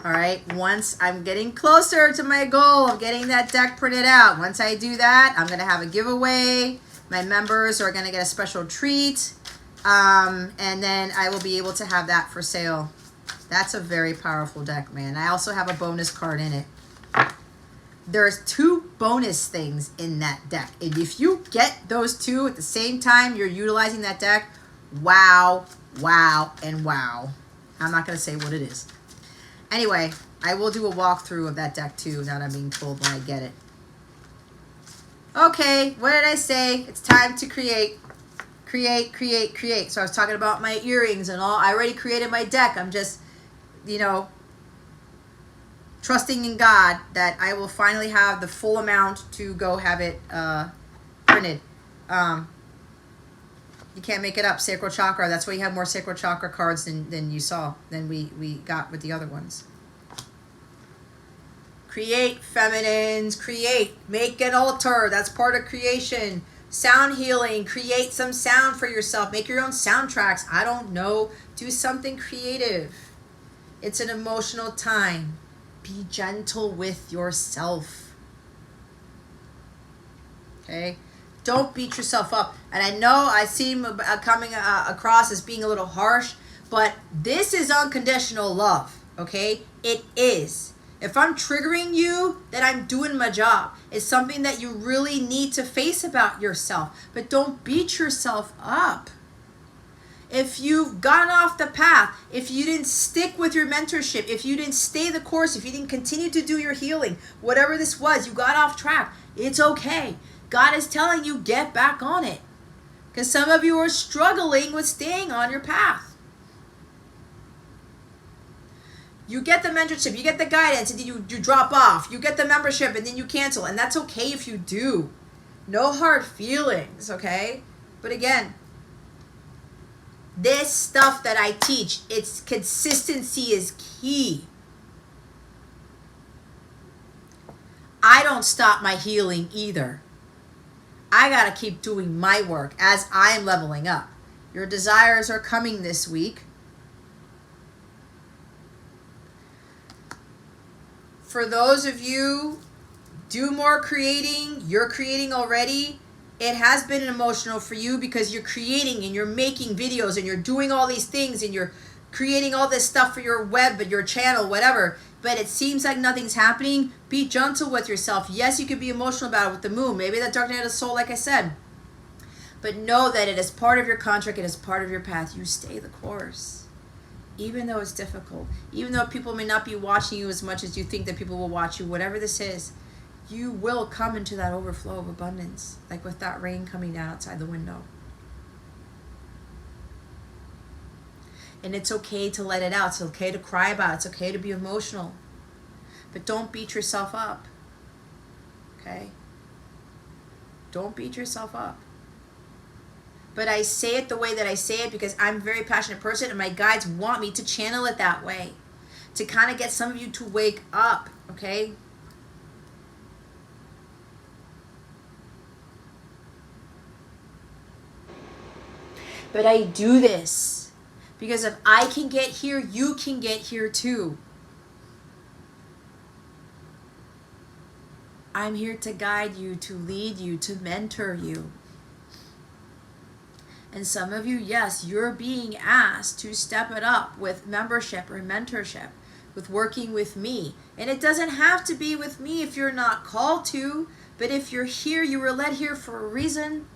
[SPEAKER 1] All right, once I'm getting closer to my goal of getting that deck printed out, once I do that, I'm going to have a giveaway. My members are going to get a special treat. And then I will be able to have that for sale. That's a very powerful deck, man. I also have a bonus card in it. There's 2 bonus things in that deck. And if you get those 2 at the same time you're utilizing that deck, wow, wow, and wow. I'm not going to say what it is. Anyway, I will do a walkthrough of that deck too, now that I'm being told when I get it. Okay, what did I say? It's time to create. Create. So I was talking about my earrings and all. I already created my deck. I'm just, you know, trusting in God that I will finally have the full amount to go have it printed. You can't make it up. Sacral chakra. That's why you have more sacral chakra cards than you saw, than we got with the other ones. Create, feminines. Create. Make an altar. That's part of creation. Sound healing. Create some sound for yourself. Make your own soundtracks. I don't know. Do something creative. It's an emotional time. Be gentle with yourself. Okay? Don't beat yourself up. And I know I seem coming across as being a little harsh, but this is unconditional love, okay? It is. If I'm triggering you, then I'm doing my job. It's something that you really need to face about yourself, but don't beat yourself up. If you've gone off the path, if you didn't stick with your mentorship, if you didn't stay the course, if you didn't continue to do your healing, whatever this was, you got off track, it's okay. God is telling you, get back on it. Because some of you are struggling with staying on your path. You get the mentorship, you get the guidance, and then you drop off. You get the membership, and then you cancel. And that's okay if you do. No hard feelings, okay? But again, this stuff that I teach, its consistency is key. I don't stop my healing either. I got to keep doing my work as I'm leveling up. Your desires are coming this week. For those of you, do more creating. You're creating already. It has been emotional for you because you're creating and you're making videos and you're doing all these things and you're creating all this stuff for your web, your channel, whatever. But it seems like nothing's happening. Be gentle with yourself. Yes, you could be emotional about it with the moon. Maybe that dark night of the soul, like I said. But know that it is part of your contract. It is part of your path. You stay the course. Even though it's difficult, even though people may not be watching you as much as you think that people will watch you, whatever this is, you will come into that overflow of abundance, like with that rain coming down outside the window. And it's okay to let it out. It's okay to cry about it. It's okay to be emotional. But don't beat yourself up. Okay? Don't beat yourself up. But I say it the way that I say it because I'm a very passionate person and my guides want me to channel it that way. To kind of get some of you to wake up, okay? But I do this because if I can get here, you can get here too. I'm here to guide you, to lead you, to mentor you. And some of you, yes, you're being asked to step it up with membership or mentorship, with working with me. And it doesn't have to be with me if you're not called to, but if you're here, you were led here for a reason.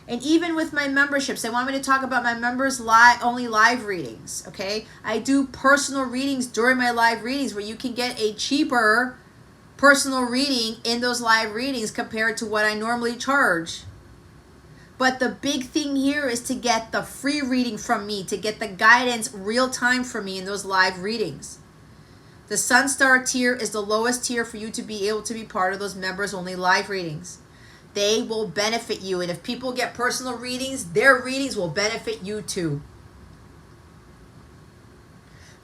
[SPEAKER 1] And even with my memberships, they want me to talk about my members only live readings, okay? I do personal readings during my live readings where you can get a cheaper personal reading in those live readings compared to what I normally charge. But the big thing here is to get the free reading from me, to get the guidance real time from me in those live readings. The Sunstar tier is the lowest tier for you to be able to be part of those members only live readings. They will benefit you, and if people get personal readings, their readings will benefit you too.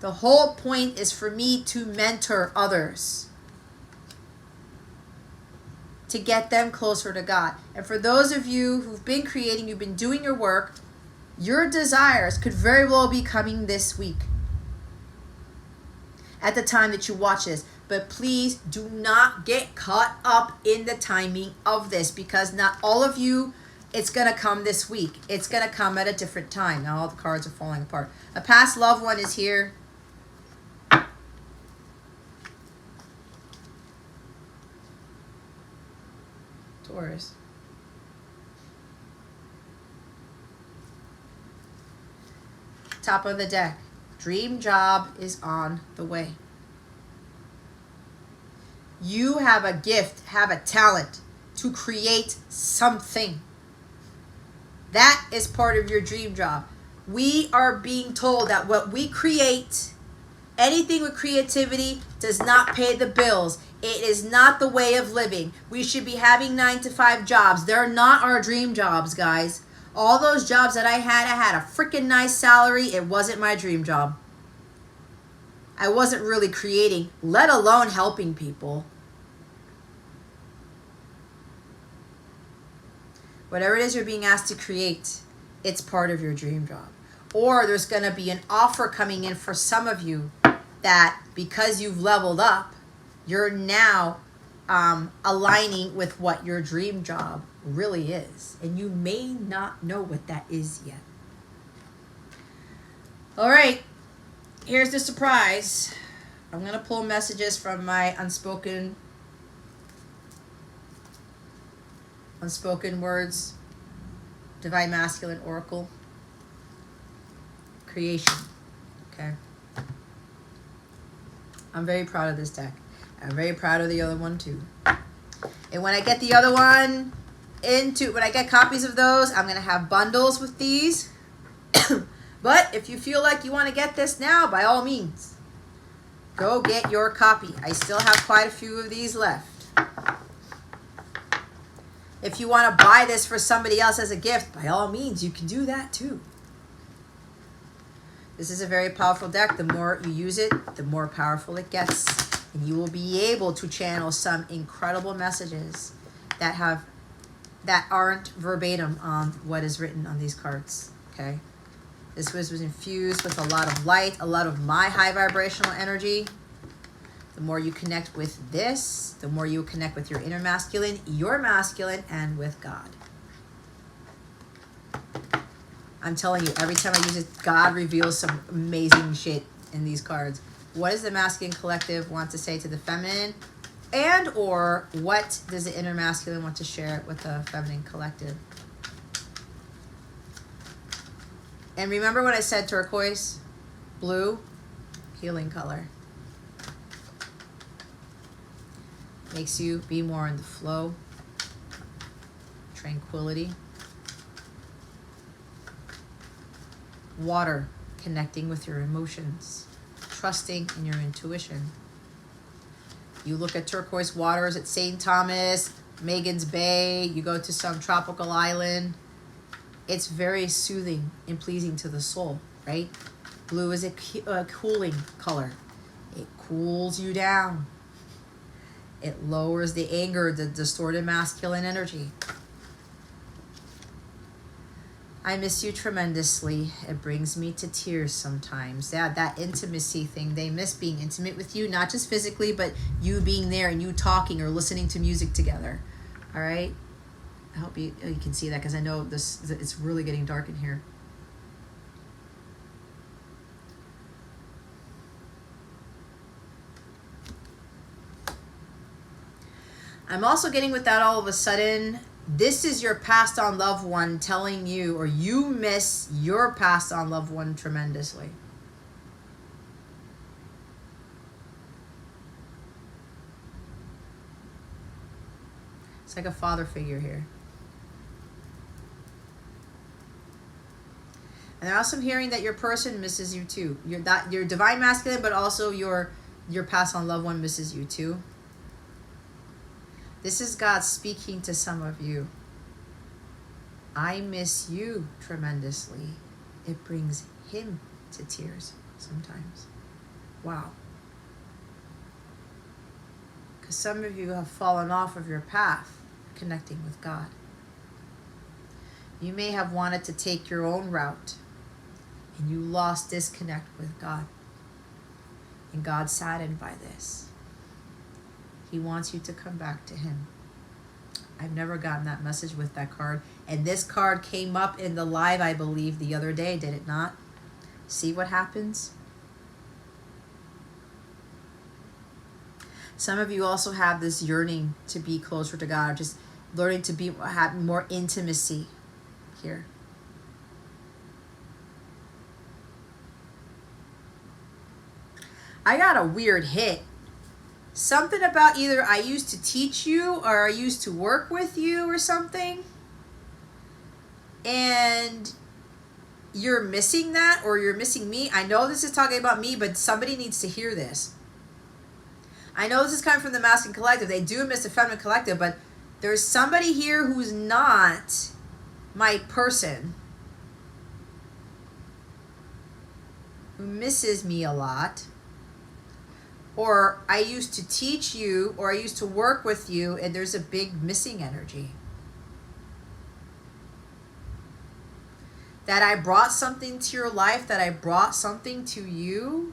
[SPEAKER 1] The whole point is for me to mentor others, to get them closer to God. And for those of you who've been creating, you've been doing your work, your desires could very well be coming this week at the time that you watch this. But please do not get caught up in the timing of this, because not all of you, it's going to come this week. It's going to come at a different time. Now all the cards are falling apart. A past loved one is here. Taurus. Top of the deck. Dream job is on the way. You have a gift, have a talent to create something. That is part of your dream job. We are being told that what we create, anything with creativity, does not pay the bills. It is not the way of living. We should be having 9-to-5 jobs. They're not our dream jobs, guys. All those jobs that I had a freaking nice salary. It wasn't my dream job. I wasn't really creating, let alone helping people. Whatever it is you're being asked to create, it's part of your dream job. Or there's going to be an offer coming in for some of you that because you've leveled up, you're now aligning with what your dream job really is. And you may not know what that is yet. All right. Here's the surprise. I'm going to pull messages from my unspoken words, Divine Masculine Oracle, creation. Okay. I'm very proud of this deck. I'm very proud of the other one too. And when I get the other one when I get copies of those, I'm going to have bundles with these. But if you feel like you want to get this now, by all means, go get your copy. I still have quite a few of these left. If you want to buy this for somebody else as a gift, by all means, you can do that too. This is a very powerful deck. The more you use it, the more powerful it gets. And you will be able to channel some incredible messages that aren't verbatim on what is written on these cards. Okay? This was infused with a lot of light, a lot of my high vibrational energy. The more you connect with this, the more you connect with your inner masculine, your masculine, and with God. I'm telling you, every time I use it, God reveals some amazing shit in these cards. What does the masculine collective want to say to the feminine? And or what does the inner masculine want to share with the feminine collective? And remember when I said turquoise? Blue, healing color. Makes you be more in the flow, tranquility. Water, connecting with your emotions, trusting in your intuition. You look at turquoise waters at St. Thomas, Megan's Bay, you go to some tropical island. It's very soothing and pleasing to the soul, right? Blue is a cooling color. It cools you down. It lowers the anger, the distorted masculine energy. I miss you tremendously. It brings me to tears sometimes. That intimacy thing. They miss being intimate with you, not just physically, but you being there and you talking or listening to music together. All right? I hope you can see that, because I know it's really getting dark in here. I'm also getting with that all of a sudden, this is your passed on loved one telling you, or you miss your passed on loved one tremendously. It's like a father figure here. And also I'm hearing that your person misses you too. Your divine masculine, but also your passed on loved one misses you too. This is God speaking to some of you. I miss you tremendously. It brings him to tears sometimes. Wow. Because some of you have fallen off of your path connecting with God. You may have wanted to take your own route and you lost disconnect with God. And God's saddened by this. He wants you to come back to him. I've never gotten that message with that card. And this card came up in the live, I believe, the other day, did it not? See what happens? Some of you also have this yearning to be closer to God, just learning to have more intimacy here. I got a weird hit. Something about either I used to teach you or I used to work with you or something. And you're missing that, or you're missing me. I know this is talking about me, but somebody needs to hear this. I know this is coming from the masculine collective. They do miss the feminine collective, but there's somebody here who's not my person, who misses me a lot. Or I used to teach you, or I used to work with you, and there's a big missing energy. That I brought something to your life, that I brought something to you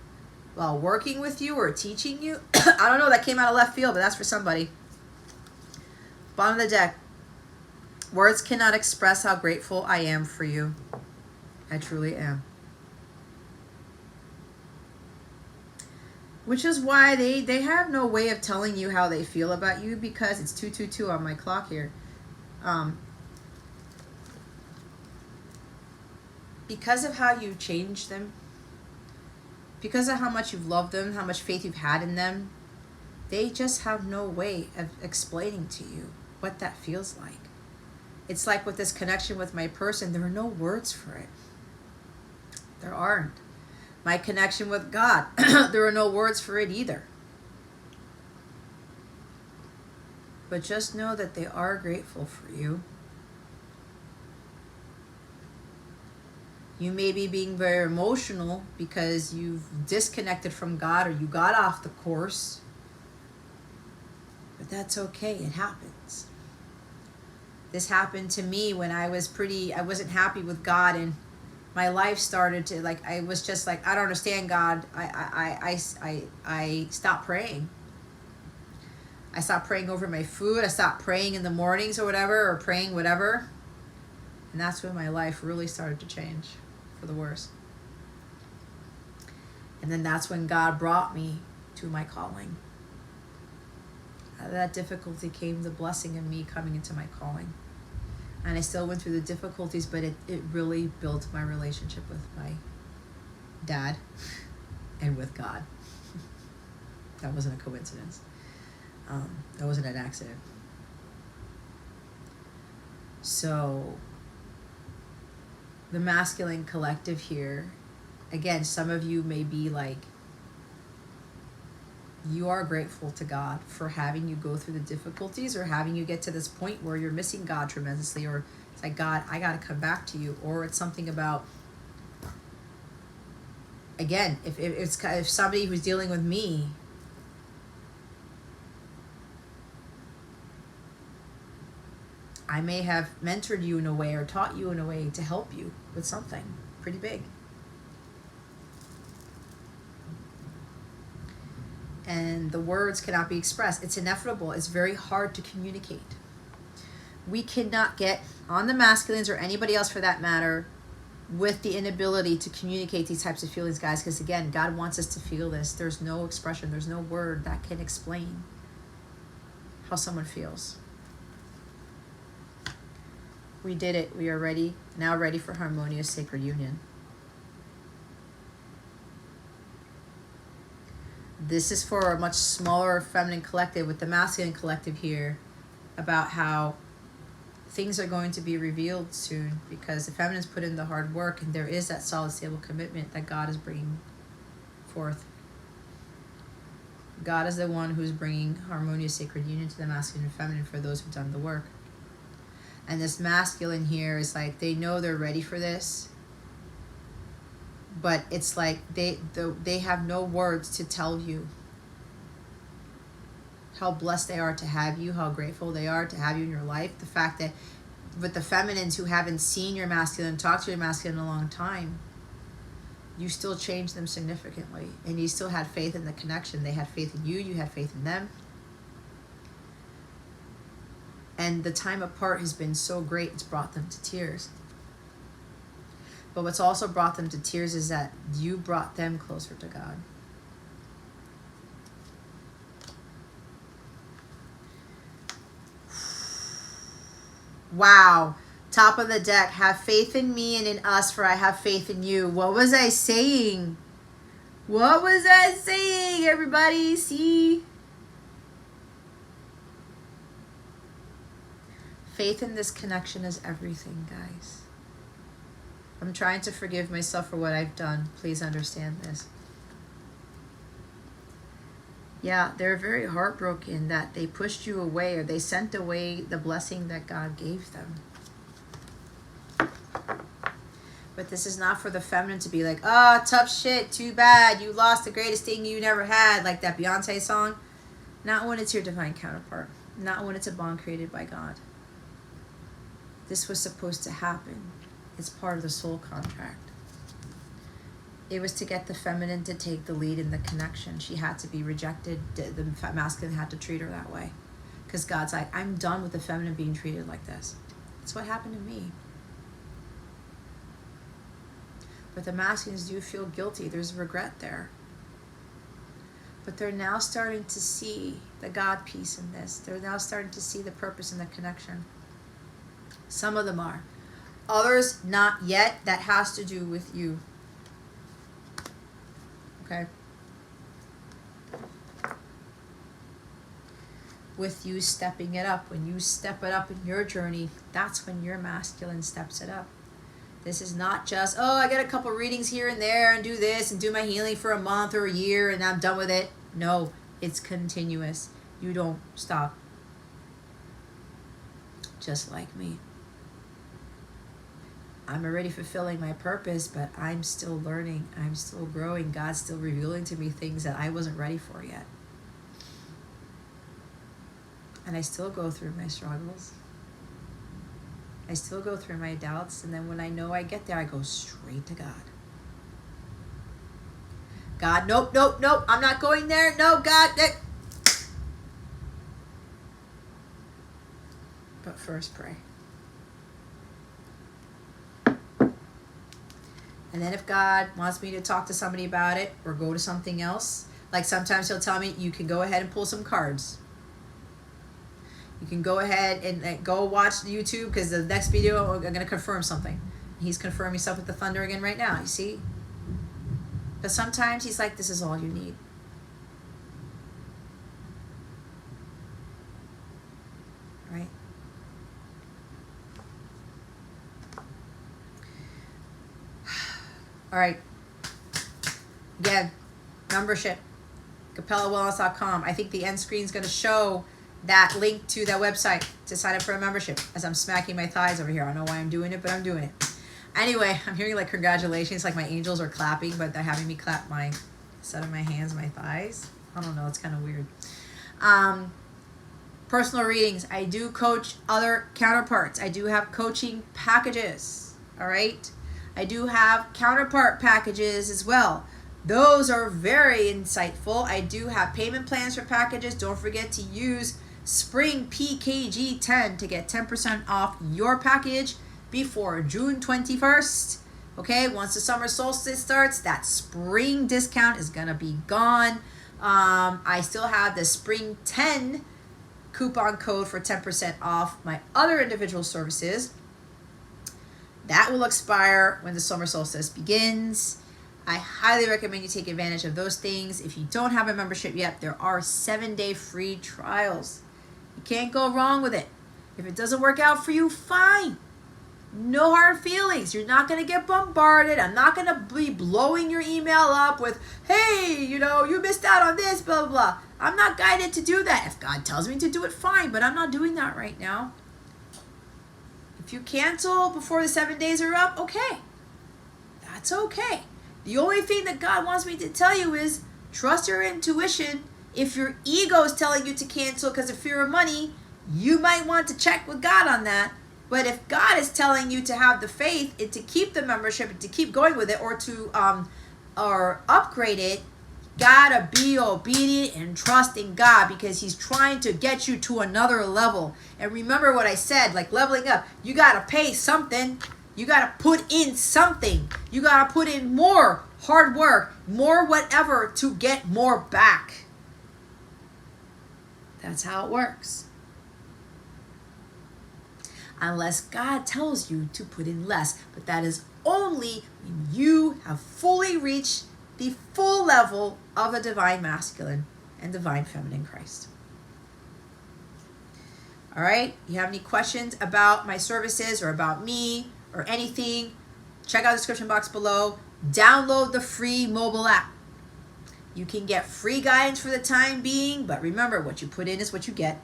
[SPEAKER 1] while working with you or teaching you. I don't know, that came out of left field, but that's for somebody. Bottom of the deck. Words cannot express how grateful I am for you. I truly am. Which is why they have no way of telling you how they feel about you, because it's 222 on my clock here. Because of how you changed them, because of how much you've loved them, how much faith you've had in them, they just have no way of explaining to you what that feels like. It's like with this connection with my person, there are no words for it. There aren't. My connection with God, there are no words for it either. But just know that they are grateful for you. You may be being very emotional because you've disconnected from God, or you got off the course. But that's okay, it happens. This happened to me when I wasn't happy with God, and my life started to, I was just like, I don't understand God. I stopped praying. I stopped praying over my food. I stopped praying in the mornings or whatever, or praying whatever. And that's when my life really started to change for the worse. And then that's when God brought me to my calling. Out of that difficulty came the blessing of me coming into my calling. And I still went through the difficulties, but it really built my relationship with my dad and with God. That wasn't a coincidence. That wasn't an accident. So the masculine collective here, again, some of you may be like, you are grateful to God for having you go through the difficulties or having you get to this point where you're missing God tremendously, or it's like, God, I got to come back to you. Or it's something about, again, if somebody who's dealing with me, I may have mentored you in a way or taught you in a way to help you with something pretty big. And the words cannot be expressed. It's ineffable. It's very hard to communicate. We cannot get on the masculines, or anybody else for that matter, with the inability to communicate these types of feelings, guys, because again, God wants us to feel this. There's no expression, there's no word that can explain how someone feels. We did it. We are ready, now ready for harmonious sacred union. This is for a much smaller feminine collective, with the masculine collective here, about how things are going to be revealed soon, because the feminines put in the hard work, and there is that solid, stable commitment that God is bringing forth. God is the one who's bringing harmonious sacred union to the masculine and feminine for those who've done the work. And this masculine here is like, they know they're ready for this, but it's like they have no words to tell you how blessed they are to have you, how grateful they are to have you in your life. The fact that with the feminines who haven't seen your masculine, talked to your masculine in a long time, you still changed them significantly, and you still had faith in the connection. They had faith in you, you had faith in them. And the time apart has been so great, it's brought them to tears. But what's also brought them to tears is that you brought them closer to God. Wow. Top of the deck. Have faith in me and in us, for I have faith in you. What was I saying? What was I saying, everybody? See? Faith in this connection is everything, guys. I'm trying to forgive myself for what I've done. Please understand this. Yeah, they're very heartbroken that they pushed you away, or they sent away the blessing that God gave them. But this is not for the feminine to be like, oh, tough shit, too bad, you lost the greatest thing you never had, like that Beyonce song. Not when it's your divine counterpart. Not when it's a bond created by God. This was supposed to happen. It's part of the soul contract. It was to get the feminine to take the lead in the connection. She had to be rejected. The masculine had to treat her that way. Because God's like, I'm done with the feminine being treated like this. That's what happened to me. But the masculines do feel guilty. There's regret there. But they're now starting to see the God piece in this. They're now starting to see the purpose in the connection. Some of them are. Others, not yet. That has to do with you. Okay? With you stepping it up. When you step it up in your journey, that's when your masculine steps it up. This is not just, oh, I get a couple readings here and there and do this and do my healing for a month or a year and I'm done with it. No, it's continuous. You don't stop. Just like me. I'm already fulfilling my purpose, but I'm still learning. I'm still growing. God's still revealing to me things that I wasn't ready for yet. And I still go through my struggles. I still go through my doubts. And then when I know I get there, I go straight to God. God, nope, nope, nope. I'm not going there. No, God. But first, pray. And then if God wants me to talk to somebody about it or go to something else, like sometimes he'll tell me, you can go ahead and pull some cards. You can go ahead and go watch YouTube, because the next video I'm going to confirm something. He's confirming stuff with the thunder again right now, you see? But sometimes he's like, this is all you need. Right? All right. Again, membership, CapellaWellness.com. I think the end screen is going to show that link to that website to sign up for a membership, as I'm smacking my thighs over here. I don't know why I'm doing it, but I'm doing it. Anyway, I'm hearing like congratulations, like my angels are clapping, but they're having me clap my set of my hands, my thighs. I don't know, it's kind of weird. Personal readings. I do coach other counterparts. I do have coaching packages. All right. I do have counterpart packages as well. Those are very insightful. I do have payment plans for packages. Don't forget to use Spring PKG10 to get 10% off your package before June 21st. Okay, once the summer solstice starts, that spring discount is going to be gone. I still have the Spring 10 coupon code for 10% off my other individual services. That will expire when the summer solstice begins. I highly recommend you take advantage of those things. If you don't have a membership yet, there are 7-day free trials. You can't go wrong with it. If it doesn't work out for you, fine. No hard feelings. You're not going to get bombarded. I'm not going to be blowing your email up with, hey, you know, you missed out on this, blah, blah, blah. I'm not guided to do that. If God tells me to do it, fine, but I'm not doing that right now. If you cancel before the 7 days are up, okay. That's okay. The only thing that God wants me to tell you is trust your intuition. If your ego is telling you to cancel because of fear of money, you might want to check with God on that. But if God is telling you to have the faith and to keep the membership and to keep going with it, or to or upgrade it, gotta be obedient and trust in God, because he's trying to get you to another level. And remember what I said, like leveling up, you gotta pay something. You gotta put in something. You gotta put in more hard work, more whatever, to get more back. That's how it works. Unless God tells you to put in less. But that is only when you have fully reached the full level of the divine masculine and divine feminine Christ. All right? You have any questions about my services or about me or anything? Check out the description box below. Download the free mobile app. You can get free guidance for the time being, but remember, what you put in is what you get.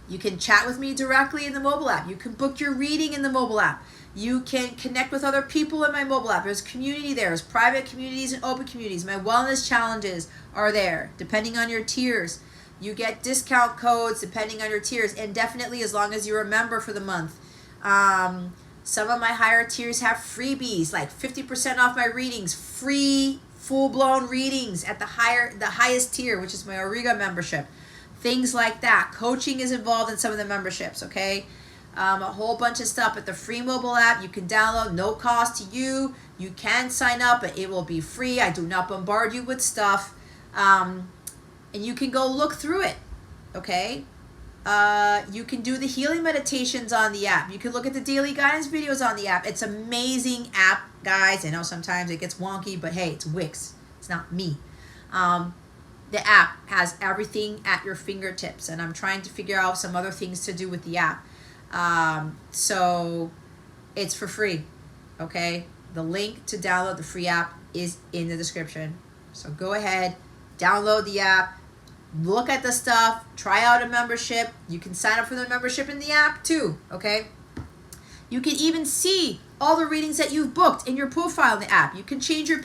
[SPEAKER 1] You can chat with me directly in the mobile app. You can book your reading in the mobile app. You can connect with other people in my mobile app. There's community there. There's private communities and open communities. My wellness challenges are there, depending on your tiers. You get discount codes depending on your tiers, and definitely as long as you're a member for the month. Some of my higher tiers have freebies, like 50% off my readings, free full-blown readings at the highest tier, which is my Auriga membership. Things like that. Coaching is involved in some of the memberships, okay? A whole bunch of stuff. But the free mobile app you can download, no cost to you. You can sign up, but it will be free. I do not bombard you with stuff. And you can go look through it, okay? You can do the healing meditations on the app. You can look at the daily guidance videos on the app. It's an amazing app, guys. I know sometimes it gets wonky, but hey, it's Wix. It's not me. The app has everything at your fingertips, and I'm trying to figure out some other things to do with the app. So it's for free, okay? The link to download the free app is in the description. So go ahead, download the app, look at the stuff, try out a membership. You can sign up for the membership in the app too, okay? You can even see all the readings that you've booked in your profile in the app. You can change your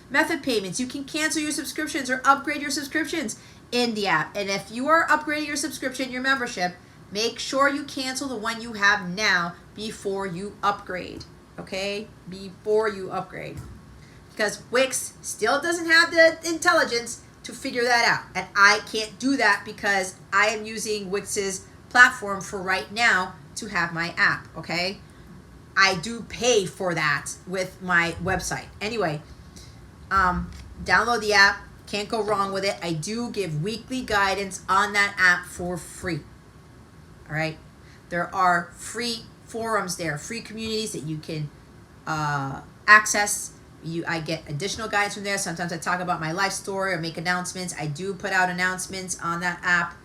[SPEAKER 1] method payments. You can cancel your subscriptions or upgrade your subscriptions in the app. And if you are upgrading your subscription, your membership, make sure you cancel the one you have now before you upgrade, okay? Before you upgrade. Because Wix still doesn't have the intelligence to figure that out. And I can't do that because I am using Wix's platform for right now to have my app, okay? I do pay for that with my website. Anyway, download the app, Can't go wrong with it. I do give weekly guidance on that app for free. All right. There are free forums there, free communities that you can access. I get additional guidance from there. Sometimes I talk about my life story or make announcements. I do put out announcements on that app,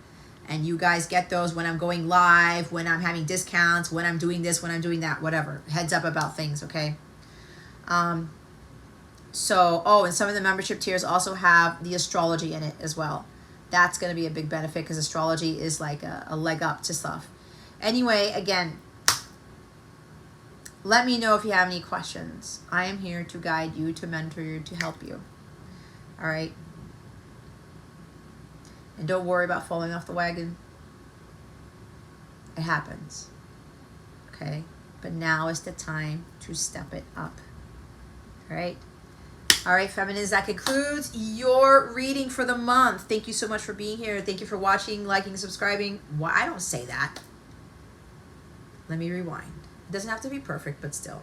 [SPEAKER 1] and you guys get those when I'm going live, when I'm having discounts, when I'm doing this, when I'm doing that, whatever. Heads up about things, okay? And some of the membership tiers also have the astrology in it as well. That's going to be a big benefit because astrology is like a leg up to stuff. Anyway, again, let me know if you have any questions. I am here to guide you, to mentor you, to help you. All right? And don't worry about falling off the wagon. It happens. Okay? But now is the time to step it up. All right? All right, Feminines, that concludes your reading for the month. Thank you so much for being here. Thank you for watching, liking, subscribing. Why I don't say that. Let me rewind. It doesn't have to be perfect, but still.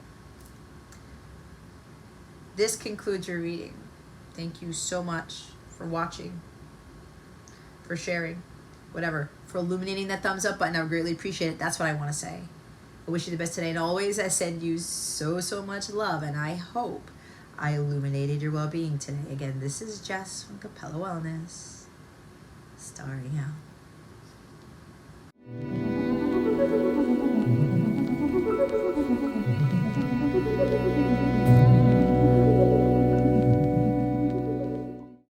[SPEAKER 1] This concludes your reading. Thank you so much for watching, for sharing, whatever, for illuminating that thumbs up button. I would greatly appreciate it. That's what I want to say. I wish you the best today. And always, I send you so much love. And I hope I illuminated your well-being today. Again, this is Jess from Capella Wellness, starting out.